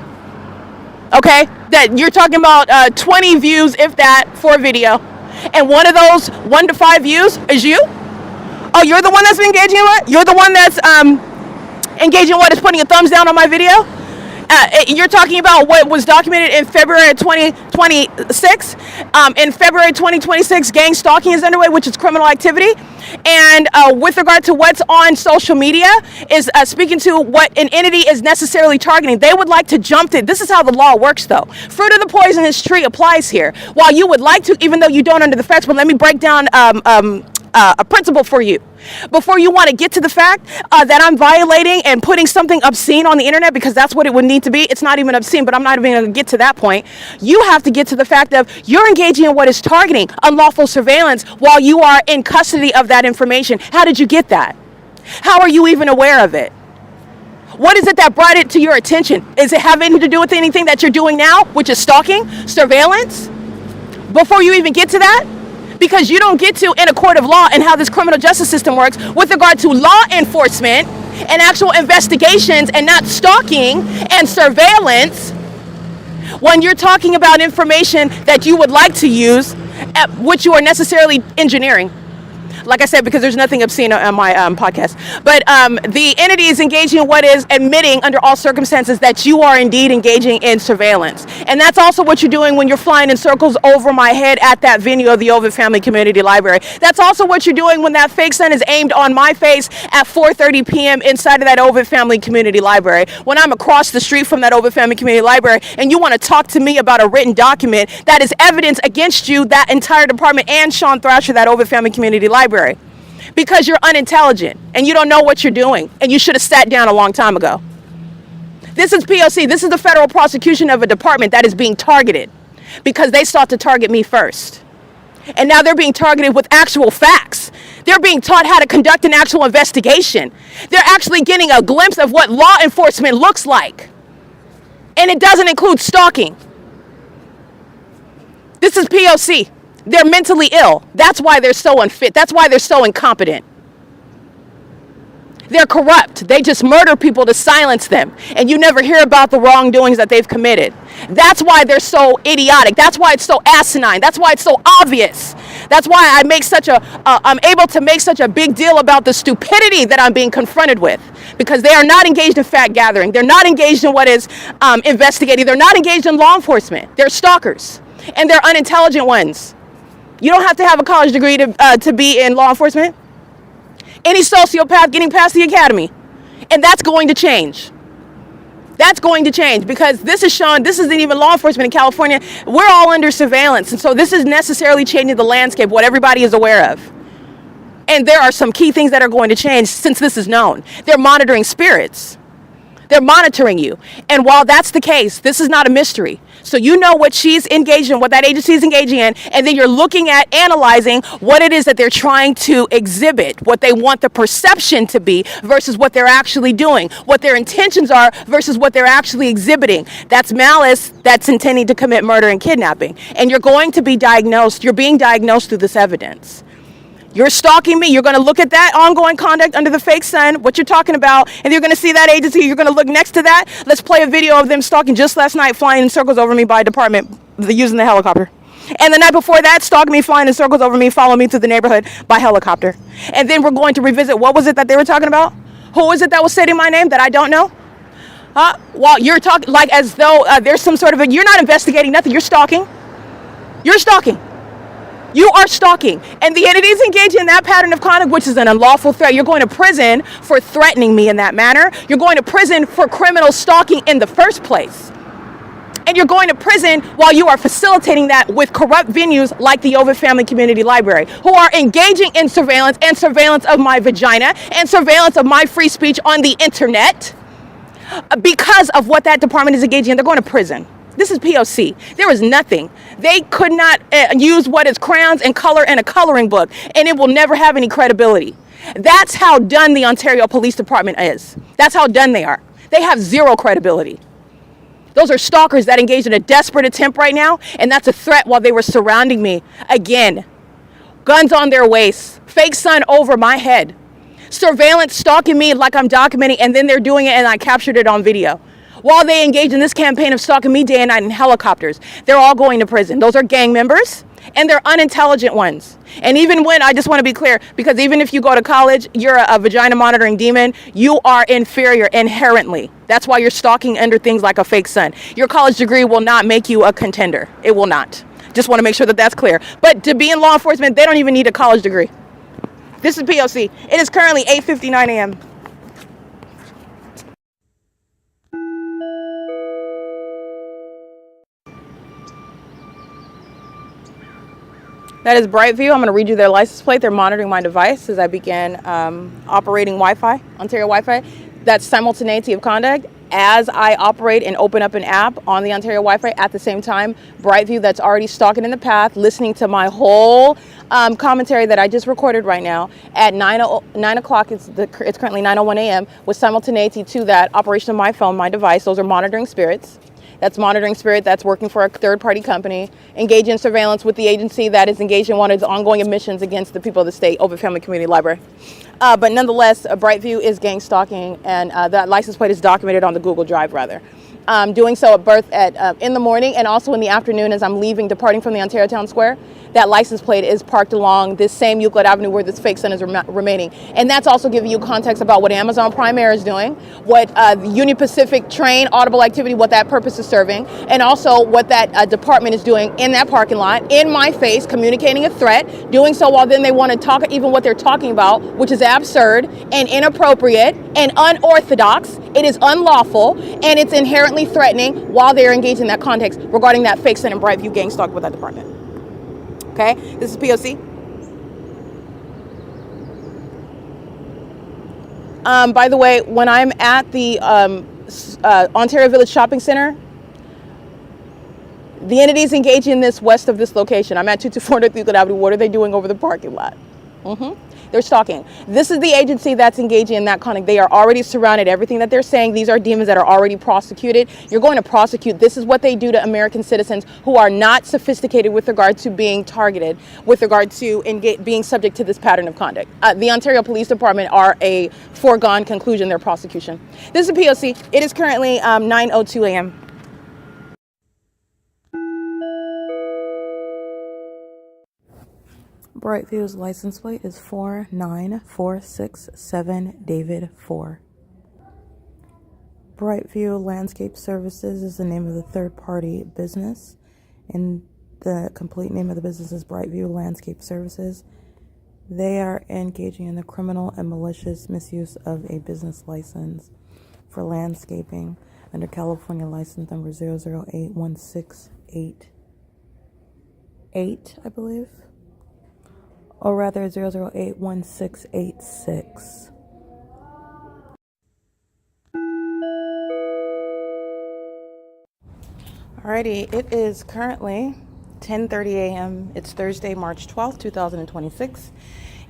Okay, that you're talking about 20 views, if that, for a video. And one of those 1 to 5 views is you? Oh, you're the one that's engaging in what? You're the one that's engaging in what is putting a thumbs down on my video? You're talking about what was documented in February 2026. In February 2026, gang stalking is underway, which is criminal activity. And with regard to what's on social media, is speaking to what an entity is necessarily targeting. They would like to jump it. This is how the law works, though. Fruit of the poisonous tree applies here. While you would like to, even though you don't under the facts, but let me break down a principle for you. Before you want to get to the fact that I'm violating and putting something obscene on the internet, because that's what it would need to be. It's not even obscene, but I'm not even going to get to that point. You have to get to the fact of you're engaging in what is targeting unlawful surveillance while you are in custody of that information. How did you get that? How are you even aware of it? What is it that brought it to your attention? Is it have anything to do with anything that you're doing now, which is stalking, surveillance? Before you even get to that? Because you don't get to, in a court of law and how this criminal justice system works, with regard to law enforcement and actual investigations and not stalking and surveillance, when you're talking about information that you would like to use, which you are necessarily engineering. Like I said, because there's nothing obscene on my podcast. But the entity is engaging in what is admitting under all circumstances that you are indeed engaging in surveillance. And that's also what you're doing when you're flying in circles over my head at that venue of the OVITT Family Community Library. That's also what you're doing when that fake sun is aimed on my face at 4:30 p.m. inside of that OVITT Family Community Library. When I'm across the street from that OVITT Family Community Library and you want to talk to me about a written document that is evidence against you, that entire department, and Sean Thrasher, that OVITT Family Community Library. Because you're unintelligent and you don't know what you're doing, and you should have sat down a long time ago. This is P.O.C. This is the federal prosecution of a department that is being targeted because they sought to target me first. And now they're being targeted with actual facts. They're being taught how to conduct an actual investigation. They're actually getting a glimpse of what law enforcement looks like. And it doesn't include stalking. This is P.O.C. They're mentally ill. That's why they're so unfit. That's why they're so incompetent. They're corrupt. They just murder people to silence them. And you never hear about the wrongdoings that they've committed. That's why they're so idiotic. That's why it's so asinine. That's why it's so obvious. That's why I'm able to make such a big deal about the stupidity that I'm being confronted with. Because they are not engaged in fact gathering. They're not engaged in what is investigating. They're not engaged in law enforcement. They're stalkers. And they're unintelligent ones. You don't have to have a college degree to be in law enforcement. Any sociopath getting past the academy. And that's going to change. That's going to change because this isn't even law enforcement in California. We're all under surveillance. And so this is necessarily changing the landscape, what everybody is aware of. And there are some key things that are going to change since this is known. They're monitoring spirits. They're monitoring you. And while that's the case, this is not a mystery. So you know what she's engaged in, what that agency is engaging in, and then you're looking at analyzing what it is that they're trying to exhibit, what they want the perception to be versus what they're actually doing, what their intentions are versus what they're actually exhibiting. That's malice that's intending to commit murder and kidnapping. And you're going to be diagnosed, you're being diagnosed through this evidence. You're stalking me. You're going to look at that ongoing conduct under the fake sun, what you're talking about, and you're going to see that agency. You're going to look next to that. Let's play a video of them stalking just last night, flying in circles over me by department, using the helicopter. And the night before that, stalking me, flying in circles over me, following me through the neighborhood by helicopter. And then we're going to revisit, what was it that they were talking about? Who was it that was stating my name that I don't know? Well, you're talking like as though there's some sort of you're not investigating nothing. You're stalking. You're stalking. You are stalking. And the entities engaged in that pattern of conduct, which is an unlawful threat, you're going to prison for threatening me in that manner. You're going to prison for criminal stalking in the first place. And you're going to prison while you are facilitating that with corrupt venues like the OVITT Family Community Library, who are engaging in surveillance and surveillance of my vagina and surveillance of my free speech on the internet because of what that department is engaging in. They're going to prison. This is P.O.C. There is nothing. They could not use what is crayons and color and a coloring book, and it will never have any credibility. That's how done the Ontario Police Department is. That's how done they are. They have zero credibility. Those are stalkers that engaged in a desperate attempt right now, and that's a threat while they were surrounding me. Again, guns on their waists, fake sun over my head, surveillance stalking me like I'm documenting, and then they're doing it and I captured it on video. While they engage in this campaign of stalking me day and night in helicopters, they're all going to prison. Those are gang members, and they're unintelligent ones. And even when, I just want to be clear, because even if you go to college, you're a vagina monitoring demon, you are inferior inherently. That's why you're stalking under things like a fake sun. Your college degree will not make you a contender. It will not. Just want to make sure that that's clear. But to be in law enforcement, they don't even need a college degree. This is P.O.C. It is currently 8:59 a.m. That is Brightview. I'm going to read you their license plate. They're monitoring my device as I began operating Wi-Fi, Ontario Wi-Fi. That's simultaneity of conduct. As I operate and open up an app on the Ontario Wi-Fi at the same time, Brightview that's already stalking in the path, listening to my whole commentary that I just recorded right now at 9 o'clock, it's currently 9:01 a.m. with simultaneity to that operation of my phone, my device. Those are monitoring spirits. That's monitoring spirit that's working for a third-party company, engaged in surveillance with the agency that is engaged in one of its ongoing admissions against the people of the state, OVITT Family Community Library. But nonetheless, Brightview is gang stalking, and that license plate is documented on the Google Drive, rather. Doing so at birth in the morning and also in the afternoon as I'm departing from the Ontario Town Square. That license plate is parked along this same Euclid Avenue where this fake sun is remaining. And that's also giving you context about what Amazon Prime Air is doing, what the Union Pacific train audible activity, what that purpose is serving, and also what that department is doing in that parking lot, in my face, communicating a threat, doing so while then they want to talk even what they're talking about, which is absurd and inappropriate and unorthodox. It is unlawful, and it's inherently threatening while they're engaged in that context regarding that fake sun and Brightview gang stalk with that department. Okay, this is P.O.C. By the way, when I'm at the Ontario Village Shopping Center, the entities engaging in this west of this location. I'm at 224 North Euclid Avenue. What are they doing over the parking lot? They're stalking. This is the agency that's engaging in that conduct. They are already surrounded. Everything that they're saying, these are demons that are already prosecuted. You're going to prosecute. This is what they do to American citizens who are not sophisticated with regard to being targeted, with regard to being subject to this pattern of conduct. The Ontario Police Department are a foregone conclusion, their prosecution. This is P.O.C. It is currently 9:02 a.m. Brightview's license plate is 49467 David 4. Brightview Landscape Services is the name of the third-party business, and the complete name of the business is Brightview Landscape Services. They are engaging in the criminal and malicious misuse of a business license for landscaping under California license number 0081688, I believe. Or rather 0081686. Alrighty, it is currently 10:30 a.m. It's Thursday, March 12th, 2026.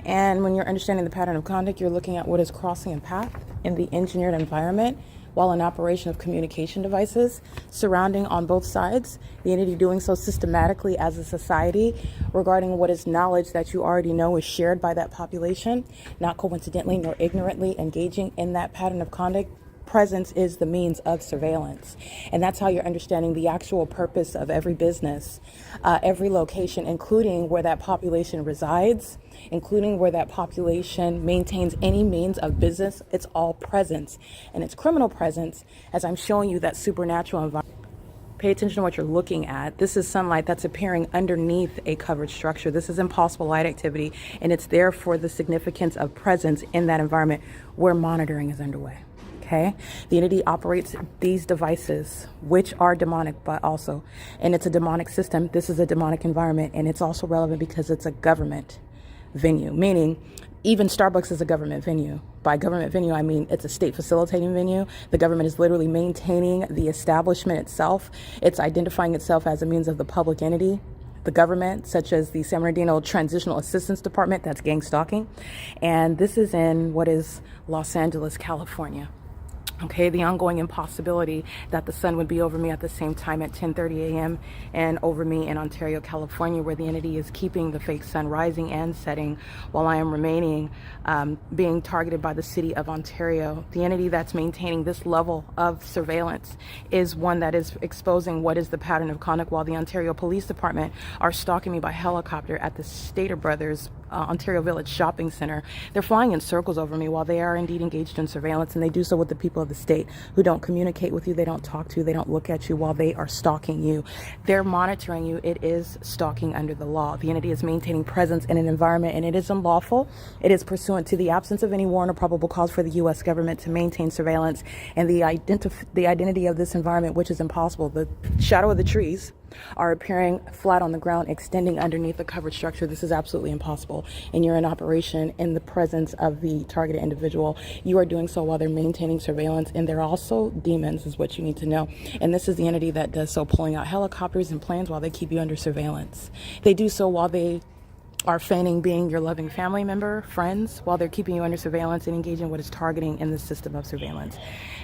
And when you're understanding the pattern of conduct, you're looking at what is crossing a path in the engineered environment while in operation of communication devices surrounding on both sides, the entity doing so systematically as a society regarding what is knowledge that you already know is shared by that population, not coincidentally nor ignorantly engaging in that pattern of conduct. Presence is the means of surveillance. And that's how you're understanding the actual purpose of every business, every location, including where that population resides, including where that population maintains any means of business. It's all presence. And it's criminal presence, as I'm showing you that supernatural environment. Pay attention to what you're looking at. This is sunlight that's appearing underneath a covered structure. This is impossible light activity, and it's there for the significance of presence in that environment where monitoring is underway. Okay, the entity operates these devices, which are demonic, but also, and it's a demonic system. This is a demonic environment, and it's also relevant because it's a government venue, meaning even Starbucks is a government venue. By government venue, I mean it's a state facilitating venue. The government is literally maintaining the establishment itself. It's identifying itself as a means of the public entity. The government, such as the San Bernardino Transitional Assistance Department, that's gang stalking. And this is in what is Los Angeles, California. Okay, the ongoing impossibility that the sun would be over me at the same time at 10:30 a.m. and over me in Ontario, California, where the entity is keeping the fake sun rising and setting while I am remaining being targeted by the city of Ontario. The entity that's maintaining this level of surveillance is one that is exposing what is the pattern of conduct while the Ontario Police Department are stalking me by helicopter at the Stater Brothers Ontario Village Shopping Center. They're flying in circles over me while they are indeed engaged in surveillance, and they do so with the people of the state who don't communicate with you, they don't talk to you, they don't look at you while they are stalking you. They're monitoring you. It is stalking under the law. The entity is maintaining presence in an environment, and it is unlawful. It is pursuant to the absence of any warrant or probable cause for the U.S. government to maintain surveillance, and the identity of this environment, which is impossible. The shadow of the trees are appearing flat on the ground, extending underneath the covered structure. This is absolutely impossible. And you're in operation in the presence of the targeted individual. You are doing so while they're maintaining surveillance, and they're also demons, is what you need to know. And this is the entity that does so, pulling out helicopters and planes while they keep you under surveillance. They do so while they are feigning being your loving family member, friends, while they're keeping you under surveillance and engaging what is targeting in the system of surveillance.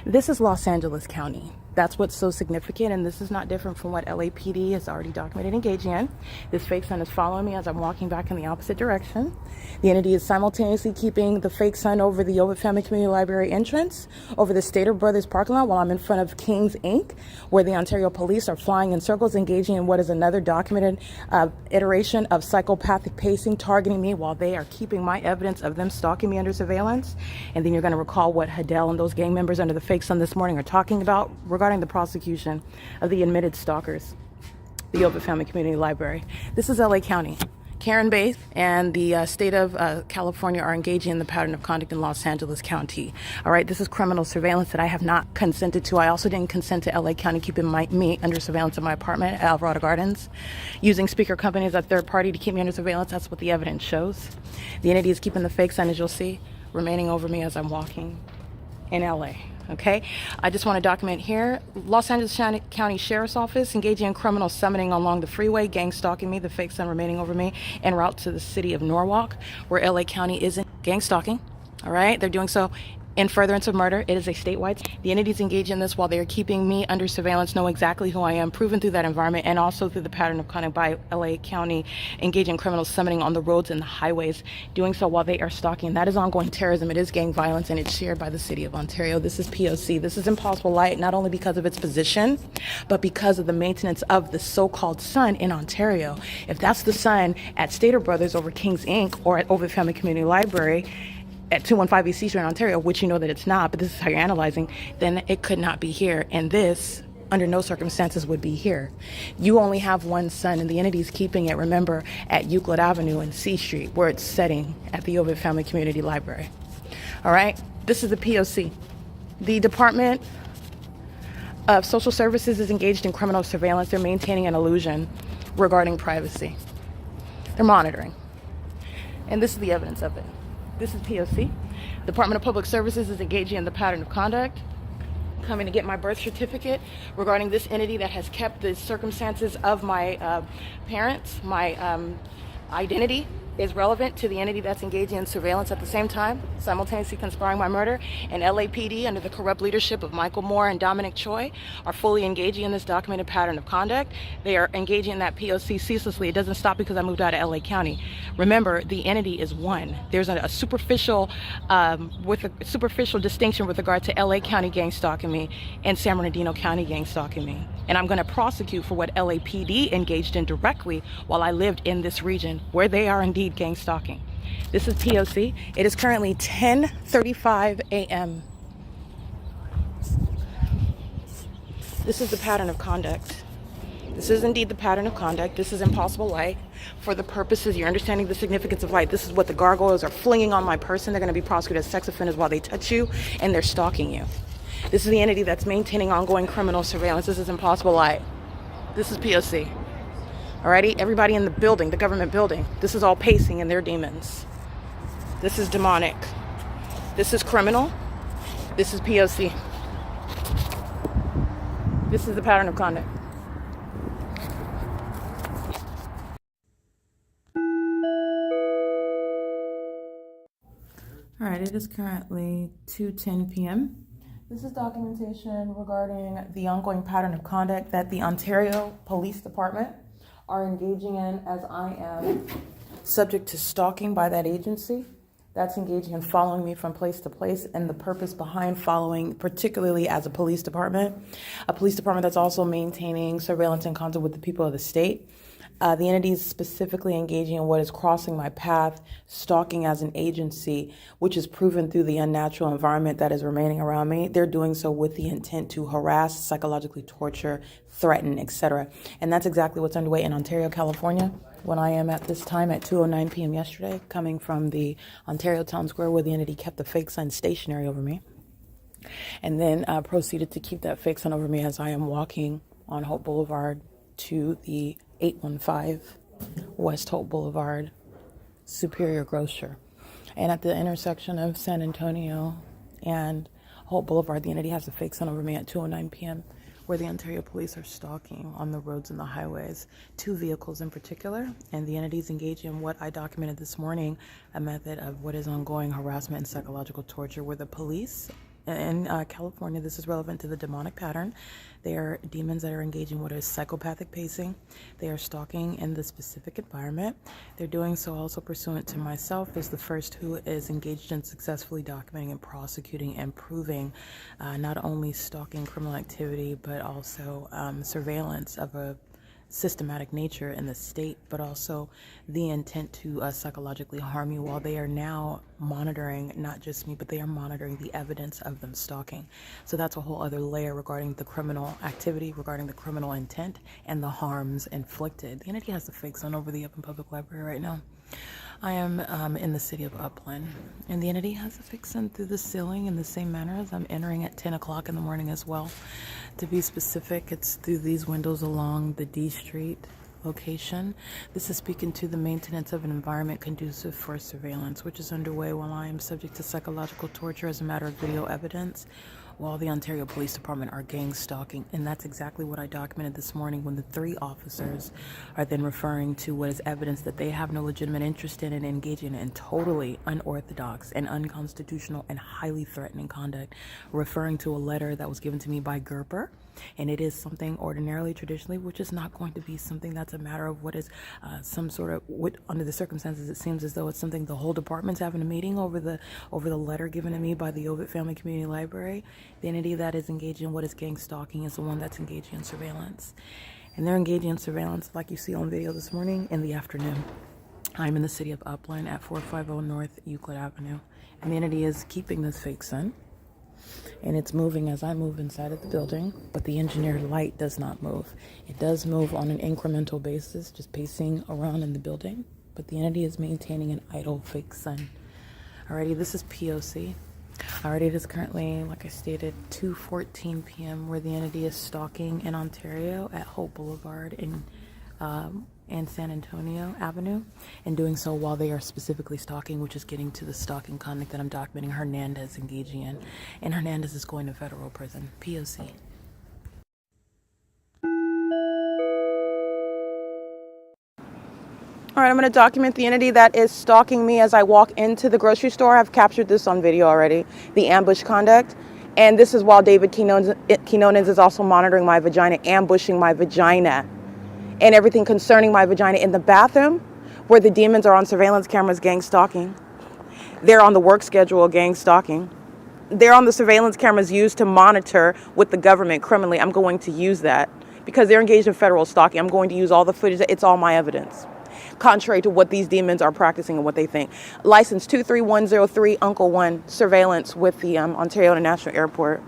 This is Los Angeles County. That's what's so significant, and this is not different from what LAPD has already documented engaging in. This fake sun is following me as I'm walking back in the opposite direction. The entity is simultaneously keeping the fake sun over the OVITT Family Community Library entrance, over the Stater Brothers parking lot while I'm in front of Kings Inc., where the Ontario police are flying in circles, engaging in what is another documented iteration of psychopathic pacing, targeting me while they are keeping my evidence of them stalking me under surveillance. And then you're going to recall what Hadel and those gang members under the fake sun this morning are talking about regarding the prosecution of the admitted stalkers, the OVITT Family Community Library. This is LA County. Karen Bay and the state of California are engaging in the pattern of conduct in Los Angeles County. All right, this is criminal surveillance that I have not consented to. I also didn't consent to LA County keeping me under surveillance in my apartment at Alvarado Gardens, using speaker companies as third party to keep me under surveillance. That's what the evidence shows. The entity is keeping the fake sun, as you'll see, remaining over me as I'm walking in LA. Okay, I just want to document here, Los Angeles County Sheriff's Office engaging in criminal summoning along the freeway, gang stalking me, the fake sun remaining over me, en route to the city of Norwalk, where LA County is in gang stalking. All right, they're doing so in furtherance of murder. It is a statewide. The entities engaged in this while they are keeping me under surveillance, know exactly who I am, proven through that environment, and also through the pattern of conduct by LA County engaging in criminal summoning on the roads and the highways, doing so while they are stalking. That is ongoing terrorism. It is gang violence, and it's shared by the city of Ontario. This is P.O.C. This is impossible light, not only because of its position, but because of the maintenance of the so-called sun in Ontario. If that's the sun at Stater Brothers over Kings Inc. or at OVITT Family Community Library, at 215 East C Street in Ontario, which you know that it's not, but this is how you're analyzing, then it could not be here. And this, under no circumstances, would be here. You only have one sun, and the entity's keeping it, remember, at Euclid Avenue and C Street, where it's setting at the OVITT Family Community Library. All right, this is the P.O.C. The Department of Social Services is engaged in criminal surveillance. They're maintaining an illusion regarding privacy. They're monitoring. And this is the evidence of it. This is P.O.C. Department of Public Services is engaging in the pattern of conduct coming to get my birth certificate regarding this entity that has kept the circumstances of my parents, my identity is relevant to the entity that's engaging in surveillance at the same time, simultaneously conspiring my murder. And LAPD, under the corrupt leadership of Michael Moore and Dominic Choi, are fully engaging in this documented pattern of conduct. They are engaging in that P.O.C. ceaselessly. It doesn't stop because I moved out of LA County. Remember, the entity is one. There's a superficial, with a superficial distinction with regard to LA County gang stalking me and San Bernardino County gang stalking me. And I'm going to prosecute for what LAPD engaged in directly while I lived in this region, where they are indeed gang stalking. This is P.O.C. It is currently 10:35 a.m. This is the pattern of conduct. This is indeed the pattern of conduct. This is impossible light. For the purposes, you're understanding the significance of light. This is what the gargoyles are flinging on my person. They're going to be prosecuted as sex offenders while they touch you, and they're stalking you. This is the entity that's maintaining ongoing criminal surveillance. This is impossible light. This is P.O.C. Alrighty, everybody in the building, the government building, this is all pacing and their demons. This is demonic. This is criminal. This is P.O.C. This is the pattern of conduct. All right, it is currently 2:10 p.m. This is documentation regarding the ongoing pattern of conduct that the Ontario Police Department are engaging in, as I am subject to stalking by that agency. That's engaging in following me from place to place, and the purpose behind following, particularly as a police department that's also maintaining surveillance and contact with the people of the state. The entity is specifically engaging in what is crossing my path, stalking as an agency, which is proven through the unnatural environment that is remaining around me. They're doing so with the intent to harass, psychologically torture, threaten, etc. And that's exactly what's underway in Ontario, California, when I am at this time at 2:09 p.m. yesterday, coming from the Ontario Town Square where the entity kept the fake sign stationary over me, and then proceeded to keep that fake sign over me as I am walking on Holt Boulevard to the 815 West Holt Boulevard, Superior Grocer. And at the intersection of San Antonio and Holt Boulevard, the entity has a fake sign over me at 2:09 p.m. where the Ontario police are stalking on the roads and the highways, 2 vehicles in particular, and the entities engaging in what I documented this morning, a method of what is ongoing harassment and psychological torture, where the police in California, this is relevant to the demonic pattern. They are demons that are engaging what is psychopathic pacing. They are stalking in the specific environment. They're doing so also pursuant to myself as the first who is engaged in successfully documenting and prosecuting and proving not only stalking criminal activity, but also surveillance of a systematic nature in the state, but also the intent to psychologically harm you, while they are now monitoring not just me, but they are monitoring the evidence of them stalking. So that's a whole other layer regarding the criminal activity, regarding the criminal intent, and the harms inflicted. The entity has the fake sign over the Upland Public Library right now. I am in the city of Upland, and the entity has a fake sign through the ceiling in the same manner as I'm entering at 10 o'clock in the morning as well. To be specific, it's through these windows along the D Street location. This is speaking to the maintenance of an environment conducive for surveillance, which is underway while I am subject to psychological torture as a matter of video evidence, while the Ontario Police Department are gang stalking. And that's exactly what I documented this morning, when the 3 officers are then referring to what is evidence that they have no legitimate interest in and engaging in totally unorthodox and unconstitutional and highly threatening conduct, referring to a letter that was given to me by GERKEN. And it is something ordinarily, traditionally, which is not going to be something that's a matter of what is some sort of, what, under the circumstances, it seems as though it's something the whole department's having a meeting over the letter given to me by the OVITT Family Community Library. The entity that is engaged in what is gang stalking is the one that's engaging in surveillance. And they're engaging in surveillance, like you see on video this morning, in the afternoon. I'm in the city of Upland at 450 North Euclid Avenue. And the entity is keeping this fake sun. And it's moving as I move inside of the building, but the engineered light does not move. It does move on an incremental basis, just pacing around in the building, but the entity is maintaining an idle fake sun. Alrighty, this is P.O.C. Alrighty, it is currently, like I stated, 2:14 p.m. where the entity is stalking in Ontario at Holt Boulevard and San Antonio Avenue, and doing so while they are specifically stalking, which is getting to the stalking conduct that I'm documenting Hernandez engaging in. And Hernandez is going to federal prison, P.O.C. All right, I'm going to document the entity that is stalking me as I walk into the grocery store. I've captured this on video already, the ambush conduct. And this is while David Quinones is also monitoring my vagina, ambushing my vagina, and everything concerning my vagina in the bathroom where the demons are on surveillance cameras gang stalking. They're on the work schedule gang stalking. They're on the surveillance cameras used to monitor with the government criminally. I'm going to use that because they're engaged in federal stalking. I'm going to use all the footage. It's all my evidence, contrary to what these demons are practicing and what they think. License 23103, Uncle 1, surveillance with the Ontario International Airport.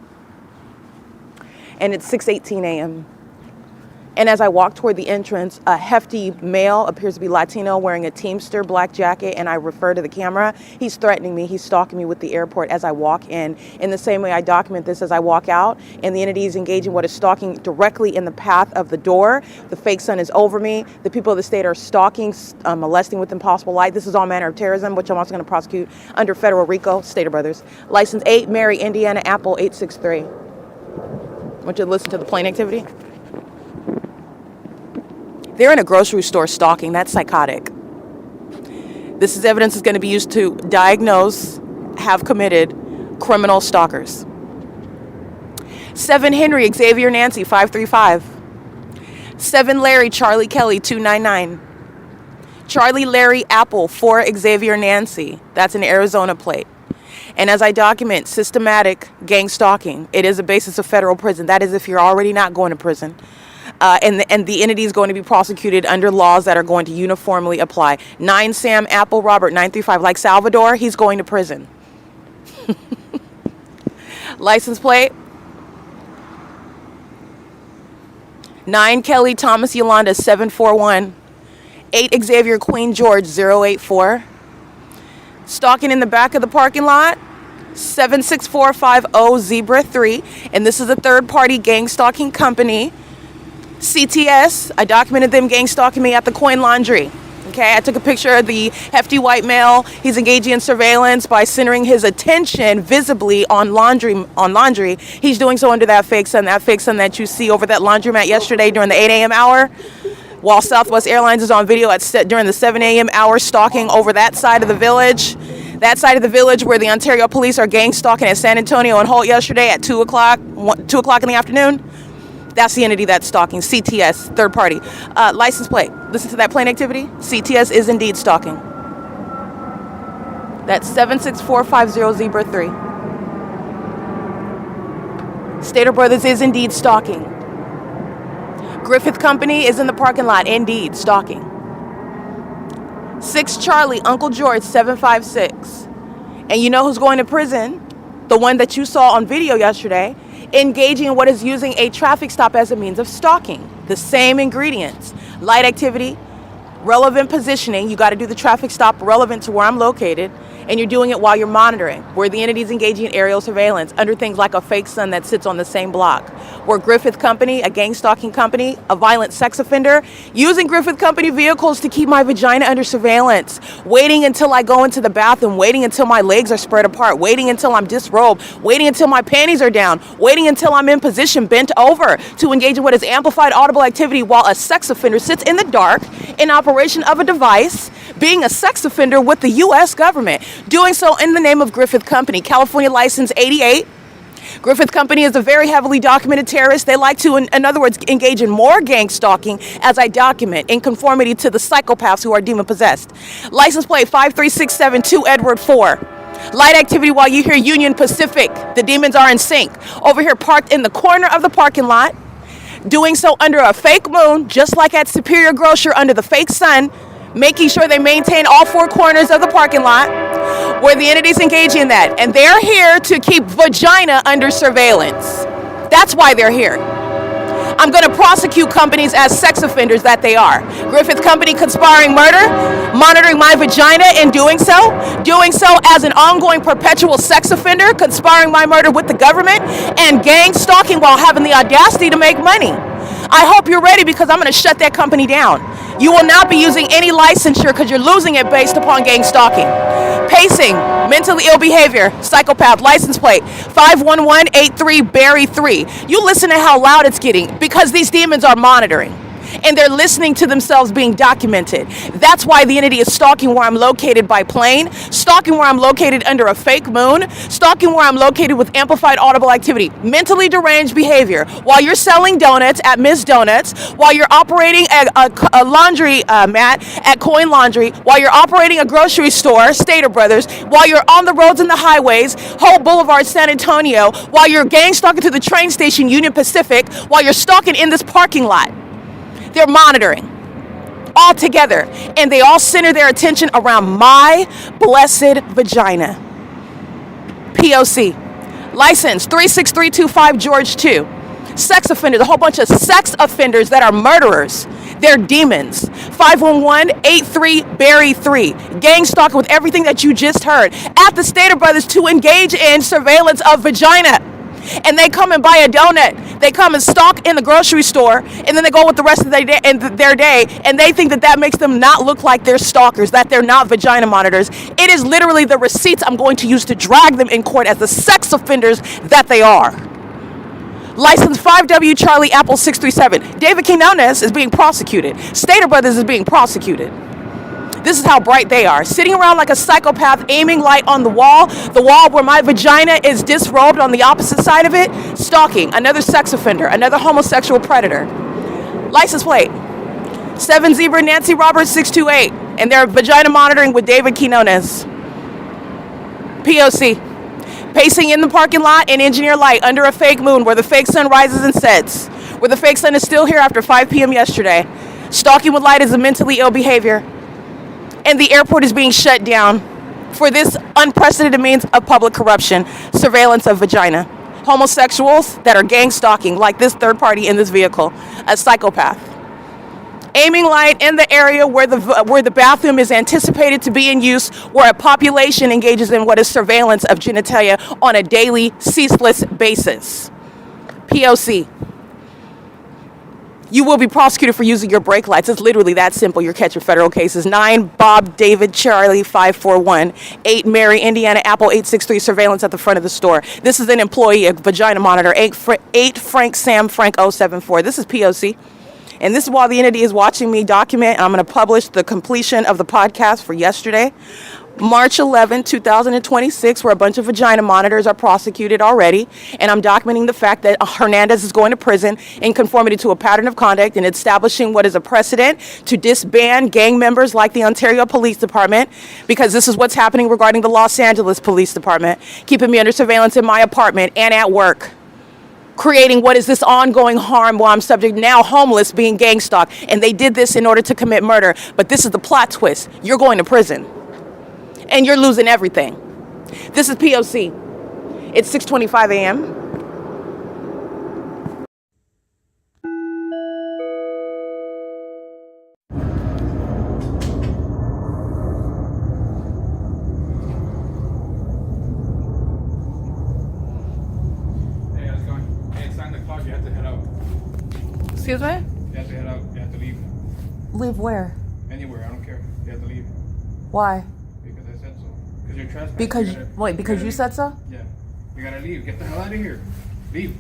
And it's 6:18 a.m. And as I walk toward the entrance, a hefty male, appears to be Latino, wearing a Teamster black jacket, and I refer to the camera. He's threatening me. He's stalking me with the airport as I walk in. In the same way, I document this as I walk out, and the entity is engaging what is stalking directly in the path of the door. The fake sun is over me. The people of the state are stalking, molesting with impossible light. This is all manner of terrorism, which I'm also going to prosecute under federal RICO, Stater Brothers. License 8, Mary, Indiana, Apple 863. Want you to listen to the plane activity? They're in a grocery store stalking. That's psychotic. This is evidence that's going to be used to diagnose, have committed criminal stalkers. 7 Henry, Xavier Nancy, 535. 7 Larry, Charlie Kelly, 299. Charlie Larry Apple, 4 Xavier Nancy. That's an Arizona plate. And as I document systematic gang stalking, it is a basis of federal prison. That is if you're already not going to prison. And the entity is going to be prosecuted under laws that are going to uniformly apply. 9 Sam Apple Robert 935, like Salvador, he's going to prison. License plate. 9 Kelly Thomas Yolanda 741. 8 Xavier Queen George 084. Stalking in the back of the parking lot. 76450 Zebra 3. And this is a third-party gang stalking company. CTS, I documented them gang stalking me at the coin laundry. Okay, I took a picture of the hefty white male. He's engaging in surveillance by centering his attention visibly on laundry. He's doing so under that fake sun that you see over that laundromat yesterday during the 8 a.m. hour, while Southwest Airlines is on video during the 7 a.m. hour stalking over that side of the village. That side of the village where the Ontario police are gang stalking at San Antonio and Holt yesterday at 2 o'clock in the afternoon. That's the entity that's stalking. CTS, third party. License plate. Listen to that plane activity. CTS is indeed stalking. That's 76450 Zebra 3. Stater Brothers is indeed stalking. Griffith Company is in the parking lot, indeed stalking. 6 Charlie, Uncle George 756. And you know who's going to prison? The one that you saw on video yesterday, engaging in what is using a traffic stop as a means of stalking. The same ingredients. Light activity, relevant positioning. You got to do the traffic stop relevant to where I'm located, and you're doing it while you're monitoring, where the entity is engaging in aerial surveillance under things like a fake sun that sits on the same block. Where Griffith Company, a gang stalking company, a violent sex offender, using Griffith Company vehicles to keep my vagina under surveillance, waiting until I go into the bathroom, waiting until my legs are spread apart, waiting until I'm disrobed, waiting until my panties are down, waiting until I'm in position, bent over, to engage in what is amplified audible activity while a sex offender sits in the dark in operation of a device, being a sex offender with the U.S. government, doing so in the name of Griffith Company, California license 88. Griffith Company is a very heavily documented terrorist. They like to, in other words, engage in more gang stalking, as I document, in conformity to the psychopaths who are demon-possessed. License plate 53672 Edward 4. Light activity while you hear Union Pacific. The demons are in sync. Over here parked in the corner of the parking lot, doing so under a fake moon, just like at Superior Grocer under the fake sun, making sure they maintain all 4 corners of the parking lot where the entity's engaging in that. And they're here to keep vagina under surveillance. That's why they're here. I'm going to prosecute companies as sex offenders that they are. Griffith Company conspiring murder, monitoring my vagina in doing so as an ongoing perpetual sex offender, conspiring my murder with the government, and gang stalking while having the audacity to make money. I hope you're ready, because I'm going to shut that company down. You will not be using any licensure because you're losing it based upon gang stalking. Pacing, mentally ill behavior, psychopath, license plate, 51183 Barry 3. You listen to how loud it's getting because these demons are monitoring. And they're listening to themselves being documented. That's why the entity is stalking where I'm located by plane, stalking where I'm located under a fake moon, stalking where I'm located with amplified audible activity, mentally deranged behavior. While you're selling donuts at Miss Donuts, while you're operating a laundry mat at Coin Laundry, while you're operating a grocery store, Stater Brothers, while you're on the roads and the highways, Holt Boulevard, San Antonio, while you're gang stalking to the train station, Union Pacific, while you're stalking in this parking lot. They're monitoring all together, and they all center their attention around my blessed vagina. P.O.C. License 36325 George 2. Sex offenders, a whole bunch of sex offenders that are murderers. They're demons. 51183 Barry 3. Gang stalking with everything that you just heard at the Stater Brothers to engage in surveillance of vagina. And they come and buy a donut. They come and stalk in the grocery store, and then they go with the rest of their day, and they think that that makes them not look like they're stalkers, that they're not vagina monitors. It is literally the receipts I'm going to use to drag them in court as the sex offenders that they are. License 5W Charlie Apple 637. David Quinones is being prosecuted. Stater Brothers is being prosecuted. This is how bright they are. Sitting around like a psychopath, aiming light on the wall where my vagina is disrobed on the opposite side of it, stalking, another sex offender, another homosexual predator. License plate, 7 Zebra Nancy Roberts 628, and they're vagina monitoring with David Quinones. P.O.C. Pacing in the parking lot in engineer light under a fake moon where the fake sun rises and sets, where the fake sun is still here after 5 p.m. yesterday. Stalking with light is a mentally ill behavior. And the airport is being shut down for this unprecedented means of public corruption, surveillance of vagina. Homosexuals that are gang stalking, like this third party in this vehicle, a psychopath. Aiming light in the area where the bathroom is anticipated to be in use, where a population engages in what is surveillance of genitalia on a daily, ceaseless basis. P.O.C. You will be prosecuted for using your brake lights. It's literally that simple. You're catching federal cases. 9 Bob David Charlie 541. 8 Mary Indiana Apple 863 surveillance at the front of the store. This is an employee, a vagina monitor. 8 Frank Sam Frank 074. This is P.O.C. And this is while the entity is watching me document. I'm going to publish the completion of the podcast for yesterday. March 11, 2026, where a bunch of vagina monitors are prosecuted already, and I'm documenting the fact that Hernandez is going to prison in conformity to a pattern of conduct and establishing what is a precedent to disband gang members like the Ontario Police Department, because this is what's happening regarding the Los Angeles Police Department, keeping me under surveillance in my apartment and at work, creating what is this ongoing harm while I'm subject, now homeless, being gang stalked, and they did this in order to commit murder, but this is the plot twist. You're going to prison. And you're losing everything. This is P.O.C. It's 6:25 a.m. Hey, how's it going? Hey, it's 9 o'clock. You have to head out. Excuse me? You have to head out. You have to leave. Leave where? Anywhere. I don't care. You have to leave. Why? Because I said so. Because you're trespassing. Because you said so? Yeah. You gotta leave. Get the hell out of here. Leave.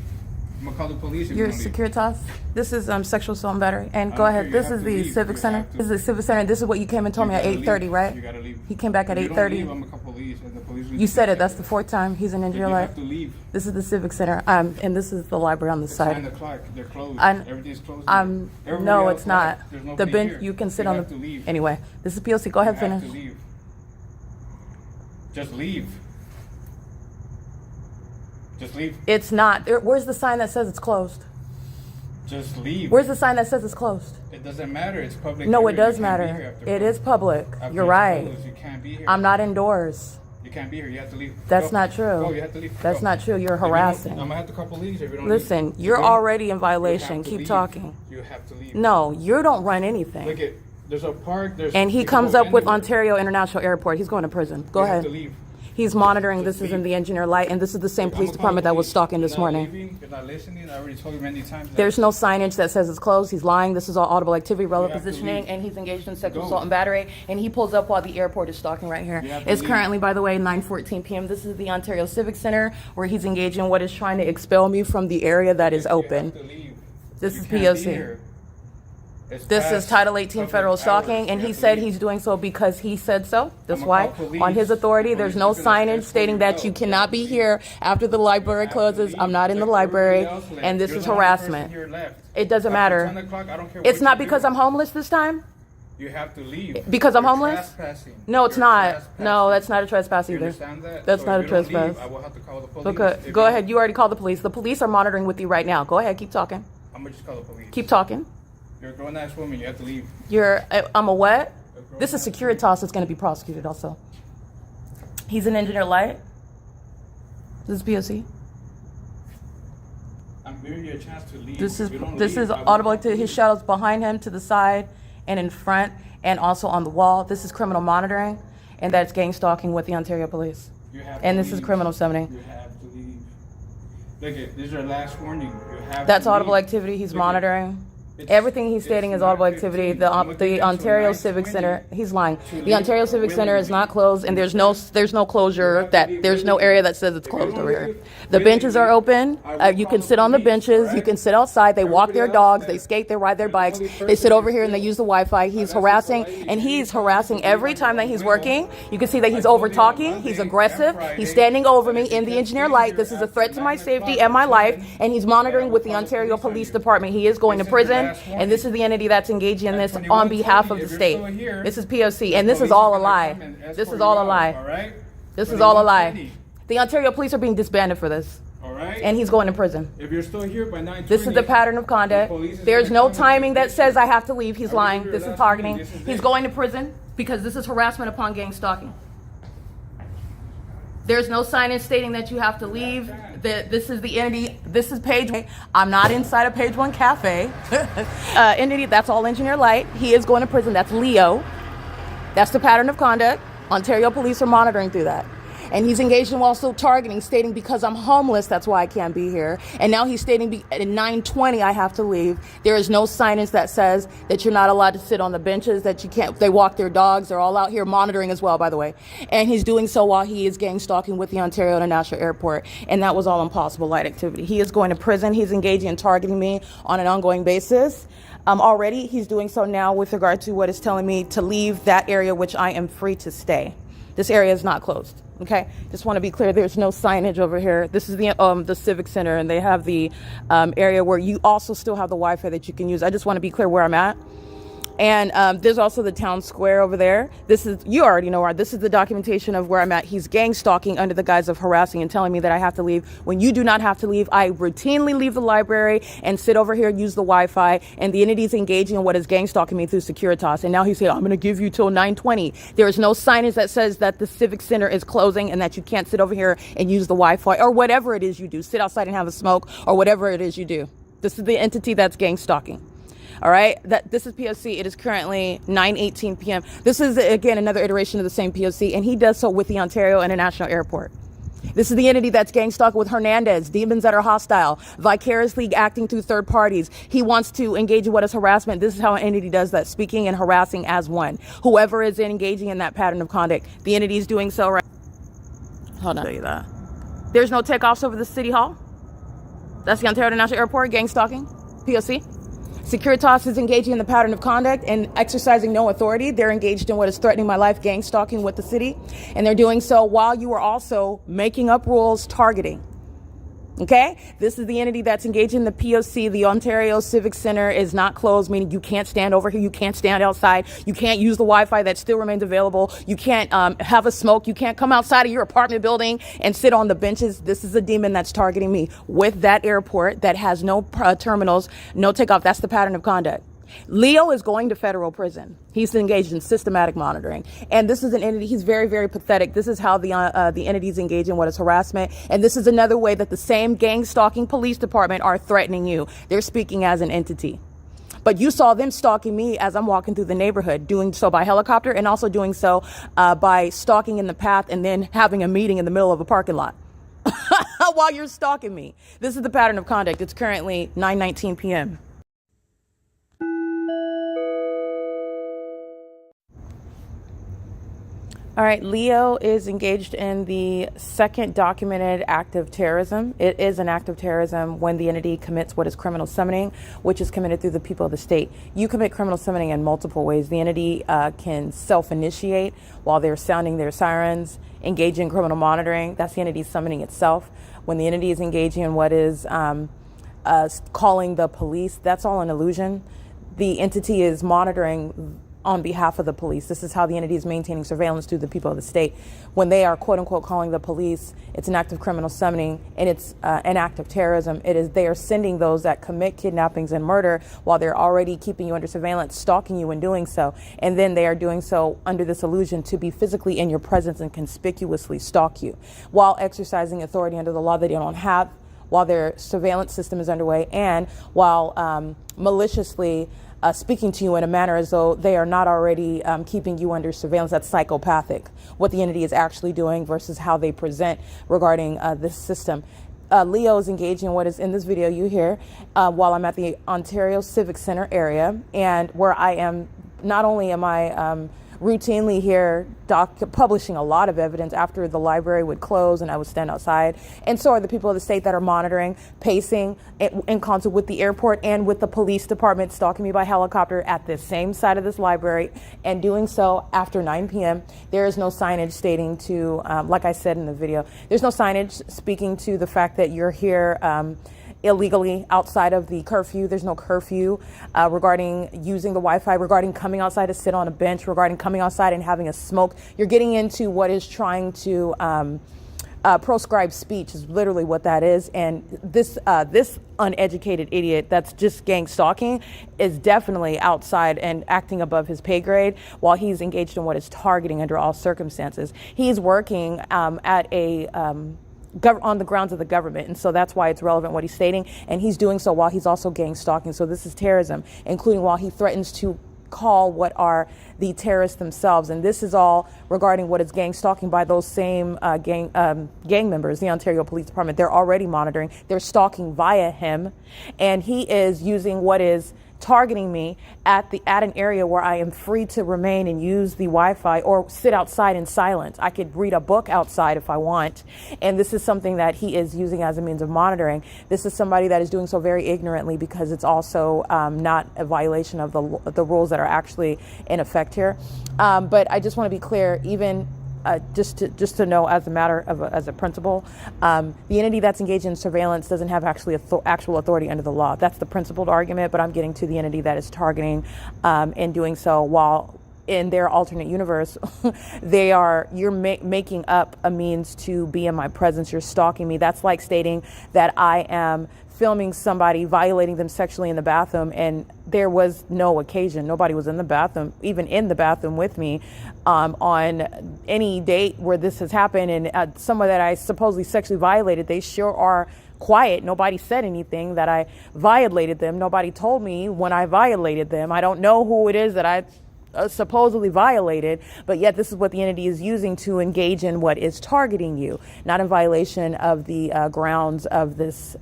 I'm gonna call the police if You're you don't leave. Securitas. This is sexual assault and battery. And I go don't ahead. care. You This have is to the leave. Civic You Center. have to. This is the Civic Center. This is what you came and told me at gotta 8:30, leave. right? You gotta leave. He came back at If you don't 8:30. leave, I'm gonna call police, and the police will You said it. take That's the 4th time he's in You injury have light. to leave. This is the Civic Center. And this is the library on the It's 9 side. o'clock. They're closed. I'm- Everything's closed. No, Everybody it's else not. left. There's The nobody bench. here. You can sit You on have the. to leave. Anyway, this is POC. Go ahead, You have finish. to leave. Just leave. Just leave. It's not. Where's the sign that says it's closed? Just leave. Where's the sign that says it's closed? It doesn't matter. It's public. No, area. it does You can't be matter. here after It 4. is public. After You're it's right. closed, you can't be here. I'm not indoors. You can't be here. You have to leave. That's Go. not true. Go. You have to leave. That's Go. not true. You're If you don't- harassing. I'm gonna have to call police if you don't Listen, leave. you're Go. already in You have violation. to Keep leave. talking. You have to leave. No, you don't run anything. Look at. There's a park. There's. And he you can comes go up with anywhere. Ontario International Airport. He's going to prison. Go You ahead. have to leave. He's monitoring. This is in the engineer light, and this is the same police department that was stalking this morning. You're not listening. I already told you many times. There's no signage that says it's closed. He's lying. This is all audible activity, relative have to positioning, leave. and he's engaged in sexual assault and battery. And he pulls up while the airport is stalking right here. have to It's leave. currently, by the way, 9:14 p.m. This is the Ontario Civic Center, where he's engaged in what is trying to expel me from the area that is open. You have to leave. This You is can't be P.O.C. here. It's This is past Title 18 public federal hours. stalking, and You he have to said leave. he's doing so because he said so. That's I'ma why, call on his police. authority, there's no Police are gonna signage escort stating you that out. you cannot be here after the library closes. I'm not in the library, and this is harassment. It doesn't matter. 10 o'clock, I don't care It's what not you because do. I'm homeless this time? You have to leave. Because I'm You're homeless? trespassing. No, it's You're not. trespassing. No, that's not a trespass You either. understand that? That's So not if a you don't leave, trespass. I will have to call the police. Okay, If go ahead. You already called the police. The police are monitoring with you right now. Go ahead, keep talking. I'm gonna just call the police. Keep talking. You're a grown-ass woman. You have to leave. I'm a what? This is Securitas that's going to be prosecuted also. He's an engineer light. This is P.O.C. I'm giving you a chance to leave. This If you don't is leave, I will audible call activity. His police. shadows behind him, to the side, and in front, and also on the wall. This is criminal monitoring, and that's gang stalking with the Ontario Police. You have And to this is leave. criminal summoning. You have to leave. Look, this is your last warning. You have That's to audible leave. activity. He's Look it. monitoring. It's- Everything he's it's stating is audible 9:15. activity. I'm gonna give The you till Ontario Civic 9:20 Center, he's lying. to The leave Ontario Civic Center is not closed, and there's no closure. There's no area that says it's closed over here. The benches are open. You can sit on the benches. You can sit outside. They walk their dogs. They skate. They ride their bikes. They sit over here and they use the Wi-Fi. He's harassing, and he's harassing every time that he's working. You can see that he's over talking. He's aggressive. He's standing over me in the engineer light. This is a threat to my safety and my life, and he's monitoring with the Ontario Police Department. He is going to prison, and this is the entity that's engaging in this on behalf of the state. This is P.O.C., and this is all a lie. This is all a lie. This is all a lie. The Ontario Police are being disbanded for this, Alright? and he's going to prison. If you're still here by 9:20, This is the pattern of conduct. There's no timing that says I have to leave. He's lying. This is targeting. He's going to prison because this is harassment upon gang stalking. There's no signage stating that you have to leave. This is the entity. This is page. I'm not inside a page one cafe. Entity. That's all engineer light. He is going to prison. That's Leo. That's the pattern of conduct. Ontario police are monitoring through that. And he's engaged in also targeting, stating because I'm homeless, that's why I can't be here. And now he's stating at 9:20 I have to leave. There is no signage that says that you're not allowed to sit on the benches, that you can't, they walk their dogs. They're all out here monitoring as well, by the way. And he's doing so while he is gang stalking with the Ontario International Airport. And that was all impossible light activity. He is going to prison. He's engaging in targeting me on an ongoing basis. Already he's doing so now with regard to what is telling me to leave that area, which I am free to stay. This area is not closed. Okay, just want to be clear. There's no signage over here. This is the Civic Center, and they have the area where you also still have the Wi-Fi that you can use. I just want to be clear where I'm at. And there's also the town square over there. This is, you already know where, this is the documentation of where I'm at. He's gang stalking under the guise of harassing and telling me that I have to leave. When you do not have to leave, I routinely leave the library and sit over here and use the Wi-Fi. And the entity's engaging in what is gang stalking me through Securitas. And now he's saying, I'm going to give you till 9:20. There is no signage that says that the Civic Center is closing and that you can't sit over here and use the Wi-Fi or whatever it is you do. Sit outside and have a smoke or whatever it is you do. This is the entity that's gang stalking. All right, this is P.O.C. It is currently 9:18 p.m. This is, again, another iteration of the same P.O.C., and he does so with the Ontario International Airport. This is the entity that's gang stalking with Hernandez, demons that are hostile, vicariously acting through third parties. He wants to engage in what is harassment. This is how an entity does that, speaking and harassing as one. Whoever is engaging in that pattern of conduct, the entity is doing so right. Hold on. I'll tell you that. There's no takeoffs over the City Hall. That's the Ontario International Airport, gang stalking, P.O.C. Securitas is engaging in the pattern of conduct and exercising no authority. They're engaged in what is threatening my life, gang stalking with the city. And they're doing so while you are also making up rules targeting. Okay? This is the entity that's engaged in the P.O.C. The Ontario Civic Center is not closed, meaning you can't stand over here. You can't stand outside. You can't use the Wi-Fi that still remains available. You can't have a smoke. You can't come outside of your apartment building and sit on the benches. This is a demon that's targeting me with that airport that has no terminals, no takeoff. That's the pattern of conduct. Leo is going to federal prison. He's engaged in systematic monitoring. And this is an entity, he's very, very pathetic. This is how the entities engage in what is harassment. And this is another way that the same gang stalking police department are threatening you. They're speaking as an entity. But you saw them stalking me as I'm walking through the neighborhood, doing so by helicopter and also doing so by stalking in the path and then having a meeting in the middle of a parking lot while you're stalking me. This is the pattern of conduct. It's currently 9:19 p.m. All right, Leo is engaged in the second documented act of terrorism. It is an act of terrorism when the entity commits what is criminal summoning, which is committed through the people of the state. You commit criminal summoning in multiple ways. The entity can self-initiate while they're sounding their sirens, engage in criminal monitoring. That's the entity summoning itself. When the entity is engaging in what is calling the police, that's all an illusion. The entity is monitoring on behalf of the police. This is how the entity is maintaining surveillance through the people of the state. When they are quote unquote calling the police, it's an act of criminal summoning and it's an act of terrorism. They are sending those that commit kidnappings and murder while they're already keeping you under surveillance, stalking you in doing so. And then they are doing so under this illusion to be physically in your presence and conspicuously stalk you while exercising authority under the law that they don't have, while their surveillance system is underway, and while maliciously speaking to you in a manner as though they are not already keeping you under surveillance. That's psychopathic, what the entity is actually doing versus how they present regarding this system. Leo is engaging in what is in this video you hear while I'm at the Ontario Civic Center area, and where I am, not only am I routinely here publishing a lot of evidence after the library would close and I would stand outside. And so are the people of the state that are monitoring, pacing in concert with the airport and with the police department, stalking me by helicopter at this same side of this library, and doing so after 9 p.m. There is no signage stating to, like I said in the video, there's no signage speaking to the fact that you're here illegally outside of the curfew. There's no curfew regarding using the Wi-Fi, regarding coming outside to sit on a bench, regarding coming outside and having a smoke. You're getting into what is trying to proscribe speech is literally what that is. And this uneducated idiot that's just gang stalking is definitely outside and acting above his pay grade while he's engaged in what is targeting under all circumstances. He's working at a on the grounds of the government, and so that's why it's relevant what he's stating, and he's doing so while he's also gang stalking. So this is terrorism, including while he threatens to call what are the terrorists themselves, and this is all regarding what is gang stalking by those same gang members. The Ontario Police Department, they're already monitoring, they're stalking via him, and he is using what is targeting me at an area where I am free to remain and use the Wi-Fi or sit outside in silence. I could read a book outside if I want. And this is something that he is using as a means of monitoring. This is somebody that is doing so very ignorantly because it's also not a violation of the rules that are actually in effect here. But I just want to be clear, even just to know as a matter of as a principle, the entity that's engaged in surveillance doesn't have actually actual authority under the law. That's the principled argument, but I'm getting to the entity that is targeting and doing so while in their alternate universe, you're making up a means to be in my presence. You're stalking me. That's like stating that I am filming somebody violating them sexually in the bathroom, and there was no occasion. Nobody was in the bathroom, even in the bathroom with me on any date where this has happened. And someone that I supposedly sexually violated, they sure are quiet. Nobody said anything that I violated them. Nobody told me when I violated them. I don't know who it is that I supposedly violated, but yet this is what the entity is using to engage in what is targeting you, not in violation of the grounds of this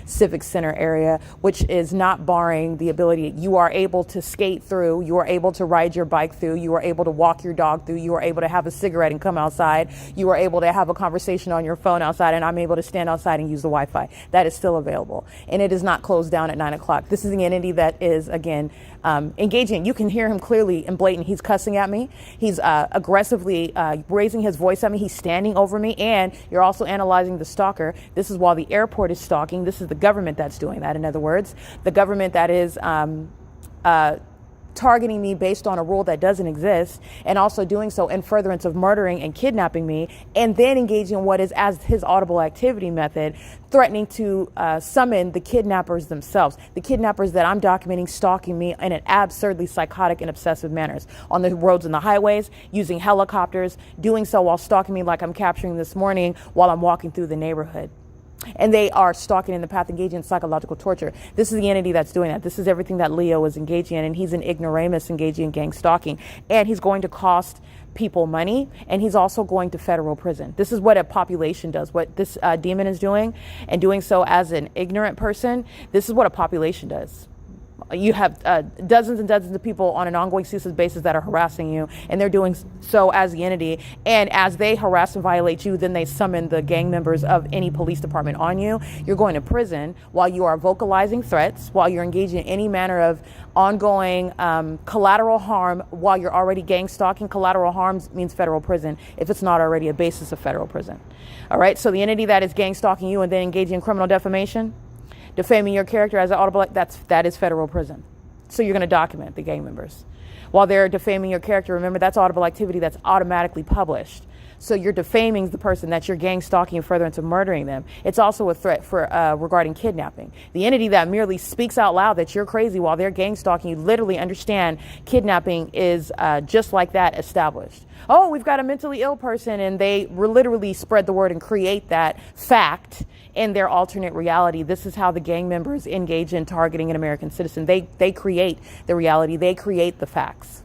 civic center area, which is not barring the ability. You are able to skate through, you are able to ride your bike through, you are able to walk your dog through, you are able to have a cigarette and come outside, you are able to have a conversation on your phone outside, and I'm able to stand outside and use the Wi-Fi. That is still available, and it is not closed down at 9 o'clock. This is the entity that is, again, engaging. You can hear him clearly and blatant. He's cussing at me. He's aggressively raising his voice at me. He's standing over me, and you're also analyzing the stalker. This is while the airport is stalking. This is the government that's doing that. In other words, the government that is targeting me based on a rule that doesn't exist, and also doing so in furtherance of murdering and kidnapping me, and then engaging in what is as his audible activity method, threatening to summon the kidnappers themselves, the kidnappers that I'm documenting stalking me in an absurdly psychotic and obsessive manners on the roads and the highways, using helicopters, doing so while stalking me like I'm capturing this morning while I'm walking through the neighborhood. And they are stalking in the path, engaging in psychological torture. This is the entity that's doing that. This is everything that Leo is engaging in, and he's an ignoramus engaging in gang stalking. And he's going to cost people money, and he's also going to federal prison. This is what a population does. What this demon is doing, and doing so as an ignorant person, this is what a population does. You have dozens and dozens of people on an ongoing ceaseless basis that are harassing you, and they're doing so as the entity. And as they harass and violate you, then they summon the gang members of any police department on you. You're going to prison while you are vocalizing threats, while you're engaging in any manner of ongoing collateral harm, while you're already gang stalking. Collateral harm means federal prison if it's not already a basis of federal prison. All right, so the entity that is gang stalking you and then engaging in criminal defamation, defaming your character as an audible, that is federal prison. So you're going to document the gang members. While they're defaming your character, remember that's audible activity that's automatically published. So you're defaming the person that you're gang stalking further into murdering them. It's also a threat for regarding kidnapping. The entity that merely speaks out loud that you're crazy while they're gang stalking, you literally understand kidnapping is just like that established. Oh, we've got a mentally ill person, and they literally spread the word and create that fact in their alternate reality. This is how the gang members engage in targeting an American citizen. They create the reality. They create the facts.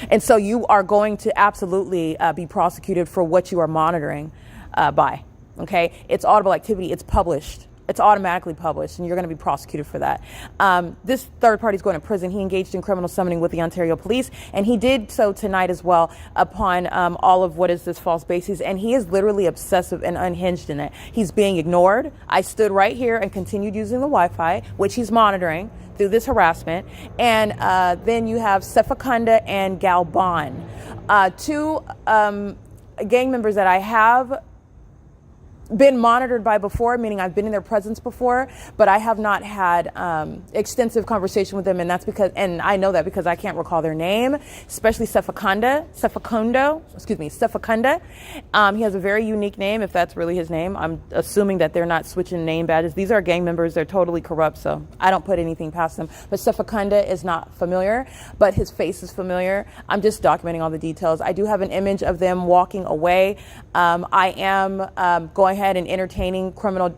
And so you are going to absolutely be prosecuted for what you are monitoring by. Okay, it's audible activity. It's published. It's automatically published, and you're going to be prosecuted for that. This third party is going to prison. He engaged in criminal summoning with the Ontario Police, and he did so tonight as well upon all of what is this false basis, and he is literally obsessive and unhinged in it. He's being ignored. I stood right here and continued using the Wi-Fi, which he's monitoring through this harassment. And then you have Sefakunda and Galban, two gang members that I have been monitored by before, meaning I've been in their presence before, but I have not had extensive conversation with them, and that's because, and I know that because I can't recall their name, especially Sefakunda. He has a very unique name, if that's really his name. I'm assuming that they're not switching name badges. These are gang members. They're totally corrupt, so I don't put anything past them. But Sefakunda is not familiar, but his face is familiar. I'm just documenting all the details. I do have an image of them walking away. I am going ahead and entertaining criminal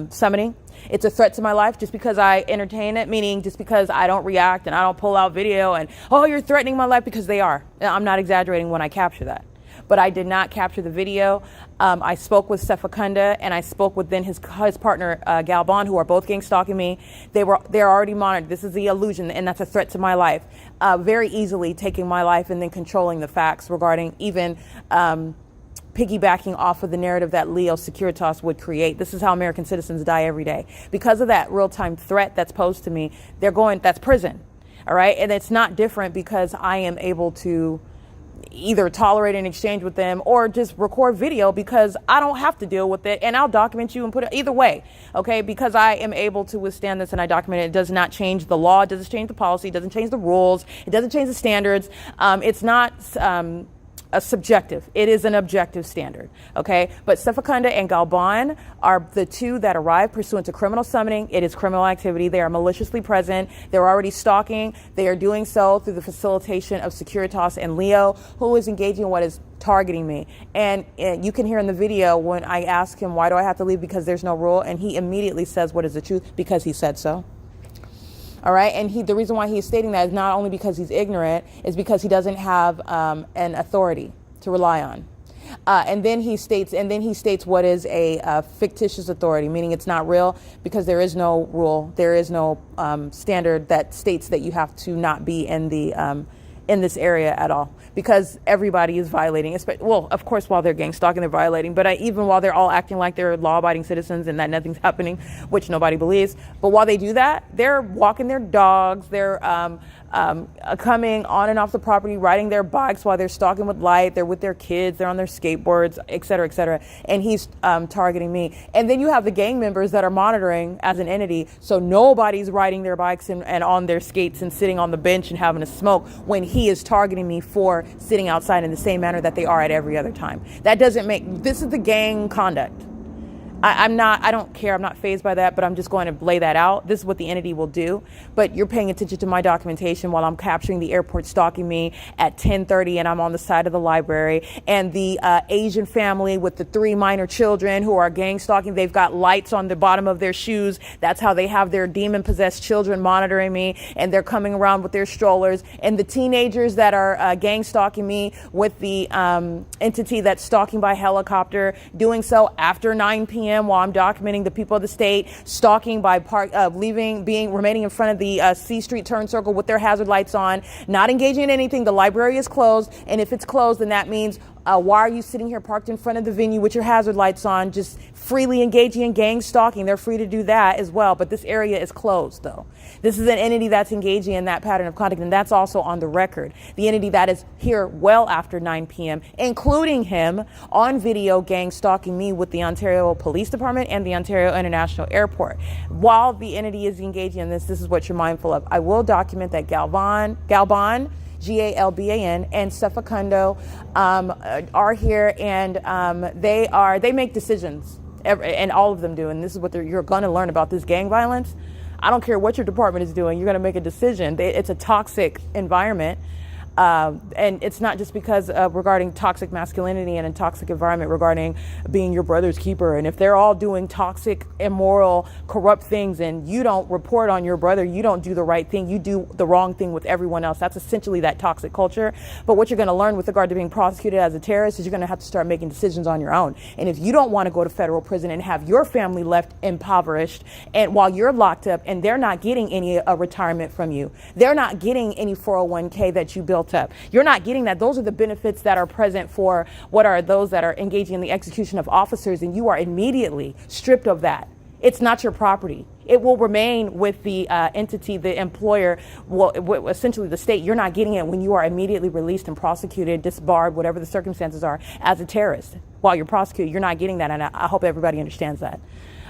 summoning. It's a threat to my life just because I entertain it, meaning just because I don't react and I don't pull out video and, oh, you're threatening my life, because they are. I'm not exaggerating when I capture that. But I did not capture the video. I spoke with Sefakunda, and I spoke with then his partner, Galban, who are both gang stalking me. They're already monitored. This is the illusion, and that's a threat to my life. Very easily taking my life and then controlling the facts regarding even piggybacking off of the narrative that Leo Securitas would create. This is how American citizens die every day. Because of that real-time threat that's posed to me, that's prison, all right? And it's not different because I am able to either tolerate an exchange with them or just record video because I don't have to deal with it, and I'll document you and put it either way, okay? Because I am able to withstand this and I document it. It does not change the law, it doesn't change the policy, it doesn't change the rules, it doesn't change the standards. It's not a subjective. It is an objective standard, okay? But Sefakunda and Galban are the two that arrived pursuant to criminal summoning. It is criminal activity. They are maliciously present. They're already stalking. They are doing so through the facilitation of Securitas and Leo, who is engaging in what is targeting me. And you can hear in the video when I ask him, why do I have to leave? Because there's no rule. And he immediately says, what is the truth? Because he said so. All right, and the reason why he's stating that is not only because he's ignorant, is because he doesn't have an authority to rely on. And then he states what is a fictitious authority, meaning it's not real, because there is no rule, there is no standard that states that you have to not be in this area at all, because everybody is violating. Well, of course, while they're gang stalking, they're violating, but even while they're all acting like they're law-abiding citizens and that nothing's happening, which nobody believes. But while they do that, they're walking their dogs, they're coming on and off the property, riding their bikes while they're stalking with light, they're with their kids, they're on their skateboards, et cetera, and he's targeting me. And then you have the gang members that are monitoring as an entity, so nobody's riding their bikes and on their skates and sitting on the bench and having a smoke when he is targeting me for sitting outside in the same manner that they are at every other time. That doesn't make, this is the gang conduct. I don't care. I'm not fazed by that, but I'm just going to lay that out. This is what the entity will do. But you're paying attention to my documentation while I'm capturing the airport stalking me at 10:30 and I'm on the side of the library. And the Asian family with the 3 minor children who are gang stalking, they've got lights on the bottom of their shoes. That's how they have their demon-possessed children monitoring me. And they're coming around with their strollers. And the teenagers that are gang stalking me with the entity that's stalking by helicopter, doing so after 9 p.m. while I'm documenting the people of the state, stalking by remaining in front of the C Street turn circle with their hazard lights on, not engaging in anything. The library is closed, and if it's closed, then that means why are you sitting here parked in front of the venue with your hazard lights on, just freely engaging in gang stalking? They're free to do that as well, but this area is closed, though. This is an entity that's engaging in that pattern of conduct, and that's also on the record. The entity that is here well after 9 p.m., including him on video gang stalking me with the Ontario Police Department and the Ontario International Airport. While the entity is engaging in this is what you're mindful of. I will document that Galban, Galban, and Sefacundo are here, and they make decisions, and all of them do. And this is what you're going to learn about this gang violence. I don't care what your department is doing. You're going to make a decision. It's a toxic environment. And it's not just because regarding toxic masculinity and a toxic environment regarding being your brother's keeper. And if they're all doing toxic, immoral, corrupt things and you don't report on your brother, you don't do the right thing, you do the wrong thing with everyone else. That's essentially that toxic culture. But what you're going to learn with regard to being prosecuted as a terrorist is you're going to have to start making decisions on your own. And if you don't want to go to federal prison and have your family left impoverished and while you're locked up and they're not getting any retirement from you, they're not getting any 401k that you built up. You're not getting that. Those are the benefits that are present for what are those that are engaging in the execution of officers, and you are immediately stripped of that. It's not your property. It will remain with the entity, the employer, essentially the state. You're not getting it when you are immediately released and prosecuted, disbarred, whatever the circumstances are, as a terrorist. While you're prosecuted, you're not getting that, and I hope everybody understands that.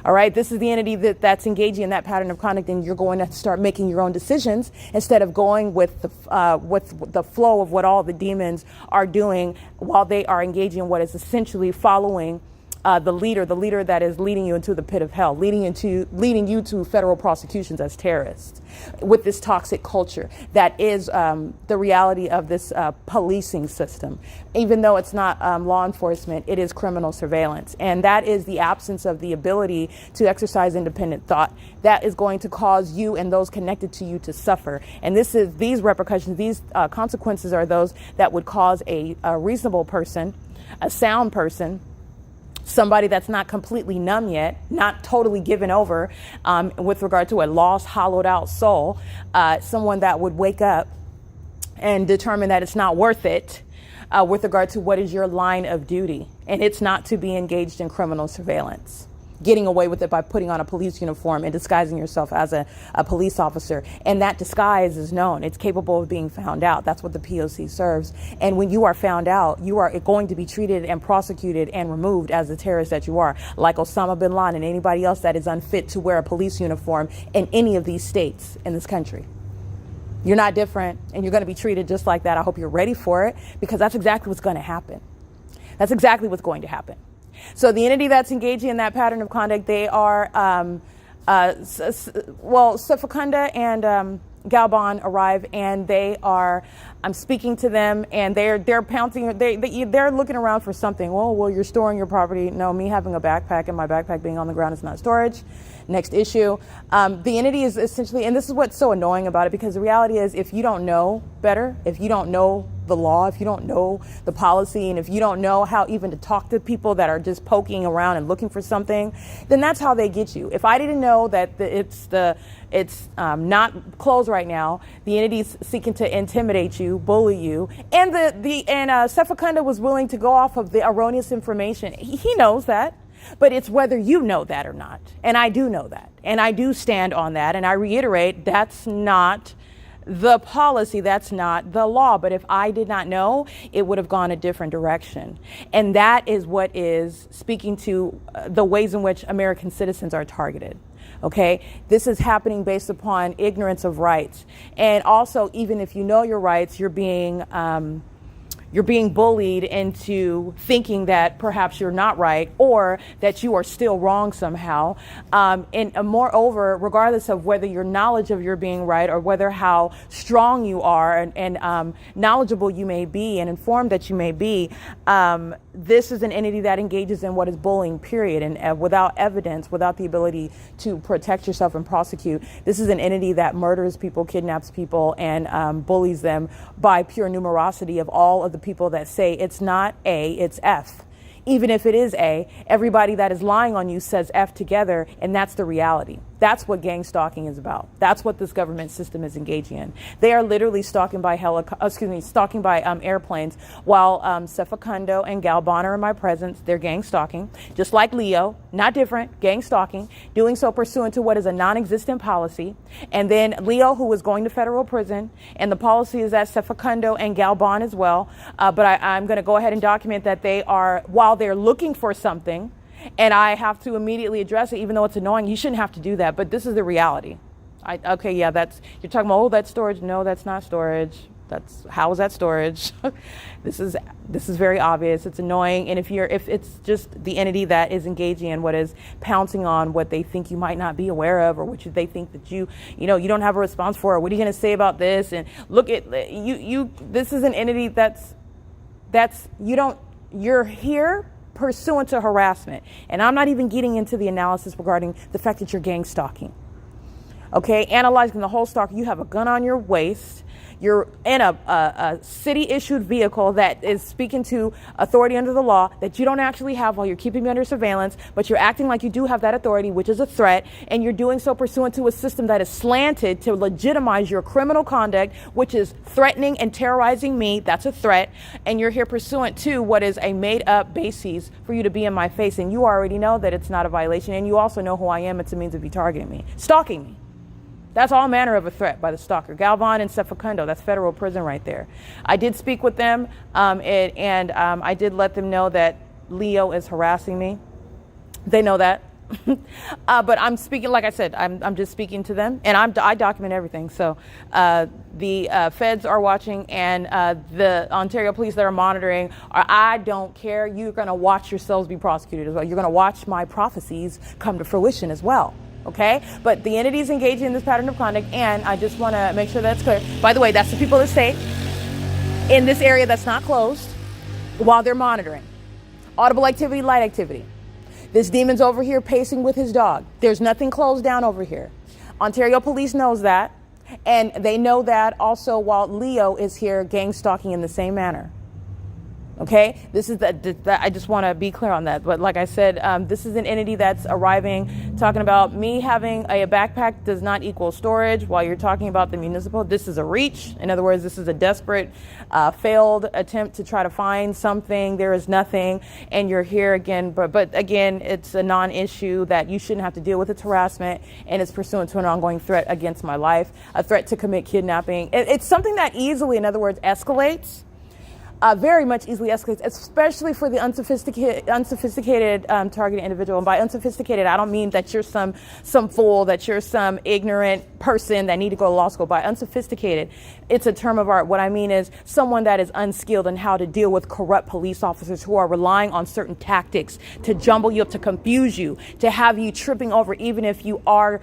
All right, this is the entity that's engaging in that pattern of conduct, and you're going to start making your own decisions instead of going with the flow of what all the demons are doing while they are engaging in what is essentially following the leader that is leading you into the pit of hell, leading you to federal prosecutions as terrorists, with this toxic culture that is the reality of this policing system. Even though it's not law enforcement, it is criminal surveillance, and that is the absence of the ability to exercise independent thought. That is going to cause you and those connected to you to suffer. And these repercussions, these consequences are those that would cause a reasonable person, a sound person, somebody that's not completely numb yet, not totally given over with regard to a lost, hollowed out soul, someone that would wake up and determine that it's not worth it with regard to what is your line of duty. And it's not to be engaged in criminal surveillance, getting away with it by putting on a police uniform and disguising yourself as a police officer. And that disguise is known. It's capable of being found out. That's what the P.O.C. serves. And when you are found out, you are going to be treated and prosecuted and removed as the terrorist that you are, like Osama bin Laden and anybody else that is unfit to wear a police uniform in any of these states in this country. You're not different, and you're going to be treated just like that. I hope you're ready for it, because that's exactly what's going to happen. That's exactly what's going to happen. So the entity that's engaging in that pattern of conduct, they are, Sefakunda and Galban arrive, and they are, I'm speaking to them, and they're pouncing, they're looking around for something. Well, you're storing your property. No, me having a backpack and my backpack being on the ground is not storage. Next issue. The entity is essentially, and this is what's so annoying about it, because the reality is, if you don't know better, if you don't know the law, if you don't know the policy, and if you don't know how even to talk to people that are just poking around and looking for something, then that's how they get you. If I didn't know that it's not closed right now, the entity's seeking to intimidate you, bully you, and Sefakunda was willing to go off of the erroneous information. He knows that. But it's whether you know that or not. And I do know that. And I do stand on that. And I reiterate, that's not the policy. That's not the law. But if I did not know, it would have gone a different direction. And that is what is speaking to the ways in which American citizens are targeted. Okay, this is happening based upon ignorance of rights. And also, even if you know your rights, you're being you're being bullied into thinking that perhaps you're not right or that you are still wrong somehow. And moreover, regardless of whether your knowledge of your being right or whether how strong you are and knowledgeable you may be and informed that you may be, this is an entity that engages in what is bullying, period. And without evidence, without the ability to protect yourself and prosecute, this is an entity that murders people, kidnaps people, and bullies them by pure numerosity of all of the people that say it's not A, it's F. Even if it is A, everybody that is lying on you says F together, and that's the reality. That's what gang stalking is about. That's what this government system is engaging in. They are literally stalking by airplanes while Sefacundo and Galban are in my presence. They're gang stalking, just like Leo, not different, gang stalking, doing so pursuant to what is a non-existent policy. And then Leo, who is going to federal prison, and the policy is that Sefacundo and Galban as well. But I'm going to go ahead and document that they are, while they're looking for something, and I have to immediately address it, even though it's annoying. You shouldn't have to do that, but this is the reality. Okay, yeah, you're talking about, oh, that's storage. No, that's not storage. How is that storage? This is very obvious. It's annoying. And if it's just the entity that is engaging in what is pouncing on what they think you might not be aware of, or which they think that you don't have a response for, or what are you going to say about this? And look at you, this is an entity you're here pursuant to harassment. And I'm not even getting into the analysis regarding the fact that you're gang stalking. Okay, analyzing the whole stalk. You have a gun on your waist. You're in a city-issued vehicle that is speaking to authority under the law that you don't actually have while you're keeping me under surveillance, but you're acting like you do have that authority, which is a threat, and you're doing so pursuant to a system that is slanted to legitimize your criminal conduct, which is threatening and terrorizing me. That's a threat, and you're here pursuant to what is a made-up basis for you to be in my face, and you already know that it's not a violation, and you also know who I am. It's a means of you targeting me, stalking me. That's all manner of a threat by the stalker. Galvan and Sefacundo, that's federal prison right there. I did speak with them, and I did let them know that Leo is harassing me. They know that. But I'm speaking, like I said, I'm just speaking to them, and I document everything. So the feds are watching, and the Ontario police that are monitoring I don't care. You're going to watch yourselves be prosecuted as well. You're going to watch my prophecies come to fruition as well. Okay, but the entity is engaging in this pattern of conduct, and I just want to make sure that's clear. By the way, that's the people that stay in this area that's not closed while they're monitoring. Audible activity, light activity. This demon's over here pacing with his dog. There's nothing closed down over here. Ontario police knows that, and they know that also while Leo is here gang stalking in the same manner. Okay, this is I just want to be clear on that. But like I said, this is an entity that's arriving, talking about me having a backpack does not equal storage while you're talking about the municipal. This is a reach. In other words, this is a desperate, failed attempt to try to find something. There is nothing, and you're here again. But again, it's a non-issue that you shouldn't have to deal with. It's harassment, and it's pursuant to an ongoing threat against my life, a threat to commit kidnapping. It's something that easily, in other words, escalates. Very much easily escalates, especially for the unsophisticated targeted individual. And by unsophisticated, I don't mean that you're some fool, that you're some ignorant person that need to go to law school. By unsophisticated, it's a term of art. What I mean is someone that is unskilled in how to deal with corrupt police officers who are relying on certain tactics to jumble you up, to confuse you, to have you tripping over, even if you are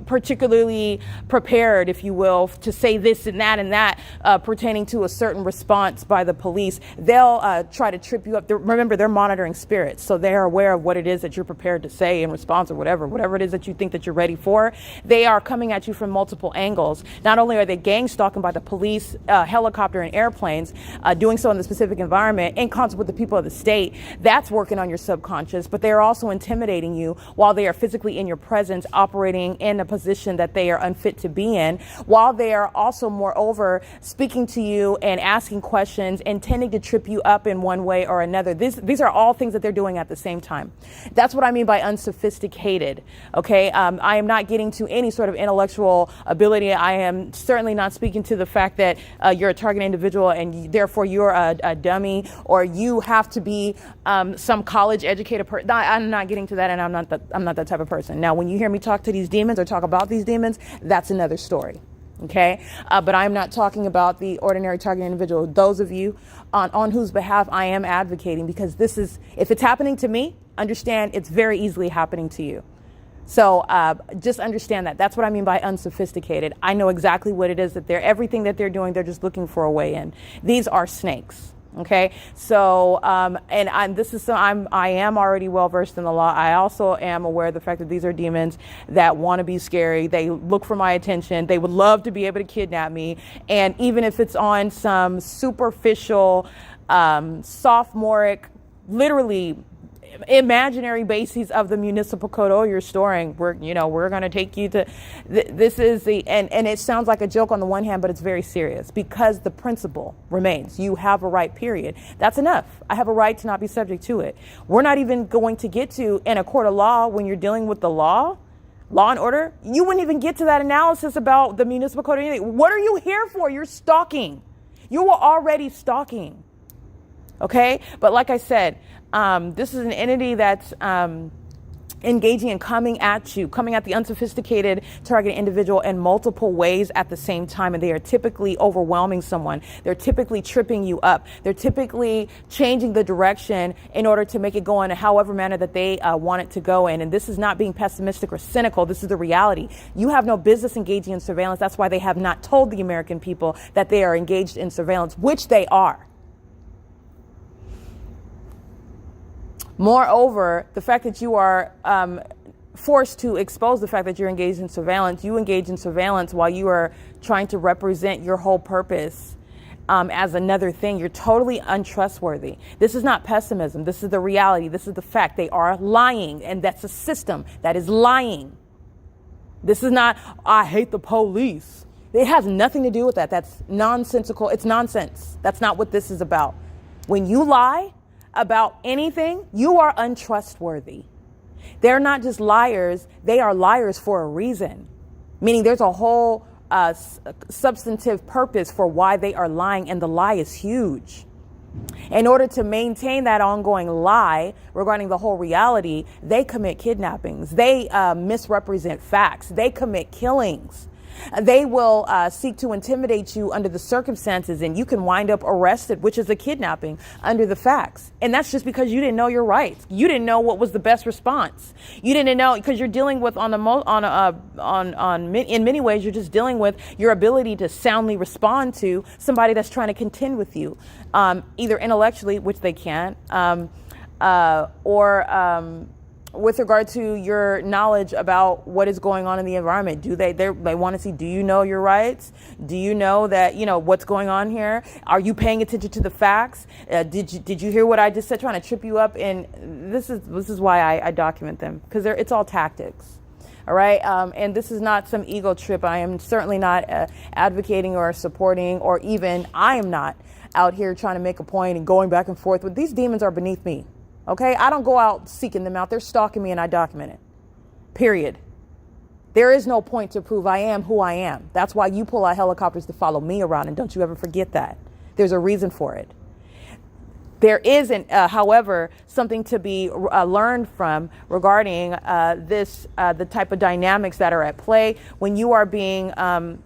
particularly prepared, if you will, to say this and that pertaining to a certain response by the police. They'll try to trip you up. Remember, they're monitoring spirits, so they're aware of what it is that you're prepared to say in response, or whatever it is that you think that you're ready for. They are coming at you from multiple angles. Not only are they gang stalking by the police, helicopter, and airplanes, doing so in the specific environment in concert with the people of the state. That's working on your subconscious, but they are also intimidating you while they are physically in your presence, operating in a position that they are unfit to be in, while they are also, moreover, speaking to you and asking questions, intending to trip you up in one way or another. These are all things that they're doing at the same time. That's what I mean by unsophisticated. Okay, I am not getting to any sort of intellectual ability. I am certainly not speaking to the fact that you're a target individual and therefore you're a dummy, or you have to be some college educated person. I'm not getting to that, and I'm not that type of person. Now, when you hear me talk to these demons or talk about these demons, that's another story. Okay, but I'm not talking about the ordinary target individual. Those of you on whose behalf I am advocating, because this is, if it's happening to me, understand it's very easily happening to you. So just understand that. That's what I mean by unsophisticated. I know exactly what it is that everything that they're doing, they're just looking for a way in. These are snakes. Okay, so I am already well versed in the law. I also am aware of the fact that these are demons that want to be scary. They look for my attention. They would love to be able to kidnap me. And even if it's on some superficial, sophomoric, literally imaginary bases of the municipal code, oh, you're storing, we're going to take you to, this is the, and it sounds like a joke on the one hand, but it's very serious because the principle remains. You have a right, period. That's enough. I have a right to not be subject to it. We're not even going to get to, in a court of law, when you're dealing with the law and order, you wouldn't even get to that analysis about the municipal code or anything. What are you here for? You're stalking. You were already stalking. Okay? But like I said, this is an entity that's engaging in coming at the unsophisticated target individual in multiple ways at the same time. And they are typically overwhelming someone. They're typically tripping you up. They're typically changing the direction in order to make it go in however manner that they want it to go in. And this is not being pessimistic or cynical. This is the reality. You have no business engaging in surveillance. That's why they have not told the American people that they are engaged in surveillance, which they are. Moreover, the fact that you are forced to expose the fact that you're engaged in surveillance, you engage in surveillance while you are trying to represent your whole purpose as another thing. You're totally untrustworthy. This is not pessimism. This is the reality. This is the fact. They are lying, and that's a system that is lying. This is not, I hate the police. It has nothing to do with that. That's nonsensical. It's nonsense. That's not what this is about. When you lie about anything, you are untrustworthy. They're not just liars, they are liars for a reason. Meaning there's a whole substantive purpose for why they are lying, and the lie is huge. In order to maintain that ongoing lie regarding the whole reality, they commit kidnappings, they misrepresent facts, they commit killings. They will seek to intimidate you under the circumstances, and you can wind up arrested, which is a kidnapping, under the facts. And that's just because you didn't know your rights. You didn't know what was the best response. You didn't know, because you're dealing with in many ways, you're just dealing with your ability to soundly respond to somebody that's trying to contend with you, either intellectually, which they can, or with regard to your knowledge about what is going on in the environment. Do they want to see, do you know your rights? Do you know that, what's going on here? Are you paying attention to the facts? Did you hear what I just said, trying to trip you up? And this is why I document them, because it's all tactics. All right. And this is not some ego trip. I am certainly not advocating or supporting, or even I am not out here trying to make a point and going back and forth. But these demons are beneath me. Okay, I don't go out seeking them out. They're stalking me, and I document it. Period. There is no point to prove I am who I am. That's why you pull out helicopters to follow me around, and don't you ever forget that. There's a reason for it. There isn't, however, something to be learned from regarding the type of dynamics that are at play when you are being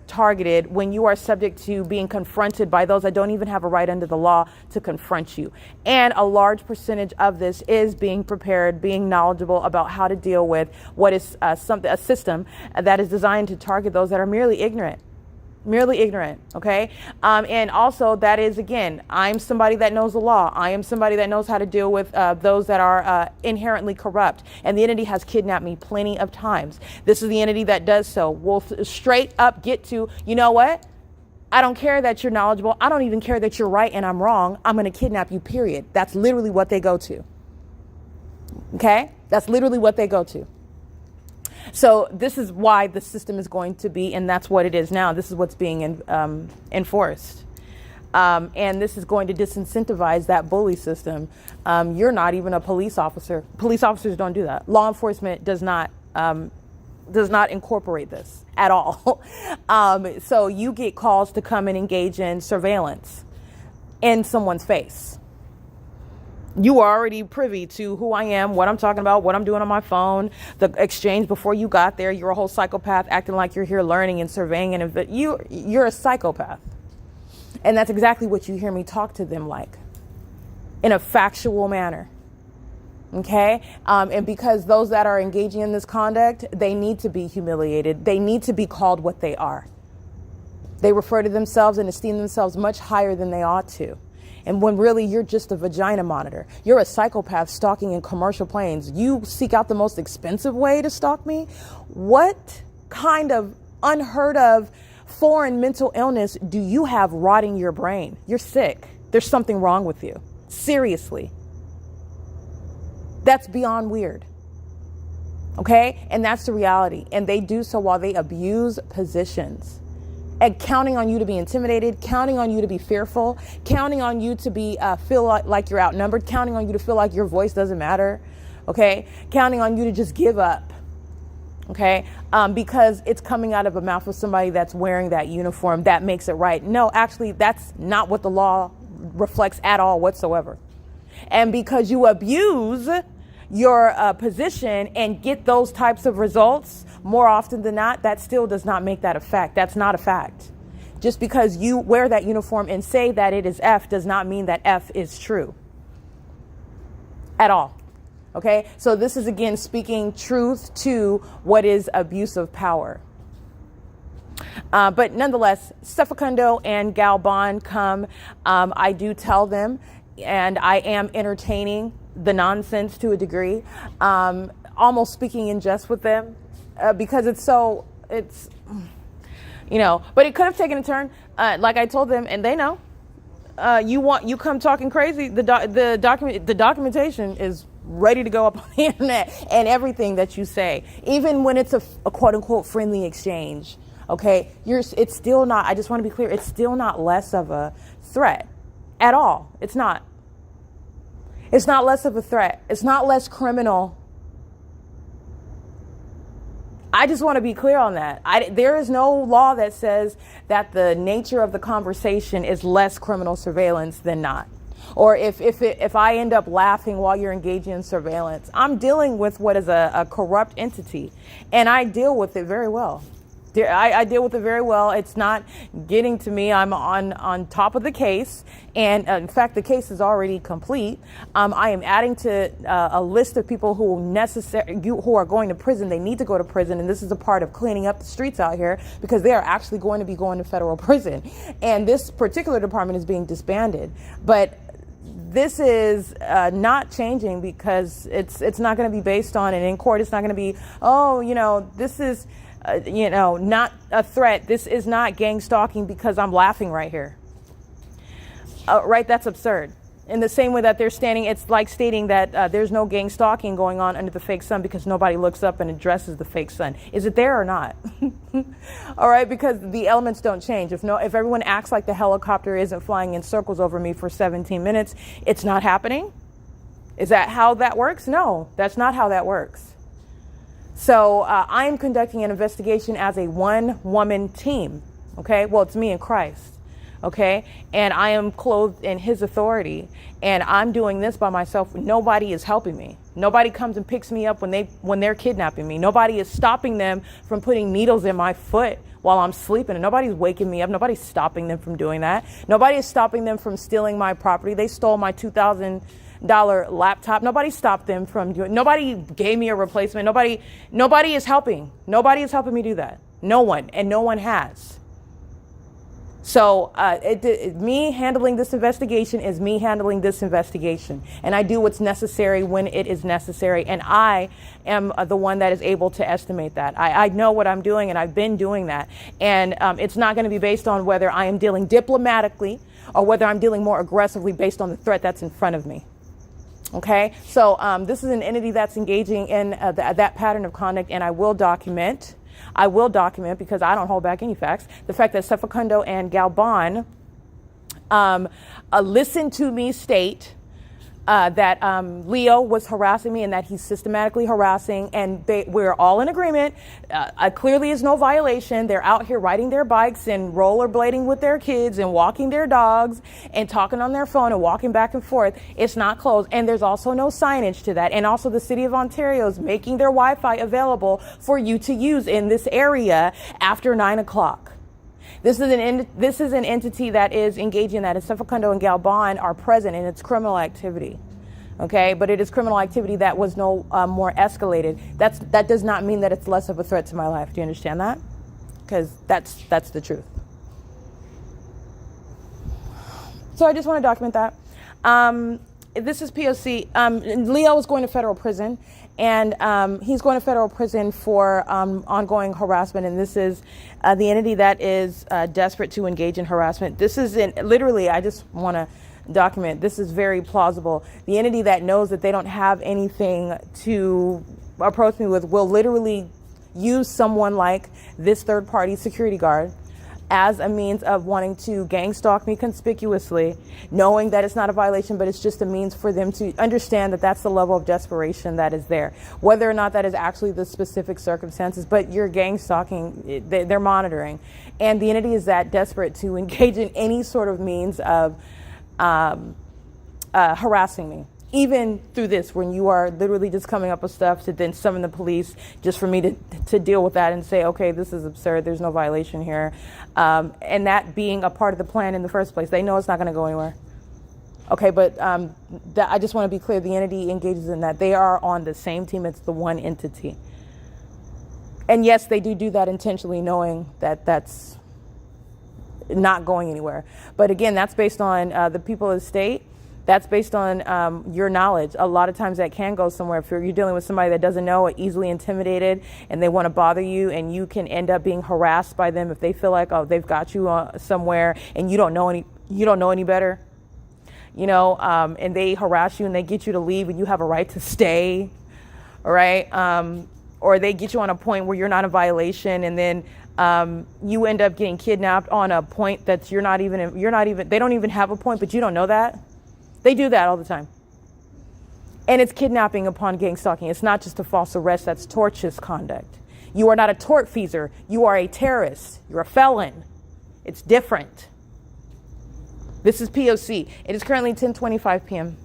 targeted, when you are subject to being confronted by those that don't even have a right under the law to confront you. And a large percentage of this is being prepared, being knowledgeable about how to deal with what is a system that is designed to target those that are merely ignorant. Okay? And also that is, again, I'm somebody that knows the law. I am somebody that knows how to deal with those that are inherently corrupt. And the entity has kidnapped me plenty of times. This is the entity that does so. Will straight up get to, you know what? I don't care that you're knowledgeable. I don't even care that you're right and I'm wrong. I'm going to kidnap you, period. That's literally what they go to. Okay? That's literally what they go to. So this is why the system is going to be, and that's what it is now. This is what's being enforced. And this is going to disincentivize that bully system. You're not even a police officer. Police officers don't do that. Law enforcement does not incorporate this at all. So you get calls to come and engage in surveillance in someone's face. You are already privy to who I am, what I'm talking about, what I'm doing on my phone, the exchange before you got there. You're a whole psychopath acting like you're here learning and surveying, and you're a psychopath. And that's exactly what you hear me talk to them like, in a factual manner. Okay? And because those that are engaging in this conduct, they need to be humiliated. They need to be called what they are. They refer to themselves and esteem themselves much higher than they ought to. And when really you're just a vagina monitor. You're a psychopath stalking in commercial planes. You seek out the most expensive way to stalk me? What kind of unheard of foreign mental illness do you have rotting your brain? You're sick. There's something wrong with you. Seriously. That's beyond weird. Okay? And that's the reality. And they do so while they abuse positions. And counting on you to be intimidated, counting on you to be fearful, counting on you to be feel like you're outnumbered, counting on you to feel like your voice doesn't matter, okay? Counting on you to just give up, okay? Because it's coming out of a mouth of somebody that's wearing that uniform that makes it right. No, actually, that's not what the law reflects at all whatsoever. And because you abuse your position and get those types of results more often than not, that still does not make that a fact. That's not a fact. Just because you wear that uniform and say that it is F does not mean that F is true at all. Okay, so this is again speaking truth to what is abuse of power. But nonetheless, Sefacundo and Galban come. I do tell them, and I am entertaining the nonsense to a degree, almost speaking in jest with them, because it's but it could have taken a turn. Like I told them, and they know, you come talking crazy, the documentation is ready to go up on the internet, and everything that you say, even when it's a quote unquote friendly exchange. Okay, it's still not, I just want to be clear, it's still not less of a threat at all. It's not. It's not less of a threat. It's not less criminal. I just want to be clear on that. There is no law that says that the nature of the conversation is less criminal surveillance than not. Or if I end up laughing while you're engaging in surveillance, I'm dealing with what is a corrupt entity, and I deal with it very well. I deal with it very well. It's not getting to me. I'm on top of the case. And in fact, the case is already complete. I am adding to a list of people who are going to prison. They need to go to prison. And this is a part of cleaning up the streets out here, because they are actually going to be going to federal prison. And this particular department is being disbanded. But this is not changing, because it's not going to be based on, and in court, it's not going to be, this is, not a threat. This is not gang stalking because I'm laughing right here. Right? That's absurd. In the same way that they're it's like stating that there's no gang stalking going on under the fake sun because nobody looks up and addresses the fake sun. Is it there or not? All right, because the elements don't change. If everyone acts like the helicopter isn't flying in circles over me for 17 minutes, it's not happening. Is that how that works? No, that's not how that works. So I am conducting an investigation as a one-woman team, okay? Well, it's me and Christ, okay? And I am clothed in his authority, and I'm doing this by myself. Nobody is helping me. Nobody comes and picks me up when they're kidnapping me. Nobody is stopping them from putting needles in my foot while I'm sleeping, and nobody's waking me up. Nobody's stopping them from doing that. Nobody is stopping them from stealing my property. They stole my $2,000 laptop. Nobody stopped them from doing. Nobody gave me a replacement. Nobody is helping. Nobody is helping me do that. No one, and no one has. So me handling this investigation is me handling this investigation, and I do what's necessary when it is necessary, and I am the one that is able to estimate that. I know what I'm doing, and I've been doing that, and it's not going to be based on whether I am dealing diplomatically or whether I'm dealing more aggressively based on the threat that's in front of me. Okay, so this is an entity that's engaging in that pattern of conduct, and I will document because I don't hold back any facts. The fact that Sefacundo and Galban listened to me state that Leo was harassing me and that he's systematically harassing, and we're all in agreement. Clearly is no violation. They're out here riding their bikes and rollerblading with their kids and walking their dogs and talking on their phone and walking back and forth. It's not closed, and there's also no signage to that. And also the City of Ontario is making their Wi-Fi available for you to use in this area after 9 o'clock. This is an entity that is engaging in that. And Sefakundo and Galban are present in its criminal activity. Okay, but it is criminal activity that was no more escalated. That does not mean that it's less of a threat to my life. Do you understand that? Because that's the truth. So I just want to document that. This is P.O.C. Leo is going to federal prison, and he's going to federal prison for ongoing harassment. And this is the entity that is desperate to engage in harassment. This is literally, I just want to document, this is very plausible. The entity that knows that they don't have anything to approach me with will literally use someone like this third-party security guard as a means of wanting to gang stalk me conspicuously, knowing that it's not a violation, but it's just a means for them to understand that that's the level of desperation that is there. Whether or not that is actually the specific circumstances, but you're gang stalking, they're monitoring. And the entity is that desperate to engage in any sort of means of harassing me. Even through this, when you are literally just coming up with stuff to then summon the police just for me to deal with that and say, okay, this is absurd, there's no violation here. And that being a part of the plan in the first place. They know it's not going to go anywhere. Okay, but I just want to be clear, the entity engages in that. They are on the same team, it's the one entity. And yes, they do that intentionally, knowing that that's not going anywhere. But again, that's based on the people of the state. That's based on your knowledge. A lot of times that can go somewhere. If you're dealing with somebody that doesn't know, easily intimidated, and they want to bother you, and you can end up being harassed by them if they feel like, oh, they've got you somewhere, and you don't know any better, and they harass you and they get you to leave, and you have a right to stay, all right? Or they get you on a point where you're not in violation, and then you end up getting kidnapped on a point that they don't even have a point, but you don't know that. They do that all the time. And it's kidnapping upon gang stalking. It's not just a false arrest, that's tortious conduct. You are not a tortfeasor. You are a terrorist. You're a felon. It's different. This is P.O.C. It is currently 10:25 p.m.